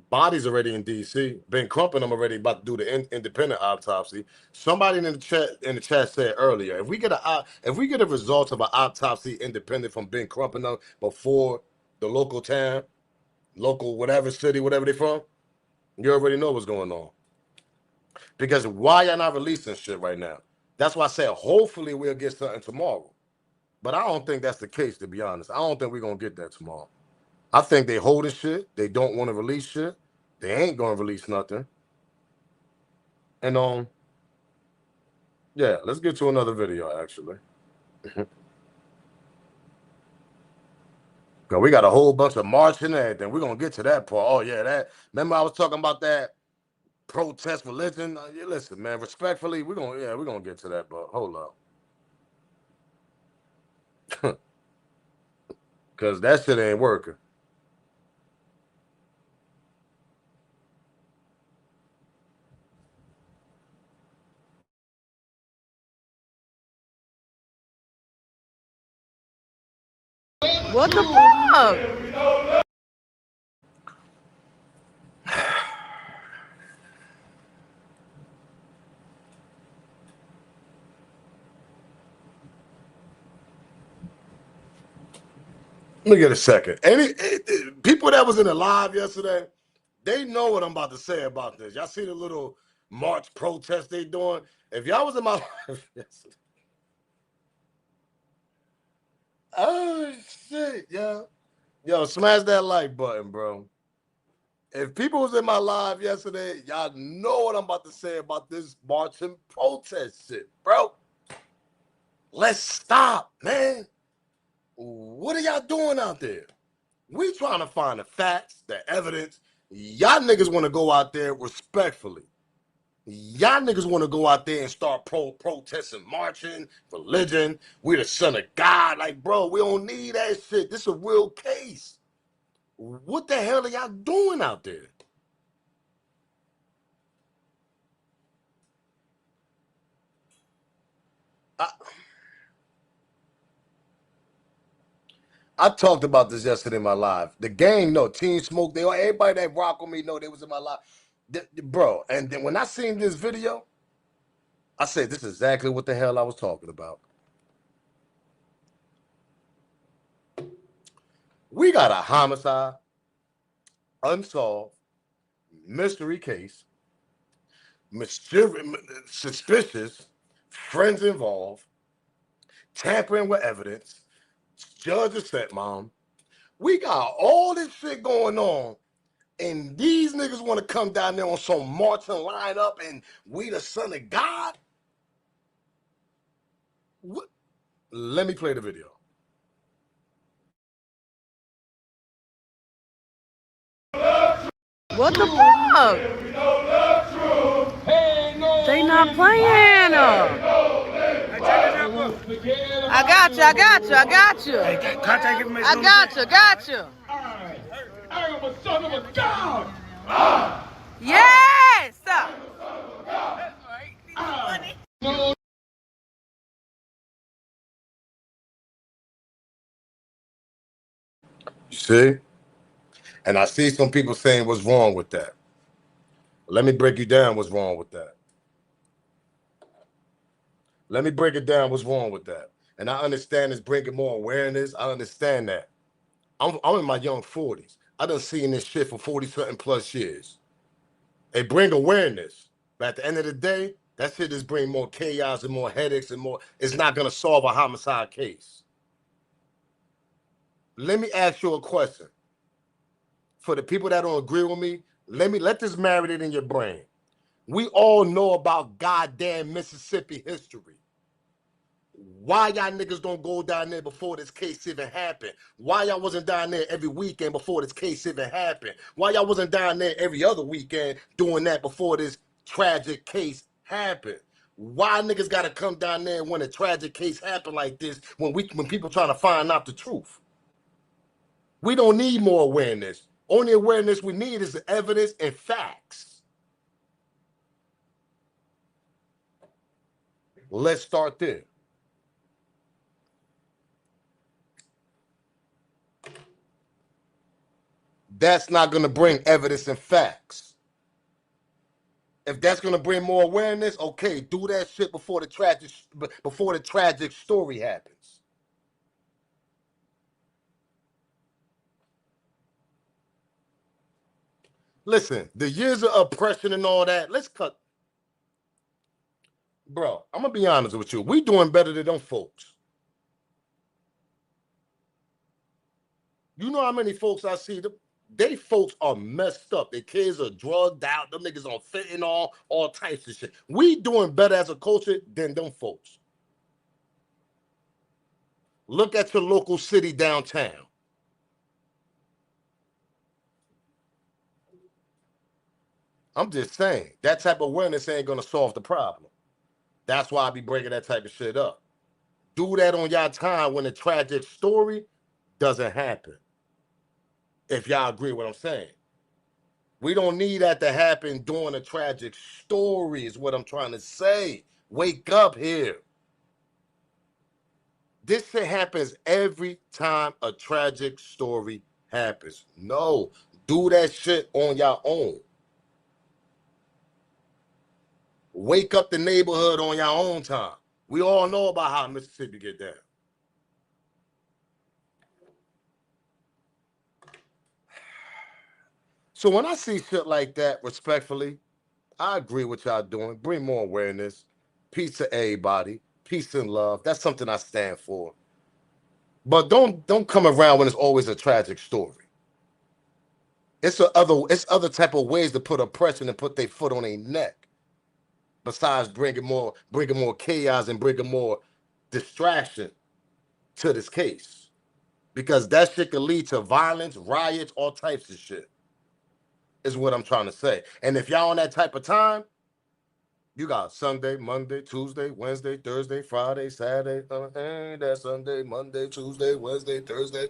Body's already in D.C. Ben Crump and I'm already about to do the independent autopsy. Somebody in the chat said earlier, if we get a result of an autopsy independent from Ben Crump and them before the local town, local whatever city, whatever they from, you already know what's going on. Because why y'all not releasing shit right now? That's why I said hopefully we'll get something tomorrow. But I don't think that's the case, to be honest. I don't think we're going to get that tomorrow. I think they holding shit. They don't want to release shit. They ain't going to release nothing. And, yeah, let's get to another video, actually. Because we got a whole bunch of marching and everything. We're going to get to that part. Oh, yeah, that. Remember I was talking about that protest religion? Yeah, listen, man, respectfully, we're going to get to that, but hold up. Because that shit ain't working. What the fuck? Let me get a second. People that was in the live yesterday, they know what I'm about to say about this. Y'all see the little march protest they doing? If y'all was in my live yesterday. Oh, shit, yo. Yo, smash that like button, bro. If people was in my live yesterday, y'all know what I'm about to say about this march and protest shit, bro. Let's stop, man. What are y'all doing out there? We trying to find the facts, the evidence. Y'all niggas want to go out there respectfully. Y'all niggas want to go out there and start protesting, marching, religion. We the son of God. Like, bro, we don't need that shit. This is a real case. What the hell are y'all doing out there? I talked about this yesterday in my live. The gang, no, Team Smoke, everybody that rock with me know they was in my live. Bro, and then when I seen this video, I said, this is exactly what the hell I was talking about. We got a homicide, unsolved, mystery case, suspicious, friends involved, tampering with evidence, judge or stepmom. We got all this shit going on, and these niggas want to come down there on some marching lineup and we the son of God? What? Let me play the video. What the fuck? They not playing. I got you. I got you. I got you. I got you. Got you. I am a son of a God. Yes. You see? And I see some people saying what's wrong with that. Let me break you down what's wrong with that. Let me break it down what's wrong with that. And I understand it's bringing more awareness. I understand that. I'm in my young 40s. I done seen this shit for 40-something plus years. It bring awareness. But at the end of the day, that shit just bring more chaos and more headaches and more. It's not going to solve a homicide case. Let me ask you a question. For the people that don't agree with me, let this marinate in your brain. We all know about goddamn Mississippi history. Why y'all niggas don't go down there before this case even happened? Why y'all wasn't down there every weekend before this case even happened? Why y'all wasn't down there every other weekend doing that before this tragic case happened? Why niggas gotta come down there when a tragic case happened like this when people trying to find out the truth? We don't need more awareness. Only awareness we need is the evidence and facts. Let's start there. That's not going to bring evidence and facts. If that's going to bring more awareness, okay, do that shit before the tragic story happens. Listen, the years of oppression and all that, let's cut. Bro, I'm going to be honest with you. We doing better than them folks. You know how many folks I see? They folks are messed up. Their kids are drugged out. Them niggas on fentanyl, all types of shit. We doing better as a culture than them folks. Look at your local city downtown. I'm just saying, that type of awareness ain't going to solve the problem. That's why I be breaking that type of shit up. Do that on y'all time when a tragic story doesn't happen. If y'all agree with what I'm saying. We don't need that to happen during a tragic story is what I'm trying to say. Wake up here. This shit happens every time a tragic story happens. No, do that shit on your own. Wake up the neighborhood on your own time. We all know about how Mississippi get down. So when I see shit like that, respectfully, I agree with y'all doing. Bring more awareness. Peace to everybody. Peace and love. That's something I stand for. But don't come around when it's always a tragic story. It's other type of ways to put oppression and put their foot on their neck. Besides bringing more chaos and bringing more distraction to this case. Because that shit can lead to violence, riots, all types of shit. Is what I'm trying to say. And if y'all on that type of time, you got Sunday, Monday, Tuesday, Wednesday, Thursday, Friday, Saturday, that's Sunday, Monday, Tuesday, Wednesday, Thursday.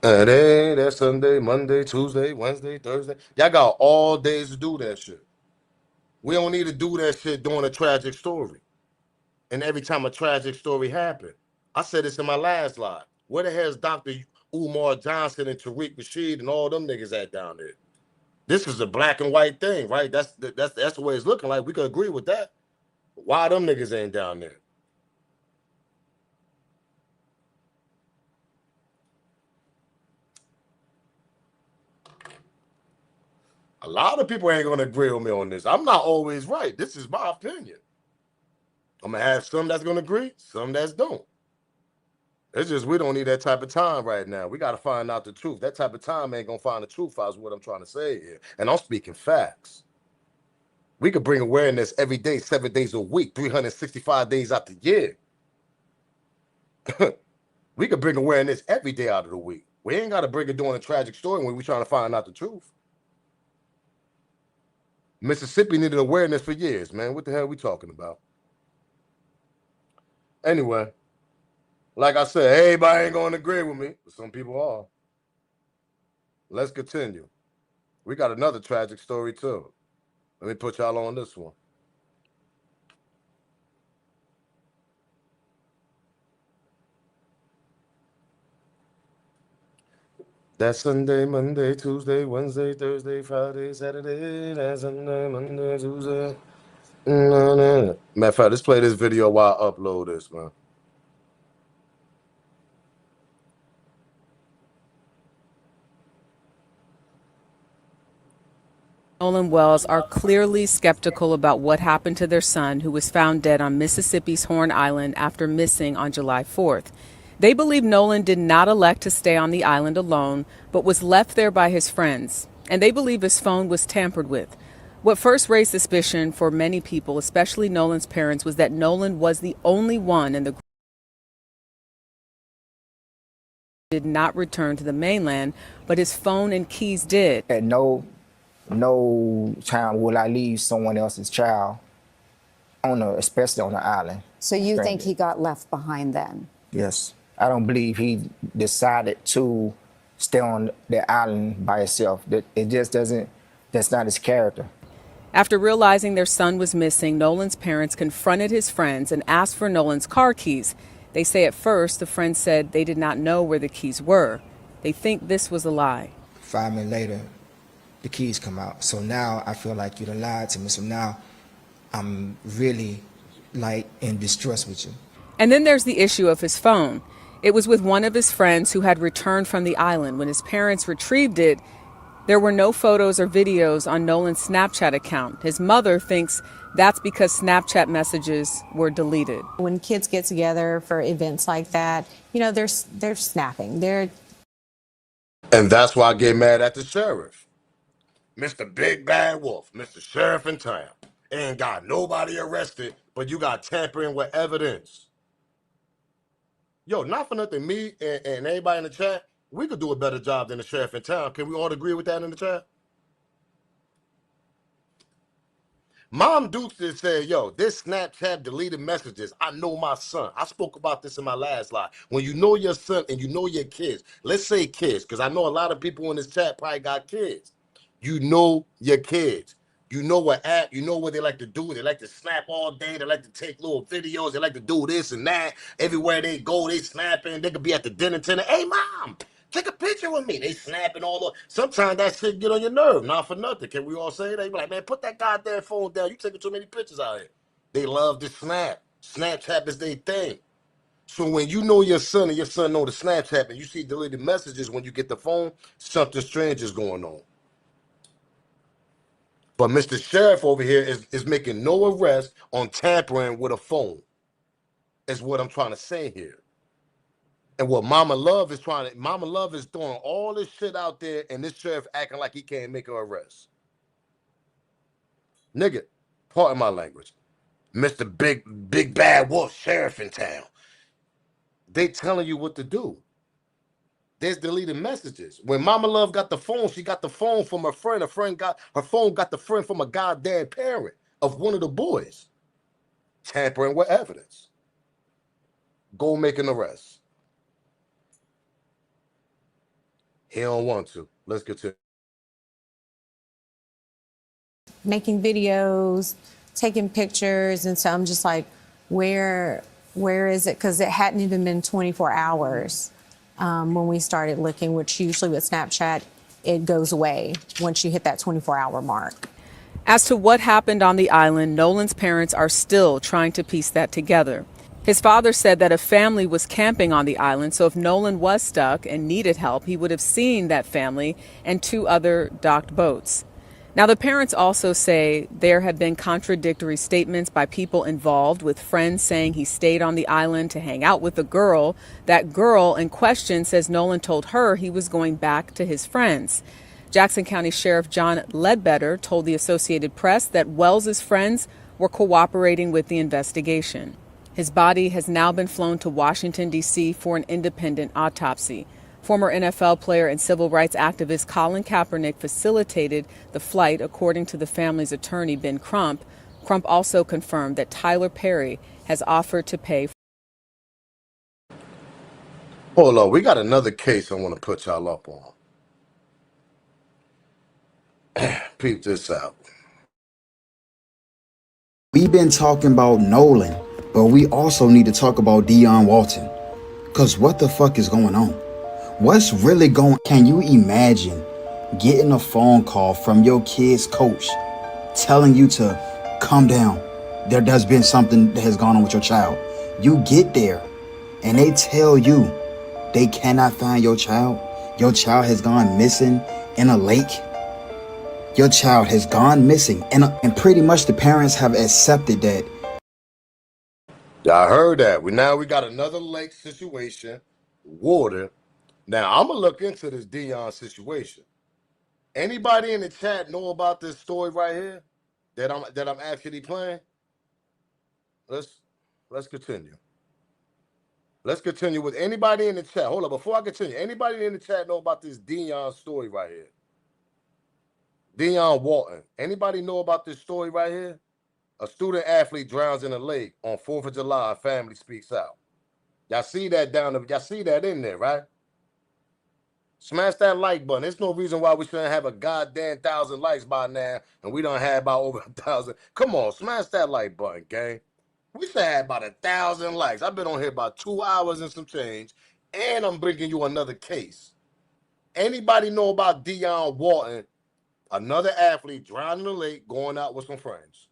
That's Sunday, Monday, Tuesday, Wednesday, Thursday. Y'all got all days to do that shit. We don't need to do that shit during a tragic story. And every time a tragic story happened. I said this in my last live. Where the hell is Dr. Umar Johnson and Tariq Rashid and all them niggas at down there? This is a black and white thing, right? That's the way it's looking like. We could agree with that. Why them niggas ain't down there? A lot of people ain't gonna agree with me on this. I'm not always right. This is my opinion. I'm gonna have some that's gonna agree, some that's don't. It's just we don't need that type of time right now. We got to find out the truth. That type of time ain't gonna find the truth. Is what I'm trying to say here, and I'm speaking facts. We could bring awareness every day, 7 days a week, 365 days out the year. We could bring awareness every day out of the week. We ain't got to bring it during a tragic story when we trying to find out the truth. Mississippi needed awareness for years, man. What the hell are we talking about? Anyway, like I said, everybody ain't going to agree with me, but some people are. Let's continue. We got another tragic story, too. Let me put y'all on this one. That's Sunday, Monday, Tuesday, Wednesday, Thursday, Friday, Saturday. That's Sunday, Monday, Tuesday. Matter of fact, let's play this video while I upload this, man. Nolan Wells are clearly skeptical about what happened to their son, who was found dead on Mississippi's Horn Island after missing on July 4th. They believe Nolan did not elect to stay on the island alone, but was left there by his friends. And they believe his phone was tampered with. What first raised suspicion for many people, especially Nolan's parents, was that Nolan was the only one in the group who did not return to the mainland, but his phone and keys did. At no time will I leave someone else's child especially on the island. So you think he got left behind then? Yes. I don't believe he decided to stay on the island by himself. It just doesn't, that's not his character. After realizing their son was missing, Nolan's parents confronted his friends and asked for Nolan's car keys. They say at first the friends said they did not know where the keys were. They think this was a lie. 5 minutes later, the keys come out. So now I feel like you done lied to me. So now I'm really in distress with you. And then there's the issue of his phone. It was with one of his friends who had returned from the island. When his parents retrieved it, there were no photos or videos on Nolan's Snapchat account. His mother thinks that's because Snapchat messages were deleted. When kids get together for events like that, they're snapping. And that's why I get mad at the sheriff. Mr. Big Bad Wolf, Mr. Sheriff in town. Ain't got nobody arrested, but you got tampering with evidence. Yo, not for nothing, me and everybody in the chat, we could do a better job than the sheriff in town. Can we all agree with that in the chat? Mom Dukes just said, yo, this Snapchat deleted messages. I know my son. I spoke about this in my last live. When you know your son and you know your kids, let's say kids, because I know a lot of people in this chat probably got kids. You know your kids. You know what they like to do. They like to snap all day. They like to take little videos. They like to do this and that. Everywhere they go, they snapping. They could be at the dinner table. Hey, Mom, take a picture with me. They snapping all over. Sometimes that shit get on your nerve. Not for nothing. Can we all say that? You be like, man, put that goddamn phone down. You taking too many pictures out here. They love to snap. Snapchat is their thing. So when you know your son and your son know the Snapchat and you see deleted messages when you get the phone, something strange is going on. But Mr. Sheriff over here is making no arrest on tampering with a phone. Is what I'm trying to say here. And what Mama Love is throwing all this shit out there, and this sheriff acting like he can't make an arrest. Nigga, pardon my language. Mr. Big Bad Wolf Sheriff in town. They telling you what to do. There's deleted messages. When Mama Love got the phone, she got the phone from her friend. Her phone got the friend from a goddamn parent of one of the boys. Tampering with evidence. Go make an arrest. He don't want to. Let's get to making videos, taking pictures, and so I'm just like, where is it? Because it hadn't even been 24 hours when we started looking, which usually with Snapchat, it goes away once you hit that 24-hour mark. As to what happened on the island, Nolan's parents are still trying to piece that together. His father said that a family was camping on the island, so if Nolan was stuck and needed help, he would have seen that family and 2 other docked boats. Now, the parents also say there have been contradictory statements by people involved, with friends saying he stayed on the island to hang out with a girl. That girl in question says Nolan told her he was going back to his friends. Jackson County Sheriff John Ledbetter told the Associated Press that Wells's friends were cooperating with the investigation. His body has now been flown to Washington, D.C. for an independent autopsy. Former NFL player and civil rights activist Colin Kaepernick facilitated the flight, according to the family's attorney, Ben Crump. Crump also confirmed that Tyler Perry has offered to pay. Hold on, we got another case I want to put y'all up on. Peep this out. We've been talking about Nolan, but we also need to talk about Deion Walton. Because what the fuck is going on? What's really going on? Can you imagine getting a phone call from your kid's coach telling you to calm down? There's been something that has gone on with your child. You get there and they tell you they cannot find your child. Your child has gone missing in a lake. Your child has gone missing. And pretty much the parents have accepted that. Y'all heard that. We got another lake situation, water. Now, I'm going to look into this Deion situation. Anybody in the chat know about this story right here that I'm actually playing? Let's continue. Let's continue with anybody in the chat. Hold on, before I continue, anybody in the chat know about this Deion story right here? Deion Walton. Anybody know about this story right here? A student athlete drowns in a lake on 4th of July. Family speaks out. Y'all see that y'all see that in there, right? Smash that like button. There's no reason why we shouldn't have a goddamn 1,000 likes by now, and we don't have about over 1,000. Come on, smash that like button, gang. We should have about 1,000 likes. I've been on here about 2 hours and some change, and I'm bringing you another case. Anybody know about Deion Walton, another athlete drowned in the lake, going out with some friends?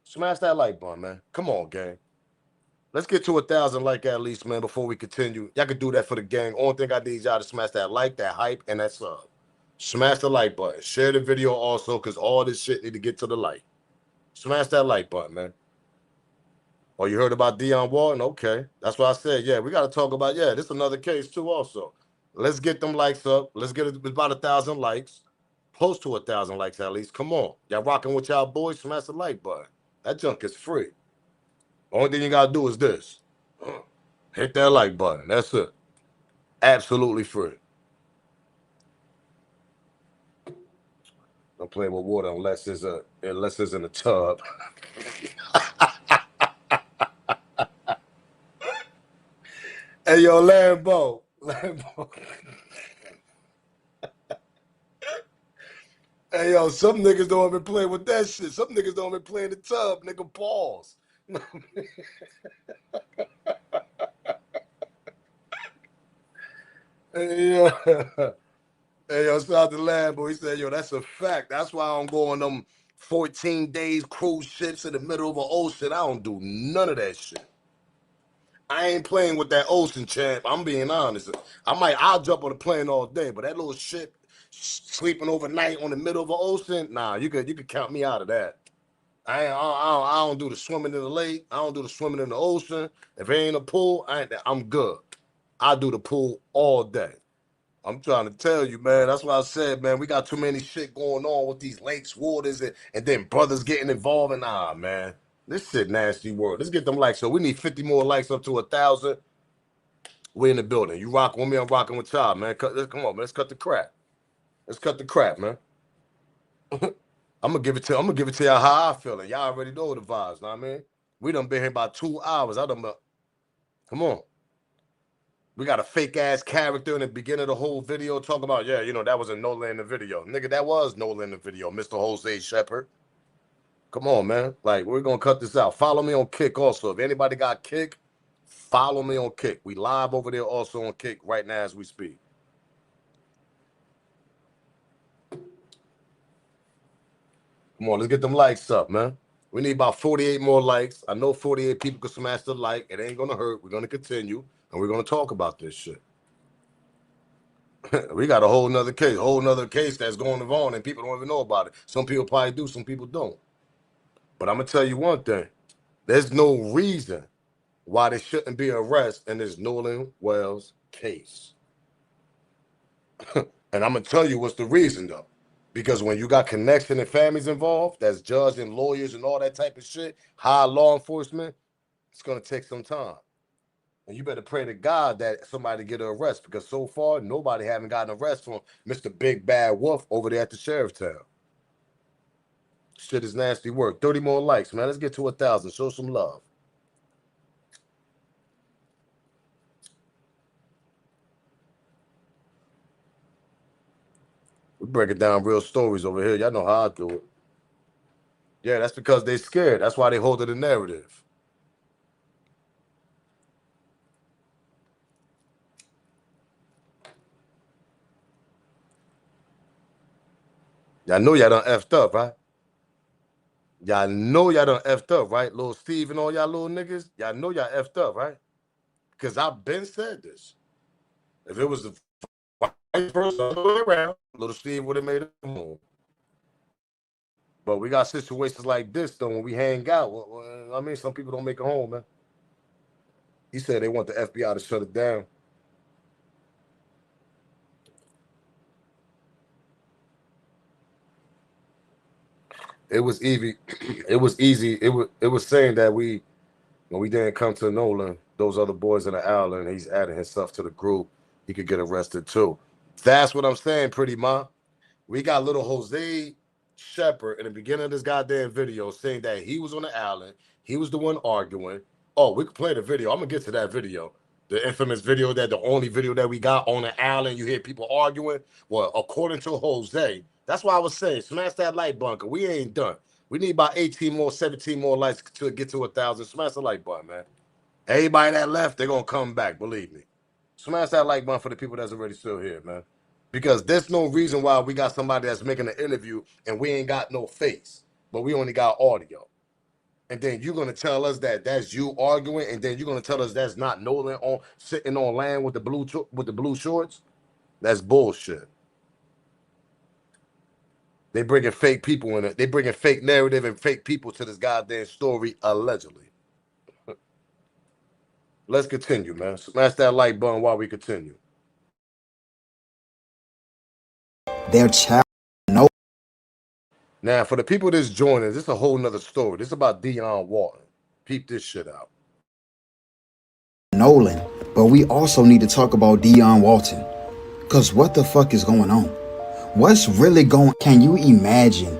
Smash that like button, man. Come on, gang. Let's get to 1,000 like at least, man, before we continue. Y'all can do that for the gang. Only thing I need y'all to smash that like, that hype, and that sub. Smash the like button. Share the video also, because all this shit need to get to the like. Smash that like button, man. Oh, you heard about Deion Walton? Okay. That's what I said. Yeah, we got to talk about, this is another case too also. Let's get them likes up. Let's get about 1,000 likes. Close to 1,000 likes at least. Come on. Y'all rocking with y'all boys? Smash the like button. That junk is free. Only thing you got to do is this. Hit that like button. That's it. Absolutely free. Don't play with water unless it's in a tub. Hey, yo, Lambo. Hey, yo, some niggas don't even play with that shit. Some niggas don't even play in the tub. Nigga, pause. Hey, yo. Hey, yo, shout out to Lambo. He said, yo, that's a fact. That's why I don't go on them 14 days cruise ships in the middle of an ocean. I don't do none of that shit. I ain't playing with that ocean, champ. I'm being honest. I'll jump on a plane all day, but that little ship sleeping overnight on the middle of an ocean, nah, you could count me out of that. I don't do the swimming in the lake. I don't do the swimming in the ocean. If it ain't a pool, I'm good. I do the pool all day. I'm trying to tell you, man. That's why I said, man, we got too many shit going on with these lakes, waters, and then brothers getting involved. And man, this shit nasty world. Let's get them likes. So we need 50 more likes up to 1,000. We in the building. You rocking with me? I'm rocking with y'all, man. Come on, man. Let's cut the crap. Let's cut the crap, man. I'm gonna give it to y'all how I feel. And y'all already know the vibes. Know what I mean? We done been here about 2 hours. Come on. We got a fake ass character in the beginning of the whole video talking about, that was a Nolan in the video. Nigga, that was Nolan in the video, Mr. Jose Shepard. Come on, man. Like, we're gonna cut this out. Follow me on Kick also. If anybody got Kick, follow me on Kick. We live over there also on Kick right now as we speak. Come on, let's get them likes up, man. We need about 48 more likes. I know 48 people can smash the like. It ain't gonna hurt. We're gonna continue, and we're gonna talk about this shit. We got a whole nother case that's going on, and people don't even know about it. Some people probably do, some people don't. But I'm gonna tell you one thing: there's no reason why there shouldn't be arrest in this Nolan Wells case. And I'm gonna tell you what's the reason though. Because when you got connection and families involved, that's judges and lawyers and all that type of shit, high law enforcement, it's gonna take some time. And you better pray to God that somebody get an arrest, because so far nobody haven't gotten an arrest from Mr. Big Bad Wolf over there at the sheriff's town. Shit is nasty work. 30 more likes, man. Let's get to 1,000. Show some love. We breaking down real stories over here. Y'all know how I do it. Yeah, that's because they scared. That's why they hold it a narrative. Y'all know y'all done effed up, right? Y'all know y'all done effed up, right? Little Steve and all y'all little niggas, y'all know y'all effed up, right? Because I've been said this. If it was the vice versa, other way around, little Steve would have made it home. But we got situations like this, though, when we hang out. Well, I mean, some people don't make it home, man. He said they want the FBI to shut it down. It was easy. It was easy. It was saying that when we didn't come to Nolan, those other boys in the island, he's adding himself to the group, he could get arrested too. That's what I'm saying, pretty ma. We got little Jose Shepard in the beginning of this goddamn video saying that he was on the island, he was the one arguing. Oh, we could play the video. I'm gonna get to that video. The infamous video, that the only video that we got on the island, you hear people arguing. Well, according to Jose, that's why I was saying, smash that like button. We ain't done. We need about 18 more, 17 more likes to get to 1,000. Smash the like button, man. Everybody that left, they're gonna come back, believe me. Smash that like button for the people that's already still here, man. Because there's no reason why we got somebody that's making an interview and we ain't got no face, but we only got audio. And then you're gonna tell us that that's you arguing, and then you're gonna tell us that's not Nolan on sitting on land with the blue shorts. That's bullshit. They bringing fake people in it. They bringing fake narrative and fake people to this goddamn story, allegedly. Let's continue, man. Smash that like button while we continue. Their child. No. Now, for the people that's joining, this is a whole nother story. This is about Deion Walton. Peep this shit out. Nolan, but we also need to talk about Deion Walton. Cause what the fuck is going on? What's really going? Can you imagine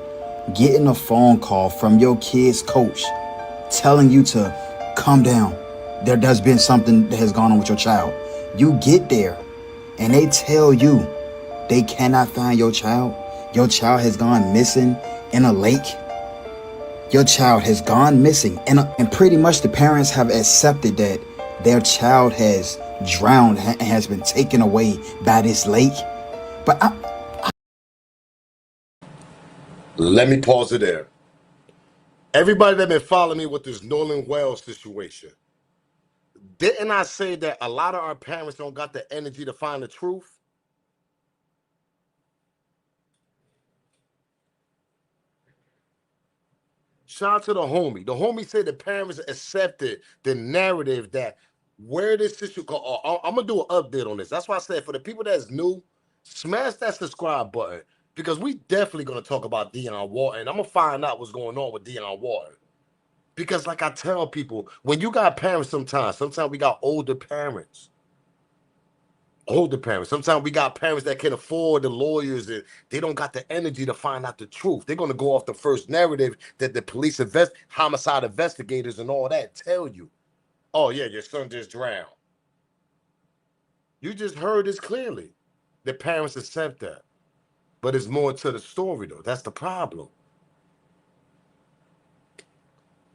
getting a phone call from your kid's coach telling you to calm down? There's been something that has gone on with your child. You get there and they tell you they cannot find your child. Your child has gone missing in a lake. Your child has gone missing. And pretty much the parents have accepted that their child has drowned and has been taken away by this lake. But let me pause it there. Everybody that been following me with this Nolan Wells situation, didn't I say that a lot of our parents don't got the energy to find the truth? Shout out to the homie. The homie said the parents accepted the narrative that where this issue go. I'm gonna do an update on this. That's why I said for the people that's new, smash that subscribe button, because we definitely gonna talk about Deion Walton. I'm gonna find out what's going on with Deion Walton. Because like I tell people, when you got parents, sometimes we got older parents. Sometimes we got parents that can afford the lawyers and they don't got the energy to find out the truth. They're gonna go off the first narrative that the police homicide investigators and all that tell you. Oh yeah, your son just drowned. You just heard this clearly. The parents accept that. But it's more to the story though. That's the problem.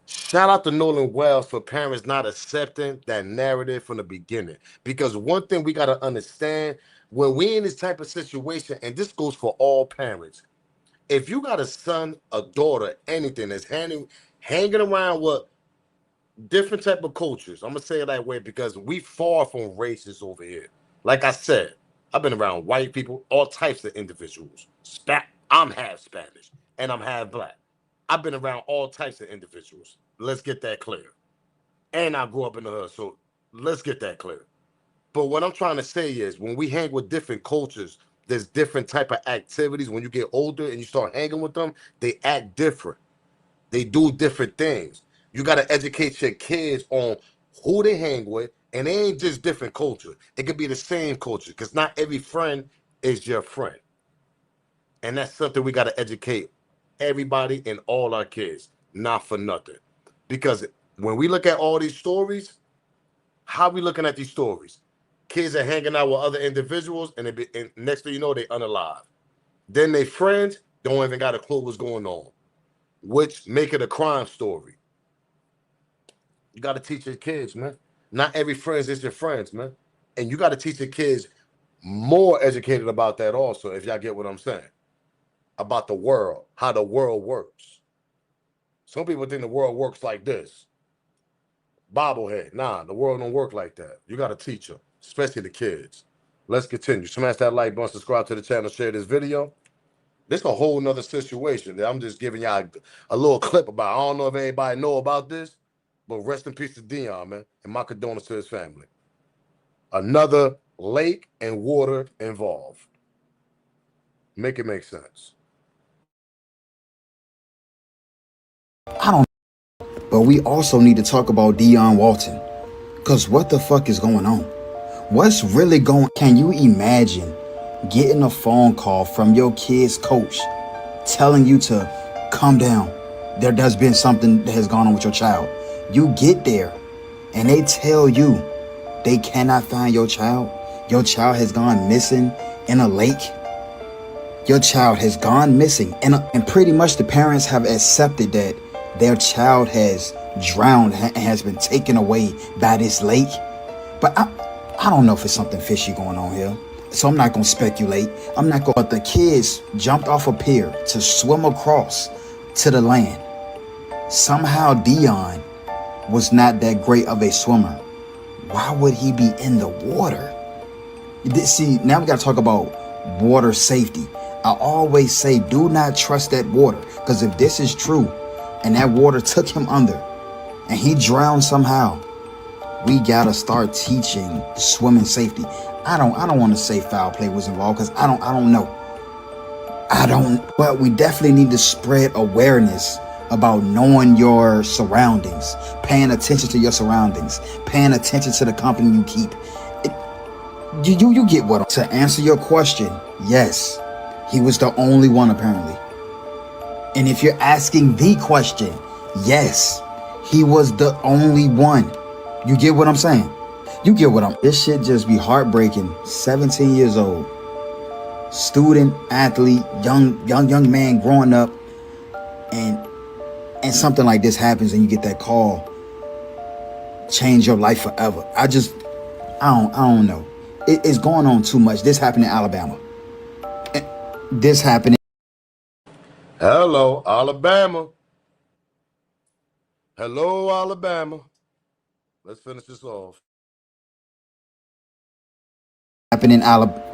Shout out to Nolan Wells for parents not accepting that narrative from the beginning. Because one thing we got to understand, when we in this type of situation, and this goes for all parents, if you got a son, a daughter, anything that's hanging around with different type of cultures, I'm going to say it that way because we far from racist over here. Like I said, I've been around white people, all types of individuals. I'm half Spanish and I'm half black. I've been around all types of individuals. Let's get that clear. And I grew up in the hood, so let's get that clear. But what I'm trying to say is when we hang with different cultures, there's different type of activities. When you get older and you start hanging with them, they act different. They do different things. You got to educate your kids on who they hang with, and they ain't just different culture. It could be the same culture because not every friend is your friend. And that's something we got to educate everybody and all our kids, not for nothing. Because when we look at all these stories, how we looking at these stories? Kids are hanging out with other individuals, and next thing you know, they unalive. Then they friends don't even got a clue what's going on, which make it a crime story. You got to teach your kids, man. Not every friend is your friends, man. And you got to teach your kids more educated about that also, if y'all get what I'm saying. About the world, how the world works. Some people think the world works like this. Bobblehead. Nah, the world don't work like that. You got to teach them, especially the kids. Let's continue. Smash that like button, subscribe to the channel, share this video. This a whole nother situation that I'm just giving y'all a little clip about. I don't know if anybody know about this, but rest in peace to Dion, man, and my condolences to his family. Another lake and water involved. Make it make sense. I don't, but we also need to talk about Dion Walton. Because what the fuck is going on? What's really going? Can you imagine getting a phone call from your kid's coach telling you to calm down? There's been something that has gone on with your child. You get there and they tell you they cannot find your child. Your child has gone missing in a lake. Your child has gone missing. And pretty much the parents have accepted that their child has drowned and has been taken away by this lake. But I don't know if it's something fishy going on here. So I'm not going to speculate. But the kids jumped off a pier to swim across to the land. Somehow Dion was not that great of a swimmer. Why would he be in the water? See, now we got to talk about water safety. I always say, do not trust that water. Because if this is true and that water took him under and he drowned somehow, we gotta start teaching swimming safety. I don't want to say foul play was involved because I don't know. But we definitely need to spread awareness about knowing your surroundings, paying attention to your surroundings, paying attention to the company you keep. You get what? To answer your question, yes, he was the only one apparently. And if you're asking the question, yes, he was the only one. You get what I'm saying? This shit just be heartbreaking. 17 years old, student, athlete, young man growing up, and something like this happens and you get that call, change your life forever. I don't know. It's going on too much. This happened in Alabama. This happened. Hello, Alabama. Hello, Alabama. Let's finish this off. Happened in Alabama.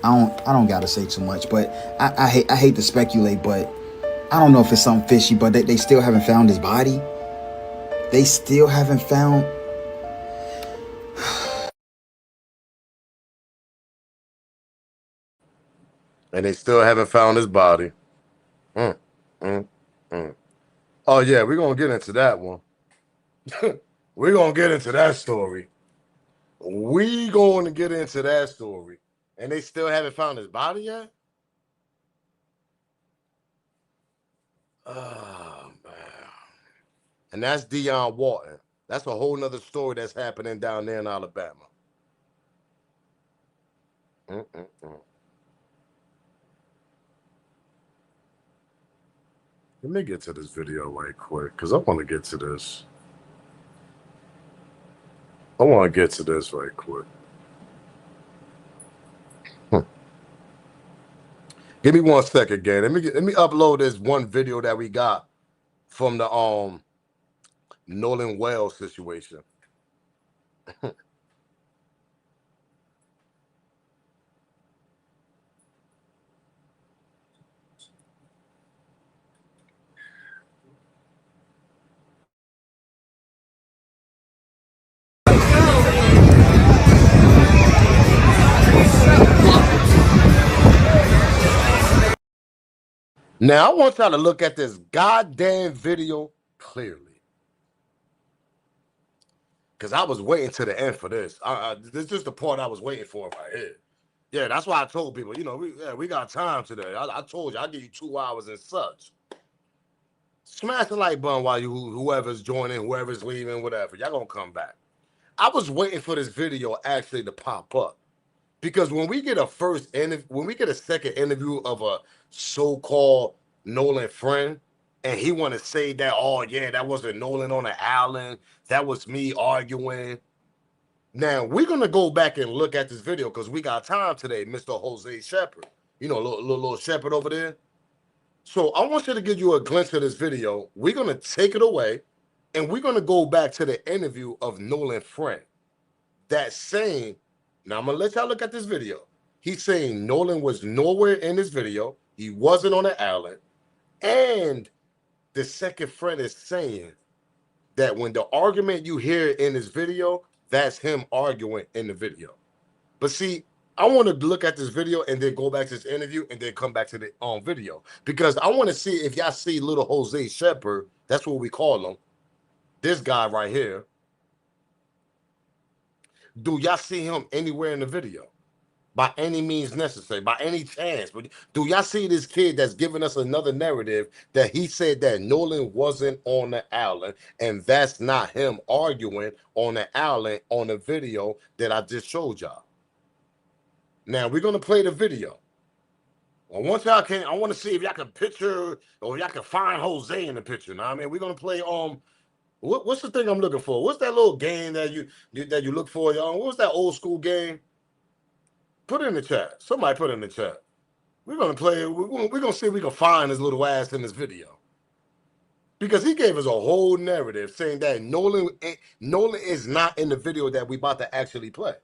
I don't gotta say too much, but I hate to speculate, but I don't know if it's something fishy, but they still haven't found his body. They still haven't found. And they still haven't found his body. Mm, mm, mm. Oh yeah, we're gonna get into that one. We're gonna get into that story. We going to get into that story. And they still haven't found his body yet? Oh man. And that's Dion Walton. That's a whole nother story that's happening down there in Alabama. Mm-mm-mm. Let me get to this video right quick because I want to get to this. I want to get to this right quick. Give me 1 second, gang. Let me upload this one video that we got from the Nolan Wells situation. Now, I want y'all to look at this goddamn video clearly. Because I was waiting to the end for this. This is just the part I was waiting for right here. Yeah, that's why I told people, you know, we got time today. I told you, I'll give you 2 hours and such. Smash the like button while whoever's joining, whoever's leaving, whatever. Y'all gonna come back. I was waiting for this video actually to pop up. Because when we get a second interview of a so-called Nolan friend, and he want to say that, oh yeah, that wasn't Nolan on the island, that was me arguing. Now we're gonna go back and look at this video because we got time today, Mr. Jose Shepherd. You know, little Shepherd over there. So I want you to give you a glimpse of this video. We're gonna take it away, and we're gonna go back to the interview of Nolan's friend. That saying. Now, I'm going to let y'all look at this video. He's saying Nolan was nowhere in this video. He wasn't on the island. And the second friend is saying that when the argument you hear in this video, that's him arguing in the video. But see, I want to look at this video and then go back to this interview and then come back to the video. Because I want to see if y'all see little Jose Shepherd. That's what we call him. This guy right here. Do y'all see him anywhere in the video? By any means necessary, by any chance. But do y'all see this kid that's giving us another narrative that he said that Nolan wasn't on the island, and that's not him arguing on the island on the video that I just showed y'all? Now we're gonna play the video. And once y'all can, I want to see if y'all can picture or y'all can find Jose in the picture. Now, I mean, we're gonna play what's the thing I'm looking for? What's that little game that you look for, y'all? What's that old school game? Put it in the chat. Somebody put it in the chat. We're gonna play. We're gonna see if we can find his little ass in this video, because he gave us a whole narrative saying that Nolan is not in the video that we about to actually play,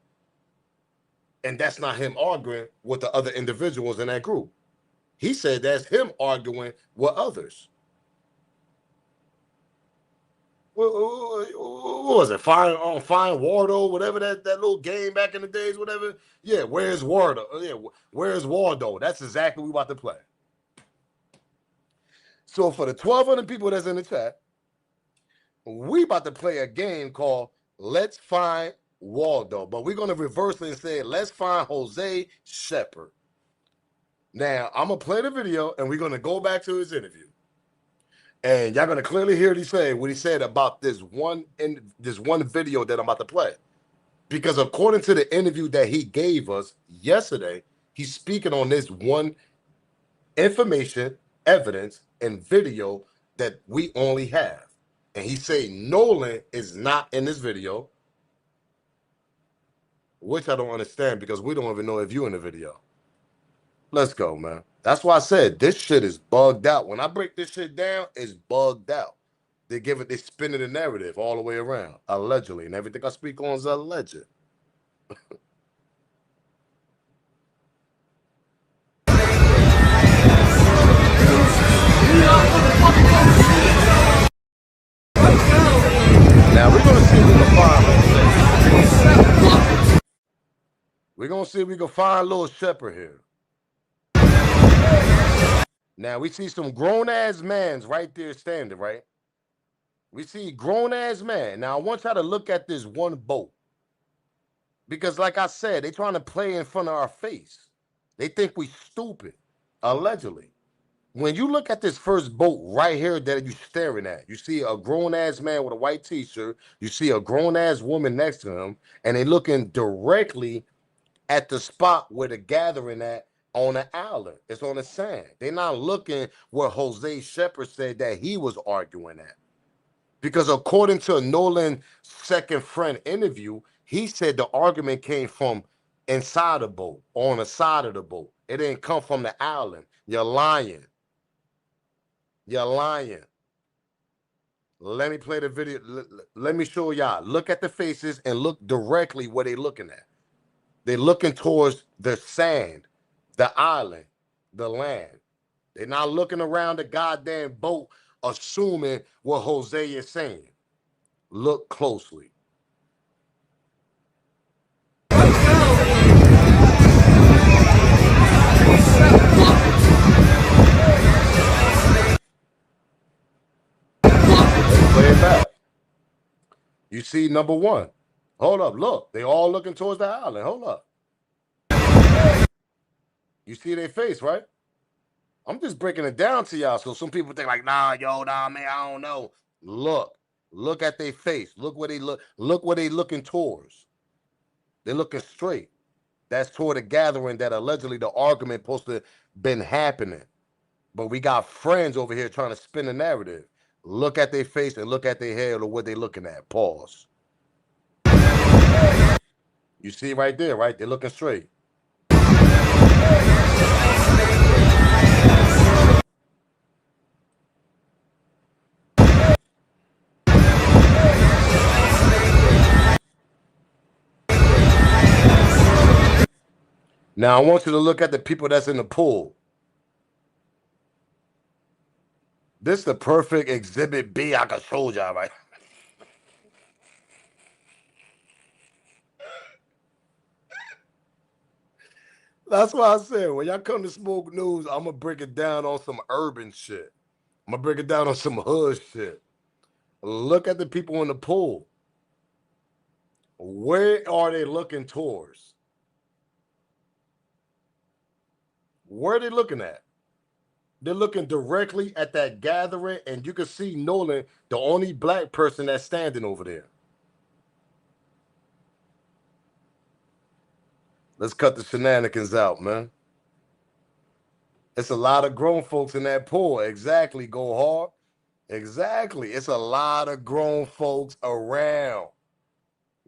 and that's not him arguing with the other individuals in that group. He said that's him arguing with others. What was it? Find Waldo, whatever that little game back in the days, whatever. Yeah, where's Waldo? Yeah, where's Waldo? That's exactly what we about to play. So for the 1,200 people that's in the chat, we about to play a game called Let's Find Waldo. But we're going to reverse it and say, let's find Jose Shepherd. Now, I'm going to play the video, and we're going to go back to his interview. And y'all gonna clearly hear what he said about this one video that I'm about to play. Because according to the interview that he gave us yesterday, he's speaking on this one information, evidence, and video that we only have. And he's saying Nolan is not in this video, which I don't understand because we don't even know if you're in the video. Let's go, man. That's why I said this shit is bugged out. When I break this shit down, it's bugged out. They spinning the narrative all the way around, allegedly, and everything I speak on is alleged. Now we're gonna see if we can find. We're gonna see if we can find little Shepherd here. Now, we see some grown-ass mans right there standing, right? We see grown-ass man. Now, I want y'all to look at this one boat. Because, like I said, they trying to play in front of our face. They think we stupid, allegedly. When you look at this first boat right here that you're staring at, you see a grown-ass man with a white t-shirt. You see a grown-ass woman next to him. And they looking directly at the spot where they're gathering at. On the island, it's on the sand. They're not looking where Jose Shepherd said that he was arguing at. Because according to Nolan's second friend interview, he said the argument came from inside the boat, on the side of the boat. It didn't come from the island. You're lying. You're lying. Let me play the video. Let me show y'all. Look at the faces and look directly where they're looking at. They're looking towards the sand. The island, the land. They're not looking around the goddamn boat, assuming what Jose is saying. Look closely. You see number one. Hold up, look. They all looking towards the island. Hold up. You see their face, right? I'm just breaking it down to y'all so some people think like, nah, man, I don't know. Look at their face. Look where they look. Look where they looking towards. They're looking straight. That's toward the gathering that allegedly the argument supposed to been happening. But we got friends over here trying to spin the narrative. Look at their face and look at their hair or what they looking at. Pause. You see right there, right? They're looking straight. Now I want you to look at the people that's in the pool. This is the perfect exhibit B I can show y'all, right? That's why I said, when y'all come to Smoke News, I'm going to break it down on some urban shit. I'm going to break it down on some hood shit. Look at the people in the pool. Where are they looking towards? Where are they looking at? They're looking directly at that gathering, and you can see Nolan, the only black person that's standing over there. Let's cut the shenanigans out, man. It's a lot of grown folks in that pool. Exactly, go hard. Exactly. It's a lot of grown folks around.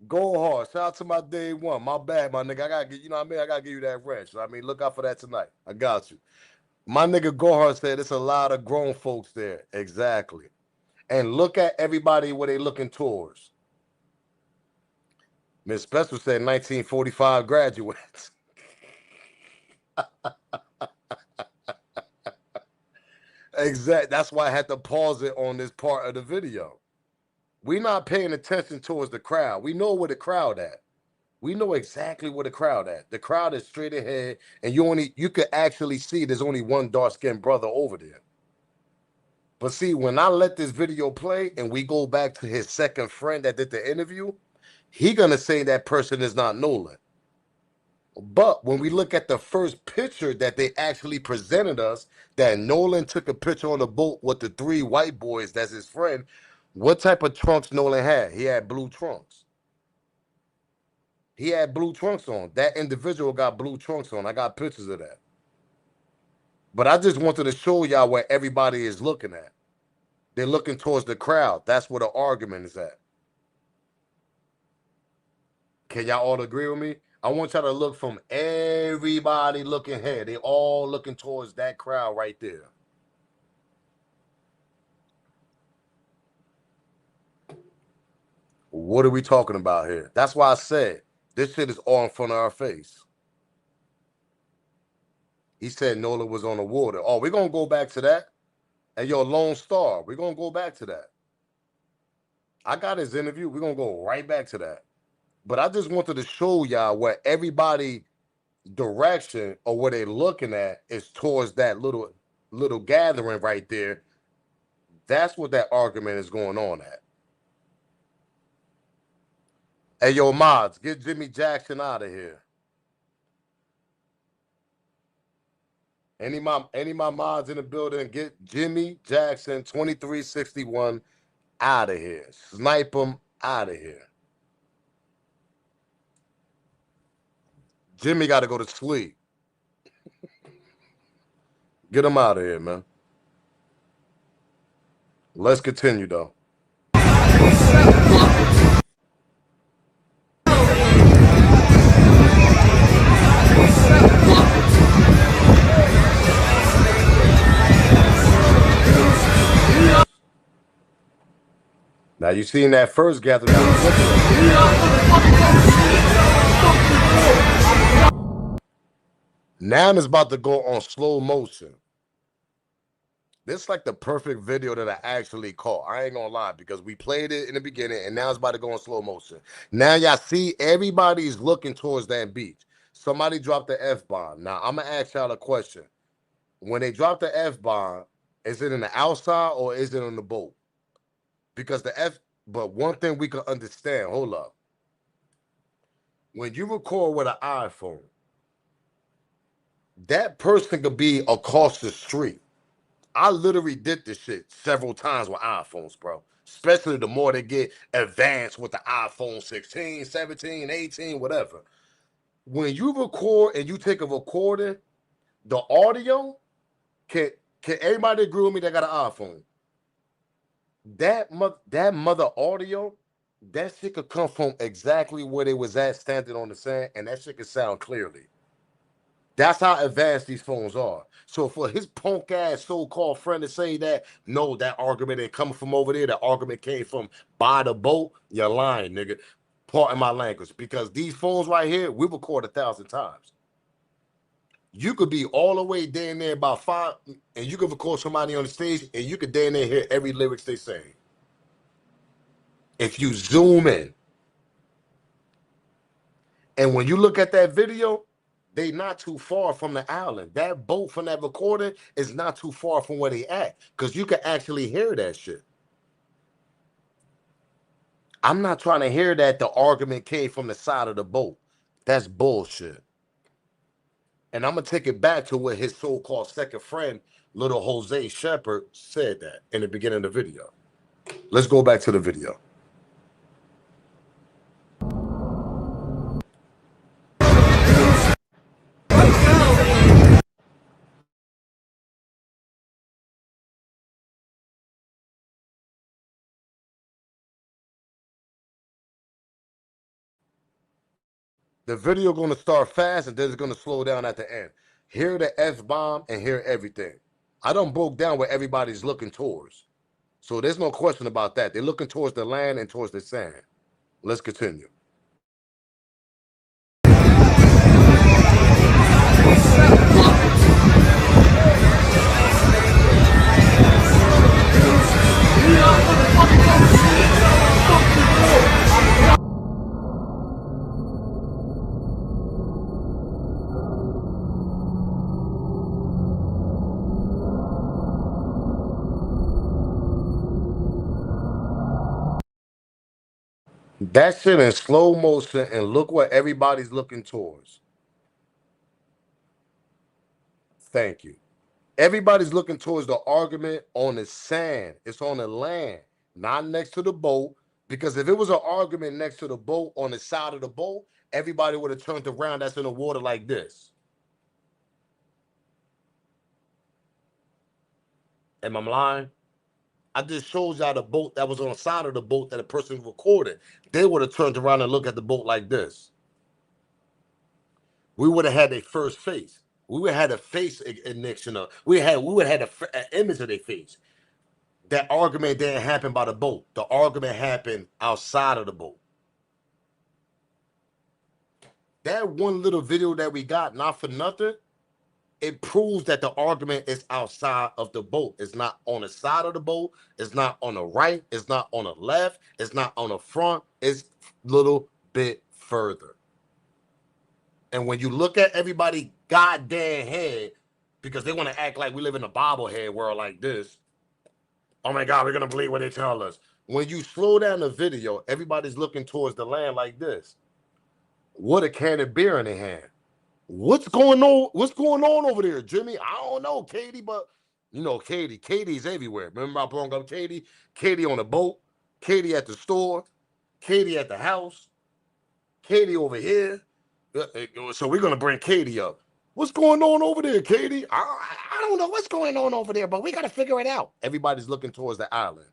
Go hard. Shout out to my day one. My bad, my nigga. I gotta get, you know what I mean? I gotta give you that wrench. I mean, look out for that tonight. I got you. My nigga Gohar said it's a lot of grown folks there. Exactly. And look at everybody where they looking towards. Miss Spencer said 1945 graduates. Exactly. That's why I had to pause it on this part of the video. We're not paying attention towards the crowd. We know where the crowd at. We know exactly where the crowd at. The crowd is straight ahead, and you could actually see there's only one dark-skinned brother over there. But see, when I let this video play and we go back to his second friend that did the interview, he gonna say that person is not Nolan. But when we look at the first picture that they actually presented us, that Nolan took a picture on the boat with the three white boys, that's his friend, what type of trunks Nolan had? He had blue trunks. He had blue trunks on. That individual got blue trunks on. I got pictures of that. But I just wanted to show y'all where everybody is looking at. They're looking towards the crowd. That's where the argument is at. Can y'all all agree with me? I want y'all to look from everybody looking here. They all looking towards that crowd right there. What are we talking about here? That's why I said this shit is all in front of our face. He said Nolan was on the water. Oh, we're going to go back to that. And your Lone Star, we're going to go back to that. I got his interview. We're going to go right back to that. But I just wanted to show y'all where everybody direction or where they're looking at is towards that little gathering right there. That's what that argument is going on at. Hey, yo, mods, get Jimmy Jackson out of here. Any of my mods in the building, get Jimmy Jackson 2361 out of here. Snipe him out of here. Jimmy got to go to sleep. Get him out of here, man. Let's continue, though. Now, you seen that first gathering. Now it's about to go on slow motion. This is like the perfect video that I actually caught. I ain't gonna lie, because we played it in the beginning and now it's about to go in slow motion. Now y'all see everybody's looking towards that beach. Somebody dropped the F-bomb. Now I'm gonna ask y'all a question. When they drop the F-bomb, is it in the outside or is it on the boat? Because the But one thing we can understand, hold up. When you record with an iPhone, that person could be across the street. I literally did this shit several times with iPhones, bro. Especially the more they get advanced with the iPhone 16, 17, 18, whatever. When you record and you take a recording, the audio, can everybody agree with me that got an iPhone? That mother audio, that shit could come from exactly where they was at standing on the sand, and that shit could sound clearly. That's how advanced these phones are. So for his punk ass so-called friend to say that, no, that argument ain't coming from over there, that argument came from by the boat, you're lying, nigga. Pardon my language. Because these phones right here, we record 1,000 times. You could be all the way down there about 5, and you could record somebody on the stage, and you could down there hear every lyrics they say. If you zoom in. And when you look at that video, they not too far from the island. That boat from that recording is not too far from where they at, because you can actually hear that shit. I'm not trying to hear that the argument came from the side of the boat. That's bullshit. And I'm going to take it back to what his so-called second friend, little Jose Shepard, said that in the beginning of the video. Let's go back to the video. The video going to start fast and then it's going to slow down at the end. Hear the F-bomb and hear everything. I done broke down where everybody's looking towards. So there's no question about that. They're looking towards the land and towards the sand. Let's continue. That shit in slow motion, and look what everybody's looking towards. Thank you. Everybody's looking towards the argument on the sand. It's on the land, not next to the boat. Because if it was an argument next to the boat on the side of the boat, everybody would have turned around that's in the water like this. Am I lying? I just showed y'all the boat that was on the side of the boat that a person recorded. They would have turned around and looked at the boat like this. We would have had their first face. We would have had a face ignition of. We would have had an image of their face. That argument didn't happen by the boat. The argument happened outside of the boat. That one little video that we got, not for nothing, it proves that the argument is outside of the boat. It's not on the side of the boat. It's not on the right. It's not on the left. It's not on the front. It's a little bit further. And when you look at everybody goddamn head, because they want to act like we live in a bobblehead world like this. Oh my God, we're going to believe what they tell us. When you slow down the video, everybody's looking towards the land like this. What a can of beer in their hand. What's going on? What's going on over there, Jimmy? I don't know, Katie, but you know, Katie's everywhere. Remember I brought up Katie? Katie on the boat, Katie at the store, Katie at the house, Katie over here. So we're going to bring Katie up. What's going on over there, Katie? I don't know what's going on over there, but we got to figure it out. Everybody's looking towards the island.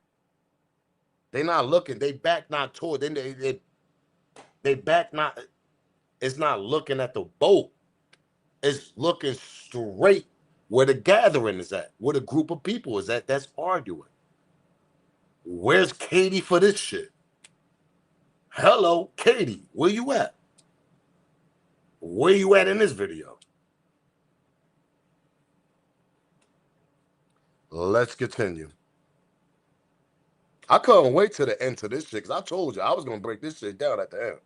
They're not looking. They back not toward. They back not. It's not looking at the boat. It's looking straight where the gathering is at, where the group of people is at that's arguing. Where's Katie for this shit? Hello, Katie. Where you at? Where you at in this video? Let's continue. I couldn't wait till the end to this shit because I told you I was going to break this shit down at the end.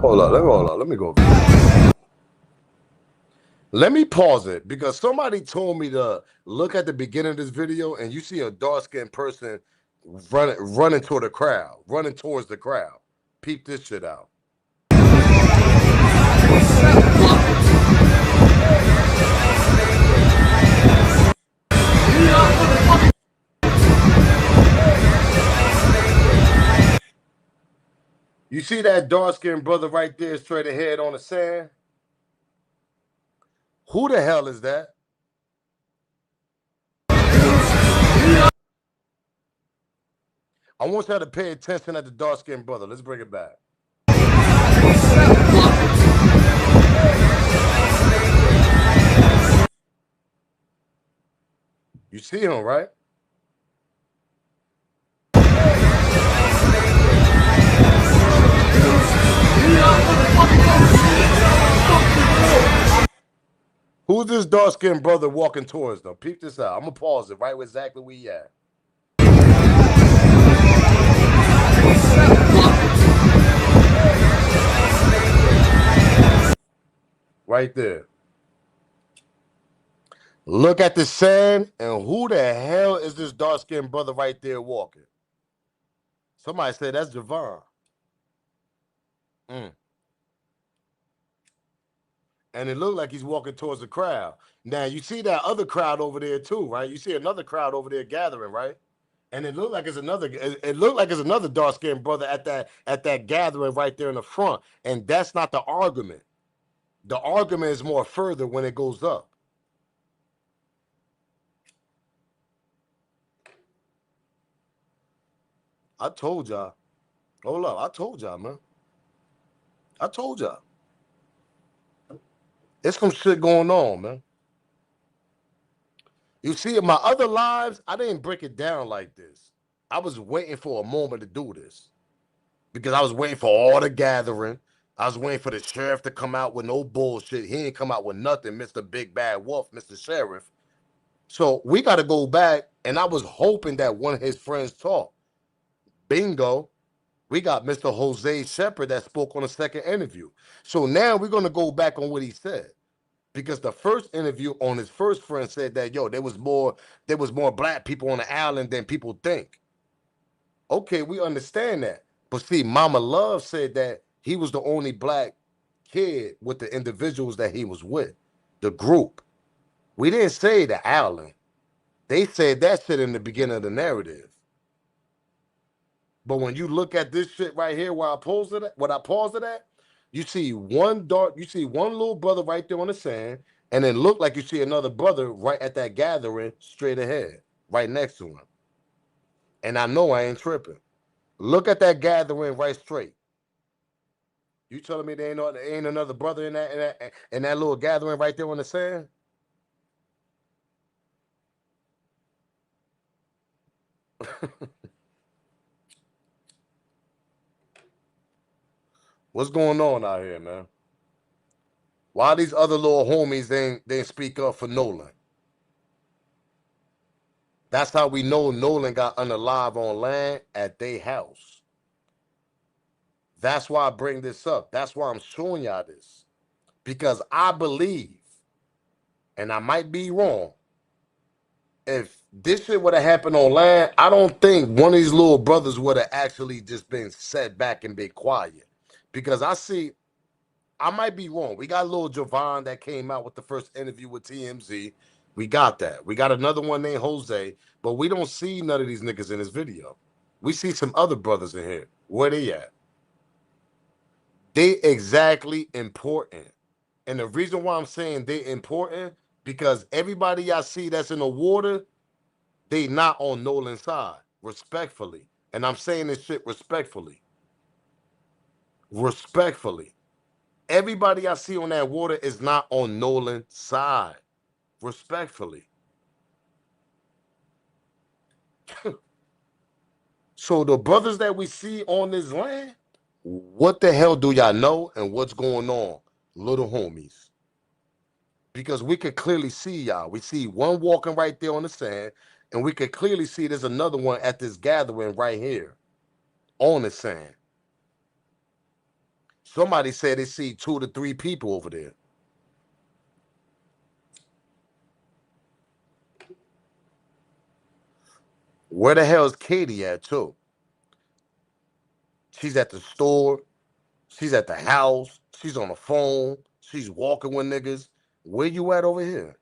Hold on. Let me go. Let me pause it because somebody told me to look at the beginning of this video and you see a dark-skinned person running toward the crowd, running towards the crowd. Peep this shit out. You see that dark-skinned brother right there straight ahead on the sand? Who the hell is that? I want y'all to pay attention at the dark-skinned brother. Let's bring it back. You see him, right? Who's this dark-skinned brother walking towards them? Peep this out. I'm going to pause it right where exactly we at. Right there. Look at the sand, and who the hell is this dark-skinned brother right there walking? Somebody said that's Javon. And it looked like he's walking towards the crowd. Now, you see that other crowd over there too, right? You see another crowd over there gathering, right? And it looked like it's another dark-skinned brother at that gathering right there in the front. And that's not the argument. The argument is more further when it goes up. I told y'all. Hold up. I told y'all, man. I told y'all. It's some shit going on, man. You see, in my other lives, I didn't break it down like this. I was waiting for a moment to do this because I was waiting for all the gathering. I was waiting for the sheriff to come out with no bullshit. He ain't come out with nothing, Mr. Big Bad Wolf, Mr. Sheriff. So we got to go back, and I was hoping that one of his friends talked. Bingo. We got Mr. Jose Shepard that spoke on the second interview. So now we're going to go back on what he said. Because the first interview on his first friend said that, yo, there was more black people on the island than people think. Okay, we understand that. But see, Mama Love said that he was the only black kid with the individuals that he was with, the group. We didn't say the island. They said that shit in the beginning of the narrative. But when you look at this shit right here where I paused it at, you see one little brother right there on the sand, and then look like you see another brother right at that gathering straight ahead, right next to him. And I know I ain't tripping. Look at that gathering right straight. You telling me there ain't another brother in that little gathering right there on the sand? What's going on out here, man? Why these other little homies they ain't speak up for Nolan? That's how we know Nolan got unalive on land at their house. That's why I bring this up. That's why I'm showing y'all this. Because I believe, and I might be wrong, if this shit would have happened on land, I don't think one of these little brothers would have actually just been set back and been quiet. Because I might be wrong. We got little Javon that came out with the first interview with TMZ. We got that. We got another one named Jose, but we don't see none of these niggas in this video. We see some other brothers in here. Where they at? They exactly important. And the reason why I'm saying they important, because everybody y'all see that's in the water, they not on Nolan's side, respectfully. And I'm saying this shit respectfully. Respectfully. Everybody I see on that water is not on Nolan's side. Respectfully. So the brothers that we see on this land, what the hell do y'all know and what's going on, little homies? Because we could clearly see y'all. We see one walking right there on the sand, and we could clearly see there's another one at this gathering right here on the sand. Somebody said they see 2 to 3 people over there. Where the hell is Katie at, too? She's at the store. She's at the house. She's on the phone. She's walking with niggas. Where you at over here?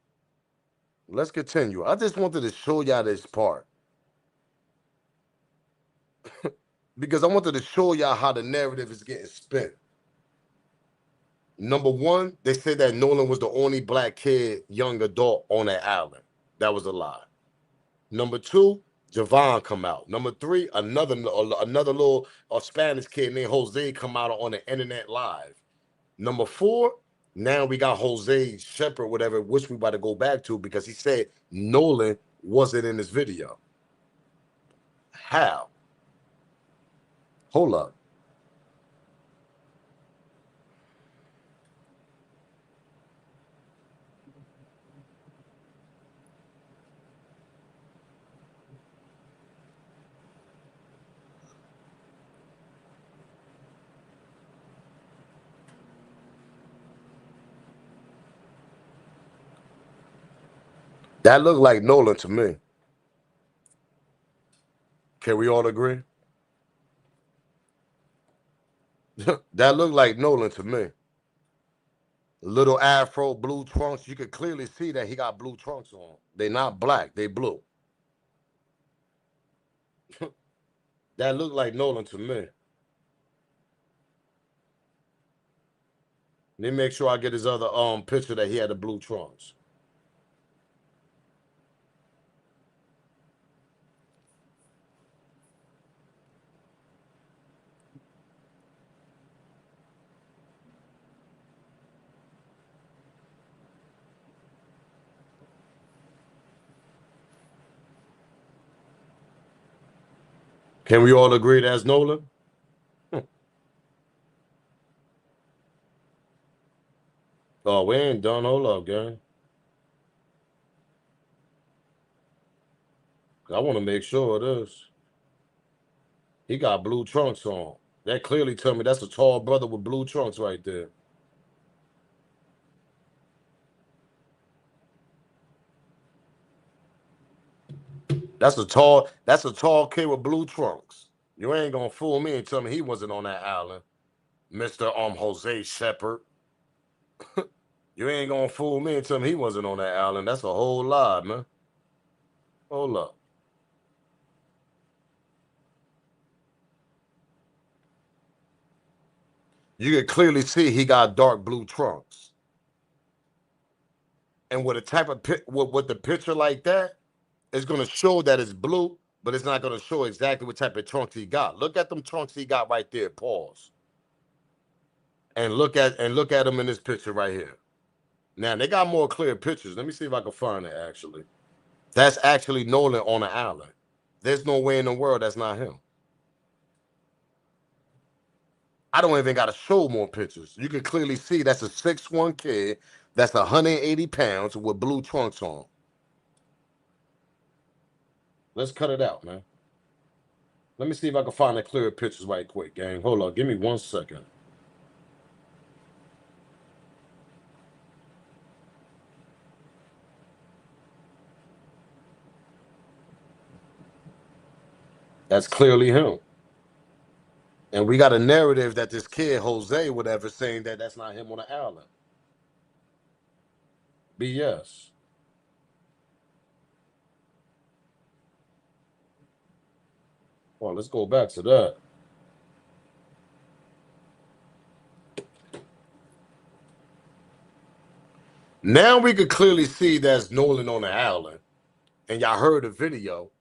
Let's continue. I just wanted to show y'all this part. Because I wanted to show y'all how the narrative is getting spent. Number one, they said that Nolan was the only black kid, young adult on that island. That was a lie. Number two, Javon come out. Number three, another little Spanish kid named Jose come out on the internet live. Number four, now we got Jose Shepard, whatever, which we about to go back to because he said Nolan wasn't in this video. How? Hold up. That looked like Nolan to me. Can we all agree? That looked like Nolan to me. Little afro, blue trunks. You could clearly see that he got blue trunks on. They're not black, they blue. That looked like Nolan to me. Let me make sure I get his other picture that he had the blue trunks. Can we all agree that's Nolan? Oh, we ain't done. Hold up, gang. I want to make sure it is. He got blue trunks on. That clearly tell me that's a tall brother with blue trunks right there. That's a tall kid with blue trunks. You ain't gonna fool me and tell me he wasn't on that island, Mr. Jose Shepard. You ain't gonna fool me and tell me he wasn't on that island. That's a whole lie, man. Hold up. You can clearly see he got dark blue trunks. And with a type of with the picture like that, it's gonna show that it's blue, but it's not gonna show exactly what type of trunks he got. Look at them trunks he got right there. Pause. And look at him in this picture right here. Now they got more clear pictures. Let me see if I can find it actually. That's actually Nolan on the island. There's no way in the world that's not him. I don't even got to show more pictures. You can clearly see that's a 6'1" kid that's 180 pounds with blue trunks on. Let's cut it out, man. Let me see if I can find the clearer pictures right quick, gang. Hold on. Give me 1 second. That's clearly him. And we got a narrative that this kid, Jose, whatever, saying that that's not him on the island. BS. Well, let's go back to that. Now we could clearly see that's Nolan on the island. And y'all heard the video.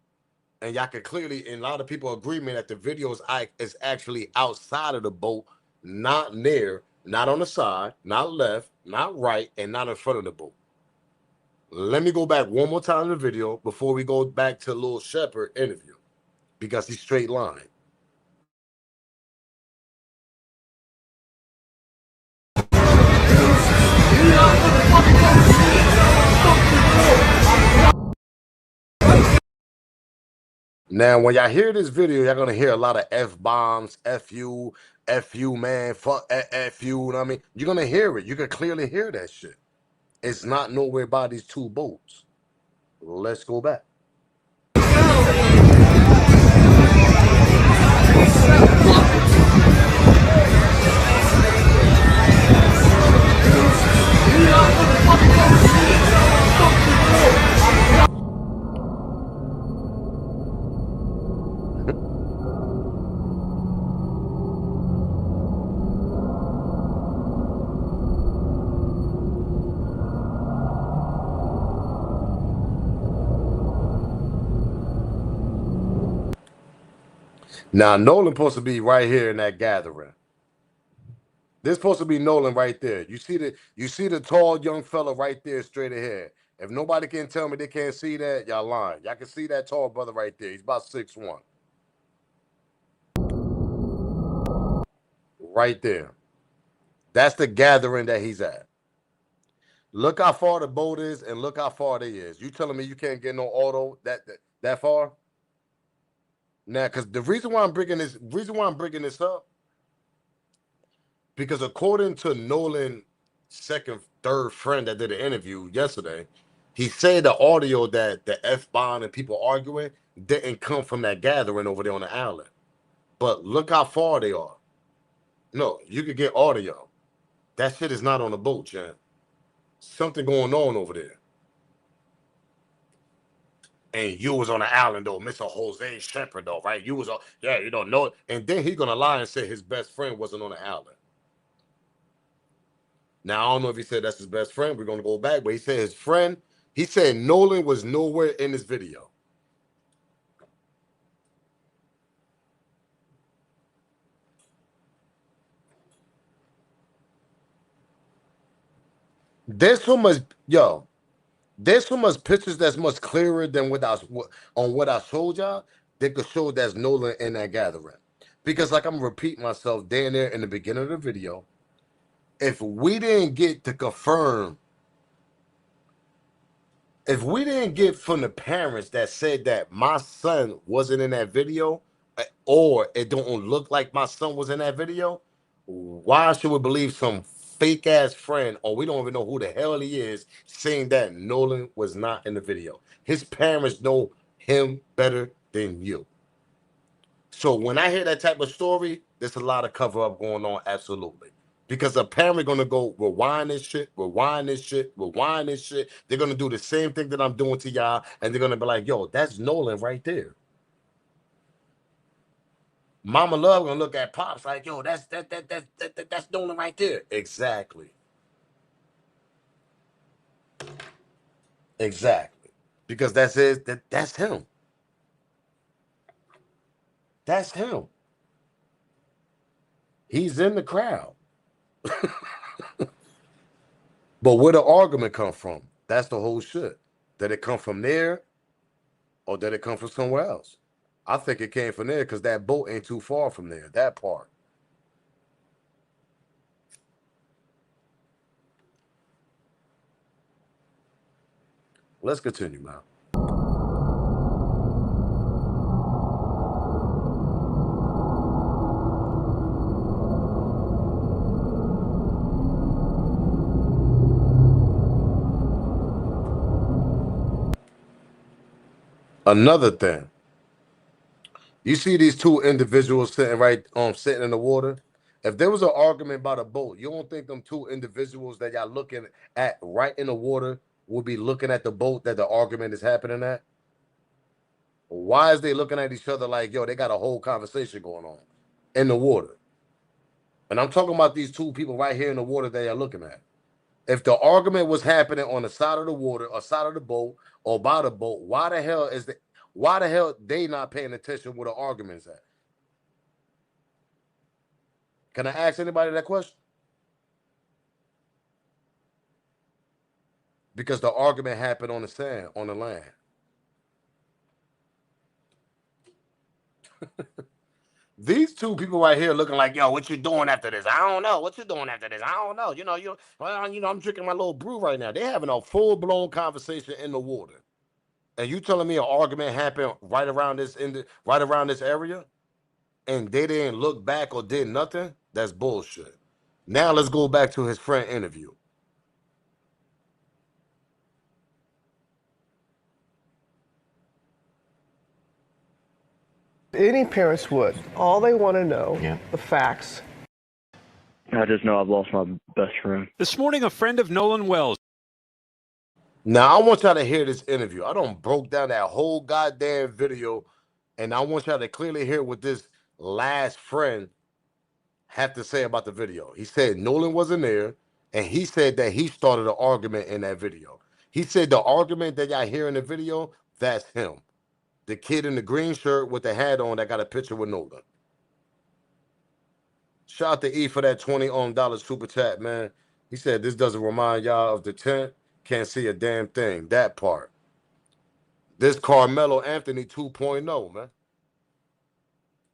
And y'all can clearly, and a lot of people agree, man, that the video is actually outside of the boat, not near, not on the side, not left, not right, and not in front of the boat. Let me go back one more time in the video before we go back to Lil Shepard interview, because he's straight line. Now, when y'all hear this video, y'all gonna hear a lot of F-bombs, F-U, F you, man, fuck F you, you know what I mean? You're gonna hear it. You can clearly hear that shit. It's not nowhere by these two boats. Let's go back. Now Nolan supposed to be right here in that gathering. This supposed to be Nolan right there. You see the tall young fella right there straight ahead. If nobody can tell me they can't see that, y'all lying. Y'all can see that tall brother right there. He's about 6'1". Right there. That's the gathering that he's at. Look how far the boat is and look how far they is. You telling me you can't get no auto that far? Now, because the reason why I'm bringing this up, because according to Nolan's third friend that did an interview yesterday, he said the audio that the F-bomb and people arguing didn't come from that gathering over there on the island. But look how far they are. No, you could get audio. That shit is not on the boat, Jan. Something going on over there. And you was on the island though, Mr. Jose Shepherd though, right? You was on, yeah, you don't know. And then he gonna lie and say his best friend wasn't on the island. Now I don't know if he said that's his best friend. We're gonna go back, but he said his friend. He said Nolan was nowhere in this video. There's so much, yo. There's so much pictures that's much clearer than what I showed y'all. They could show that's Nolan in that gathering. Because like I'm gonna repeat myself down there in the beginning of the video. If we didn't get to confirm, if we didn't get from the parents that said that my son wasn't in that video, or it don't look like my son was in that video, why should we believe some fake ass friend, or we don't even know who the hell he is, saying that Nolan was not in the video? His parents know him better than you. So when I hear that type of story, there's a lot of cover up going on, absolutely. Because a parent gonna go rewind this shit, rewind this shit, rewind this shit. They're gonna do the same thing that I'm doing to y'all, and they're gonna be like, yo, that's Nolan right there. Mama Love gonna look at Pops like, yo, that's Nolan right there. Exactly. Exactly. Because that's him. That's him. He's in the crowd. But where the argument come from? That's the whole shit. Did it come from there, or did it come from somewhere else? I think it came from there because that boat ain't too far from there, that part. Let's continue, man. Another thing. You see these two individuals sitting in the water. If there was an argument about a boat, you don't think them two individuals that y'all looking at right in the water will be looking at the boat that the argument is happening at? Why is they looking at each other like, yo, they got a whole conversation going on in the water? And I'm talking about these two people right here in the water that you're looking at. If the argument was happening on the side of the water or side of the boat or by the boat, why the hell they not paying attention where the argument's at? Can I ask anybody that question? Because the argument happened on the sand, on the land. These two people right here looking like, yo, what you doing after this? I don't know. What you doing after this? I don't know. I'm drinking my little brew right now. They're having a full-blown conversation in the water. And you telling me an argument happened right around this area? And they didn't look back or did nothing? That's bullshit. Now let's go back to his friend interview. Any parents would. All they want to know, the facts. I just know I've lost my best friend. This morning, a friend of Nolan Wells. Now, I want y'all to hear this interview. I done broke down that whole goddamn video, and I want y'all to clearly hear what this last friend had to say about the video. He said Nolan wasn't there, and he said that he started an argument in that video. He said the argument that y'all hear in the video, that's him. The kid in the green shirt with the hat on that got a picture with Nolan. Shout out to E for that $20 super chat, man. He said this doesn't remind y'all of the tent. Can't see a damn thing. That part. This Carmelo Anthony 2.0, man.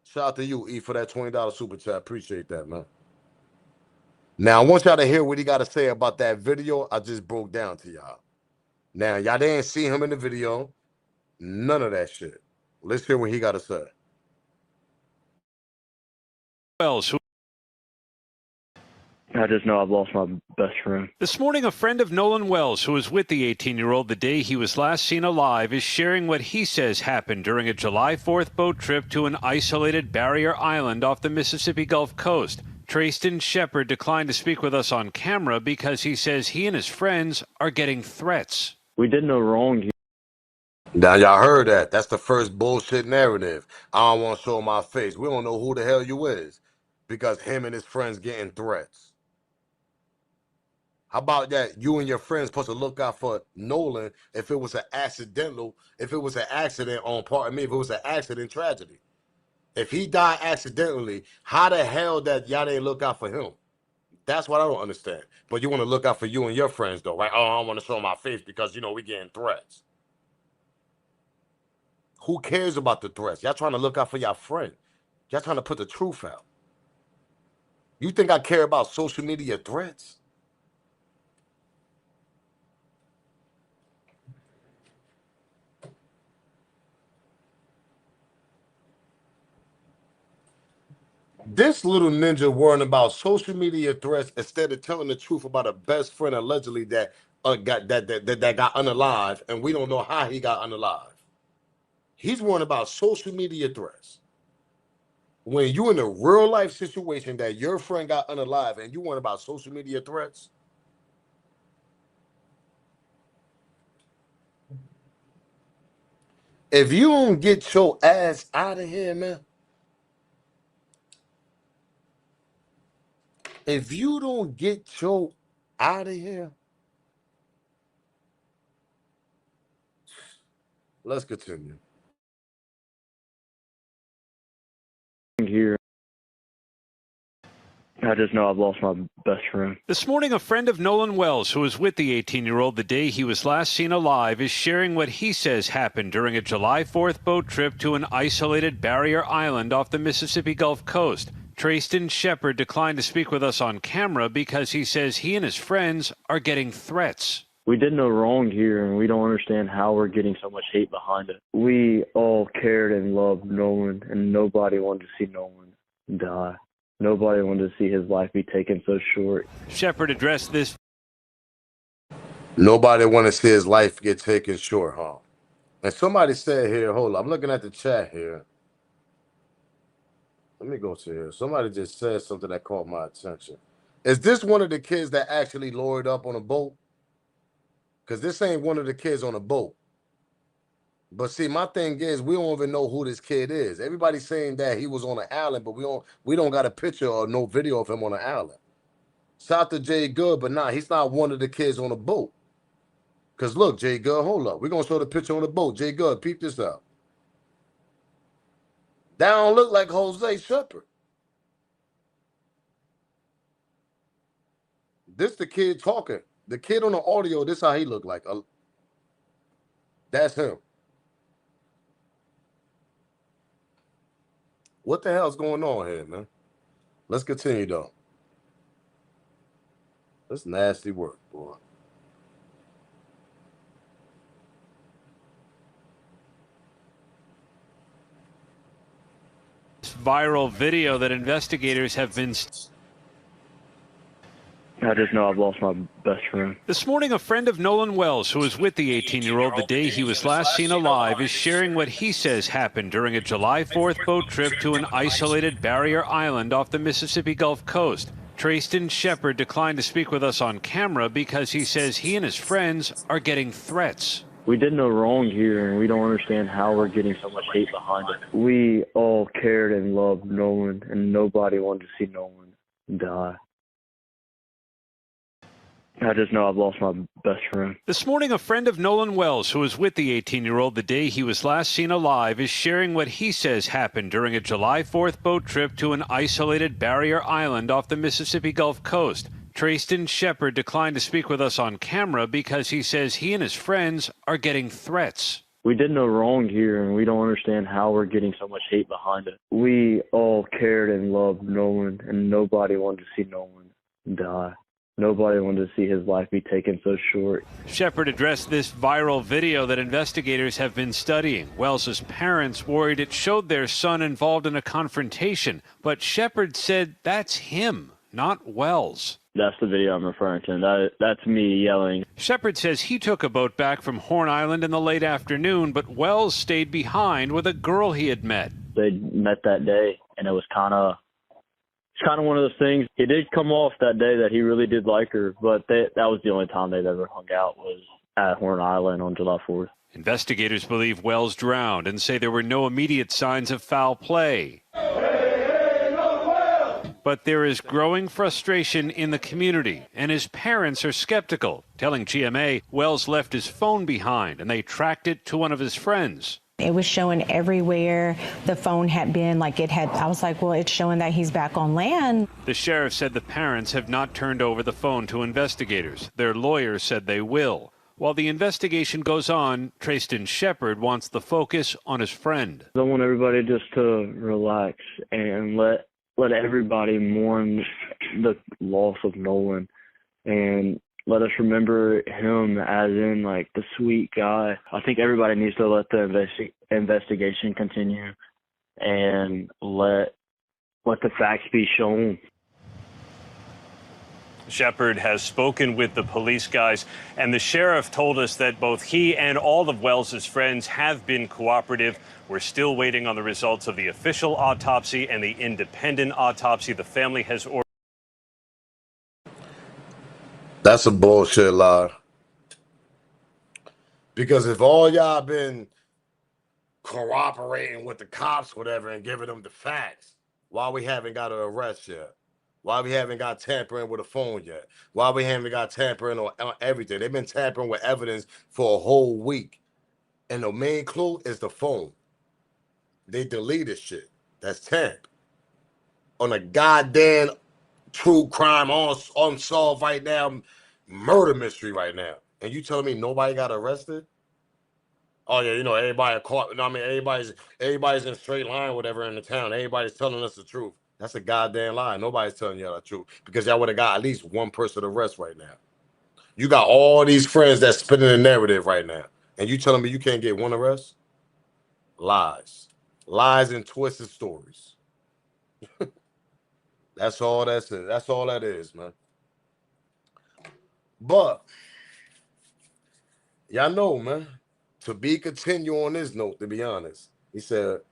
Shout out to you, E, for that $20 super chat. Appreciate that, man. Now, I want y'all to hear what he got to say about that video I just broke down to y'all. Now, y'all didn't see him in the video. None of that shit. Let's hear what he got to say. Wells, who I just know I've lost my best friend. This morning, a friend of Nolan Wells, who was with the 18-year-old the day he was last seen alive, is sharing what he says happened during a July 4th boat trip to an isolated barrier island off the Mississippi Gulf Coast. Trayston Shepard declined to speak with us on camera because he says he and his friends are getting threats. We did no wrong here. Now, y'all heard that. That's the first bullshit narrative. I don't want to show my face. We don't know who the hell you is because him and his friends getting threats. How about that? You and your friends supposed to look out for Nolan if it was an accident on part of me, if it was an accident tragedy. If he died accidentally, how the hell that y'all didn't look out for him? That's what I don't understand. But you want to look out for you and your friends though, right? Oh, I don't want to show my face because, you know, we getting threats. Who cares about the threats? Y'all trying to look out for your friend. Y'all trying to put the truth out. You think I care about social media threats? This little ninja worrying about social media threats instead of telling the truth about a best friend allegedly that got unalive, and we don't know how he got unalive. He's worrying about social media threats. When you in a real life situation that your friend got unalive and you worrying about social media threats. If you don't get your ass out of here, man. If you don't get your out of here, let's continue. Here. I just know I've lost my best friend. This morning, a friend of Nolan Wells, who was with the 18-year-old the day he was last seen alive, is sharing what he says happened during a July 4th boat trip to an isolated barrier island off the Mississippi Gulf Coast. Trayston Shepard declined to speak with us on camera because he says he and his friends are getting threats. We did no wrong here, and we don't understand how we're getting so much hate behind it. We all cared and loved Nolan, and nobody wanted to see Nolan die. Nobody wanted to see his life be taken so short. Shepard addressed this. Nobody want to see his life get taken short, huh? And somebody said here, hold on, I'm looking at the chat here. Let me go to here. Somebody just said something that caught my attention. Is this one of the kids that actually lured up on a boat? Because this ain't one of the kids on a boat. But see, my thing is, we don't even know who this kid is. Everybody's saying that he was on an island, but we don't got a picture or no video of him on an island. Shout out to Jay Good, but nah, he's not one of the kids on the boat. Because look, Jay Good, hold up. We're going to show the picture on the boat. Jay Good, peep this out. That don't look like Jose Shepard. This the kid talking. The kid on the audio, this how he look like. That's him. What the hell's going on here, man? Let's continue, though. That's nasty work, boy. viral video that investigators have been. I just know I've lost my best friend. This morning, a friend of Nolan Wells, who was with the 18-year-old the day he was last seen alive, is sharing what he says happened during a July 4th boat trip to an isolated barrier island off the Mississippi Gulf Coast. Trayston Shepard declined to speak with us on camera because he says he and his friends are getting threats. We did no wrong here, and we don't understand how we're getting so much hate behind it. We all cared and loved Nolan, and nobody wanted to see Nolan die. I just know I've lost my best friend. This morning, a friend of Nolan Wells, who was with the 18-year-old the day he was last seen alive, is sharing what he says happened during a July 4th boat trip to an isolated barrier island off the Mississippi Gulf Coast. Trayston Shepard declined to speak with us on camera because he says he and his friends are getting threats. We did no wrong here, and we don't understand how we're getting so much hate behind it. We all cared and loved Nolan, and nobody wanted to see Nolan die. Nobody wanted to see his life be taken so short. Shepard addressed this viral video that investigators have been studying. Wells's parents worried it showed their son involved in a confrontation, but Shepard said that's him, not Wells. That's the video I'm referring to. That's me yelling. Shepard says he took a boat back from Horn Island in the late afternoon, but Wells stayed behind with a girl he had met. They met that day, and it was kind of one of those things. It did come off that day that he really did like her, but that was the only time they'd ever hung out was at Horn Island on July 4th. Investigators believe Wells drowned and say there were no immediate signs of foul play. But there is growing frustration in the community, and his parents are skeptical, telling GMA Wells left his phone behind and they tracked it to one of his friends. It was showing everywhere the phone had been, I was like, well, it's showing that he's back on land. The sheriff said the parents have not turned over the phone to investigators. Their lawyers said they will. While the investigation goes on, Trayston Shepard wants the focus on his friend. I want everybody just to relax and let everybody mourn the loss of Nolan, and let us remember him as in the sweet guy. I think everybody needs to let the investigation continue and let the facts be shown. Shepard has spoken with the police guys, and the sheriff told us that both he and all of Wells's friends have been cooperative. We're still waiting on the results of the official autopsy and the independent autopsy the family has ordered. That's a bullshit lie. Because if all y'all been cooperating with the cops, whatever, and giving them the facts, why we haven't got an arrest yet? Why we haven't got tampering with a phone yet? Why we haven't got tampering on everything? They've been tampering with evidence for a whole week. And the main clue is the phone. They deleted shit. That's tamp. On a goddamn true crime unsolved right now, murder mystery right now. And you telling me nobody got arrested? Oh yeah, everybody caught. Everybody's in a straight line, whatever, in the town. Everybody's telling us the truth. That's a goddamn lie. Nobody's telling y'all the truth because y'all would have got at least one person arrested right now. You got all these friends that's spinning the narrative right now, and you telling me you can't get one arrest? Lies and twisted stories. That's all that's it. That's all that is, man. But y'all know, man, to be continue on this note, to be honest, he said,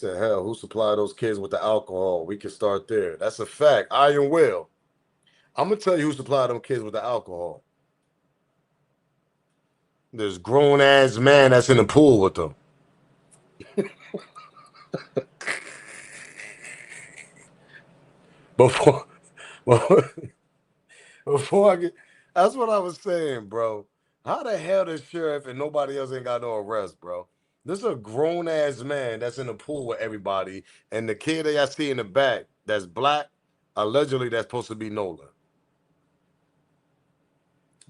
hell, who supplied those kids with the alcohol? We can start there. That's a fact. Iron Will. I'm going to tell you who supplied them kids with the alcohol. This grown-ass man that's in the pool with them. Before I get, that's what I was saying, bro. How the hell the sheriff and nobody else ain't got no arrest, bro? This is a grown ass man that's in the pool with everybody, and the kid that y'all see in the back that's black, allegedly that's supposed to be Nolan.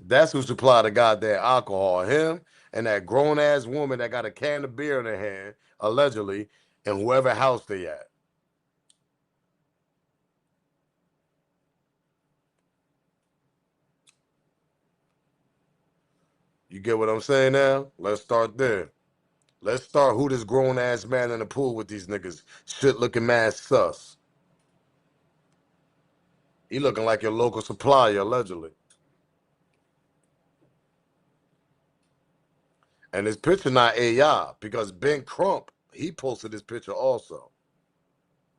That's who supplied the goddamn alcohol. Him and that grown ass woman that got a can of beer in her hand, allegedly, in whoever house they at. You get what I'm saying now? Let's start there. Let's start who this grown ass man in the pool with these niggas. Shit looking mad sus. He looking like your local supplier, allegedly. And this picture not AI because Ben Crump, he posted this picture also.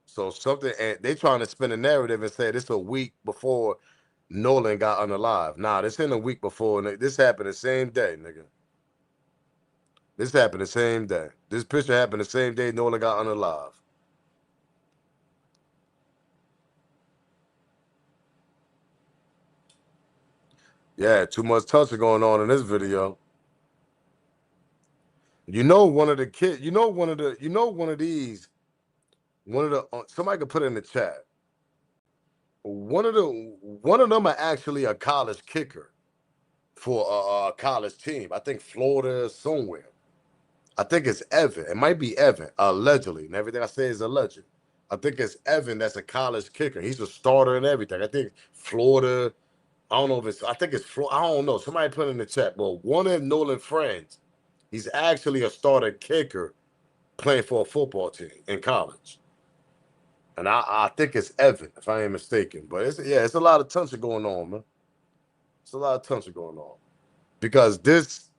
So something, and they trying to spin a narrative and say this a week before Nolan got unalive. Nah, this ain't a week before. This happened the same day, nigga. This happened the same day. This picture happened the same day Nolan got unalive. Yeah, too much touching going on in this video. You know, one of the kids, one of these, somebody could put it in the chat. One of them are actually a college kicker for a college team. I think Florida somewhere. I think it's Evan. It might be Evan, allegedly. And everything I say is alleged. I think it's Evan that's a college kicker. He's a starter and everything. I think Florida, I don't know if it's, I think it's Florida. I don't know. Somebody put it in the chat. But one of Nolan's friends, he's actually a starter kicker playing for a football team in college. And I think it's Evan, if I ain't mistaken. But it's a lot of tension going on, man. It's a lot of tension going on. Because this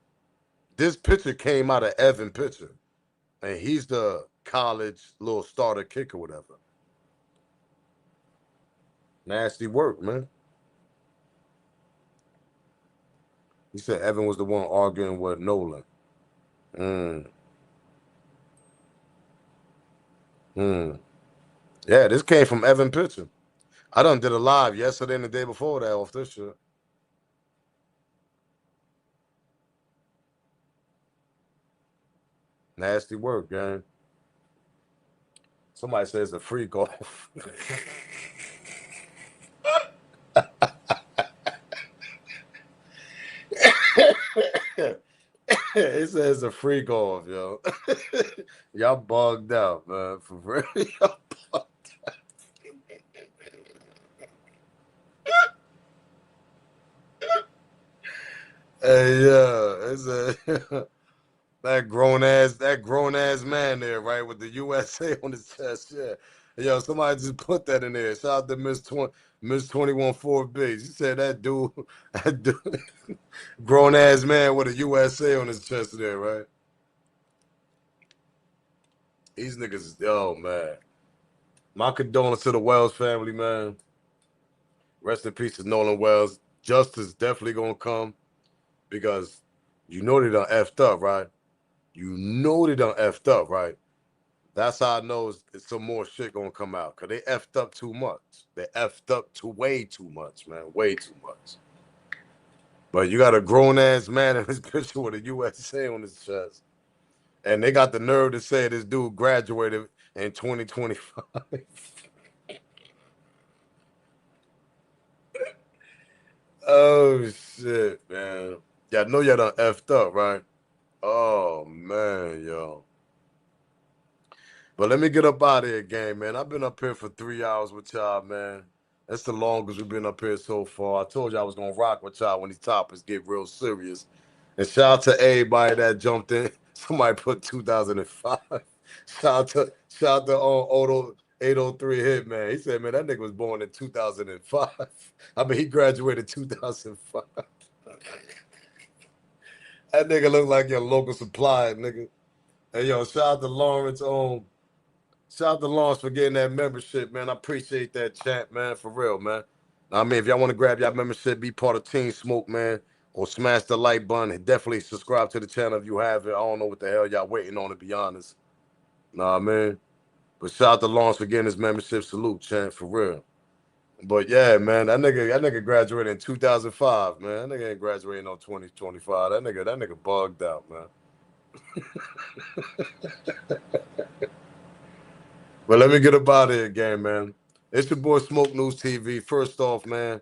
picture came out of Evan picture. And he's the college little starter kicker, whatever. Nasty work, man. He said Evan was the one arguing with Nolan. Yeah, this came from Evan picture. I done did a live yesterday and the day before that off this shit. Nasty work, gang. Somebody says a freak off. It says a freak off, yo. Y'all bugged out, man. For real, y'all bugged out. Hey, yeah, it's a that grown ass man there, right, with the USA on his chest. Yeah, yo, somebody just put that in there. Shout out to Miss 21 4B. She said that dude, grown ass man with a USA on his chest there, right? These niggas, yo, man. My condolences to the Wells family, man. Rest in peace to Nolan Wells. Justice definitely gonna come because you know they done effed up, right? You know they done effed up, right? That's how I know it's some more shit gonna come out because they effed up too much. They effed up way too much, man. Way too much. But you got a grown ass man in this picture with a USA on his chest. And they got the nerve to say this dude graduated in 2025. Oh shit, man. Y'all know y'all done effed up, right? Oh man, yo. But let me get up out of here, gang, man. I've been up here for 3 hours with y'all, man. That's the longest we've been up here so far. I told you I was gonna rock with y'all when these topics get real serious. And shout out to everybody that jumped in. Somebody put 2005. Shout out to Odo 803 Hitman. He said, man, that nigga was born in 2005. I mean, he graduated 2005. That nigga look like your local supplier, nigga. Hey, yo, shout out to Lawrence. Shout out to Lawrence for getting that membership, man. I appreciate that, chat, man, for real, man. I mean, if y'all want to grab y'all membership, be part of Team Smoke, man, or smash the like button, and definitely subscribe to the channel if you have it. I don't know what the hell y'all waiting on, to be honest. Nah, man. But shout out to Lawrence for getting his membership. Salute, chat, for real. But yeah, man, that nigga graduated in 2005, man. That nigga ain't graduating on 2025. That nigga bugged out, man. But let me get up out of here again, man. It's your boy Smoke News TV. First off, man,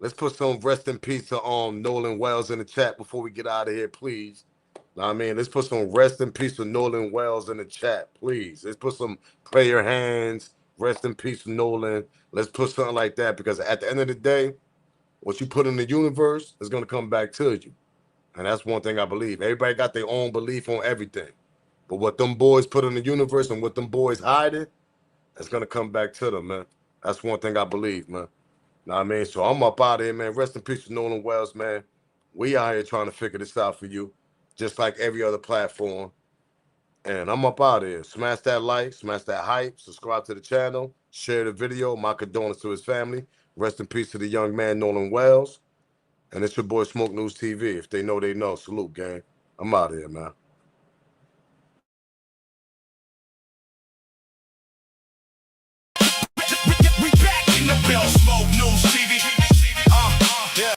let's put some rest in peace to Nolan Wells in the chat before we get out of here, please. Know what I mean, let's put some rest in peace to Nolan Wells in the chat, please. Let's put some prayer hands, rest in peace to Nolan. Let's put something like that because at the end of the day, what you put in the universe is going to come back to you. And that's one thing I believe. Everybody got their own belief on everything. But what them boys put in the universe and what them boys hiding, it's gonna come back to them, man. That's one thing I believe, man. Know what I mean? So I'm up out of here, man. Rest in peace to Nolan Wells, man. We out here trying to figure this out for you, just like every other platform. And I'm up out of here. Smash that like, smash that hype, subscribe to the channel, share the video. My condolences to his family. Rest in peace to the young man, Nolan Wells. And it's your boy, Smoke News TV. If they know, they know. Salute, gang. I'm out of here, man. We back in the bill. Smoke News TV. Yeah.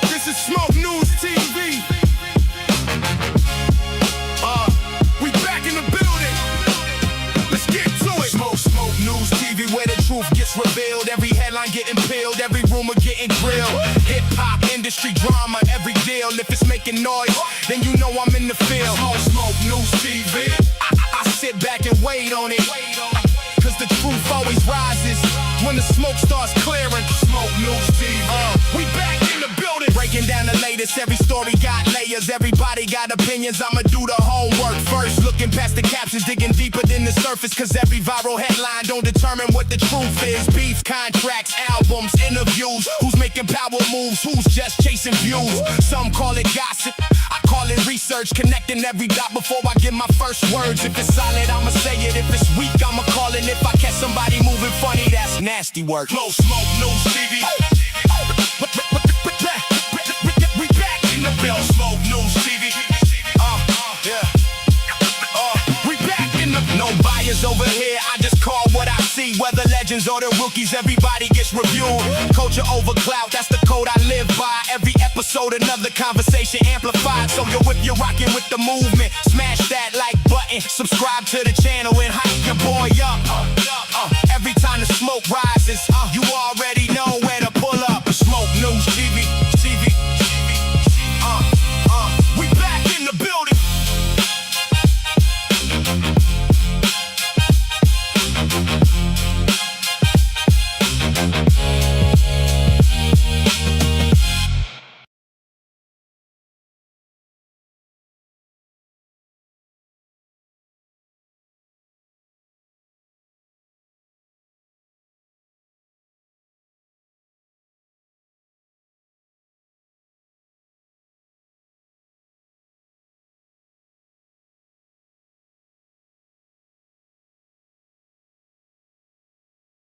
This is Smoke News TV. We back in the building. Let's get to it. Smoke News TV, where the truth gets revealed. Every headline getting peeled, every rumor getting grilled. Hip hop industry drama, every deal. If it's making noise, then you know I'm in the field. Smoke News TV. I sit back and wait on it, cause the truth always rises when the smoke starts clearing. Smoke News TV. We back in the building, breaking down the latest. Every story got layers, everybody got opinions. I'ma do the homework first, looking past the captions, digging deeper than the surface. Cause every viral headline don't determine what the truth is. Beef, contracts, albums, interviews. Who's making power moves, who's just chasing views. Some call it gossip, I call it research. Connecting every dot before I get my first words. If it's solid, I'ma say it. If it's weak, I'ma call it. If I catch somebody moving funny, that's nasty work. Close Smoke News TV. We back in the bill. Smoke News TV. Yeah. We back in the. No bias over here. I just call what I see. Whether legends or the rookies, everybody gets reviewed. Culture over clout, that's the code I live by. Every episode, another conversation amplified. So yo, if you're rocking with the movement, smash that like button, subscribe to the channel and hype your boy up. Every time the smoke rises, you already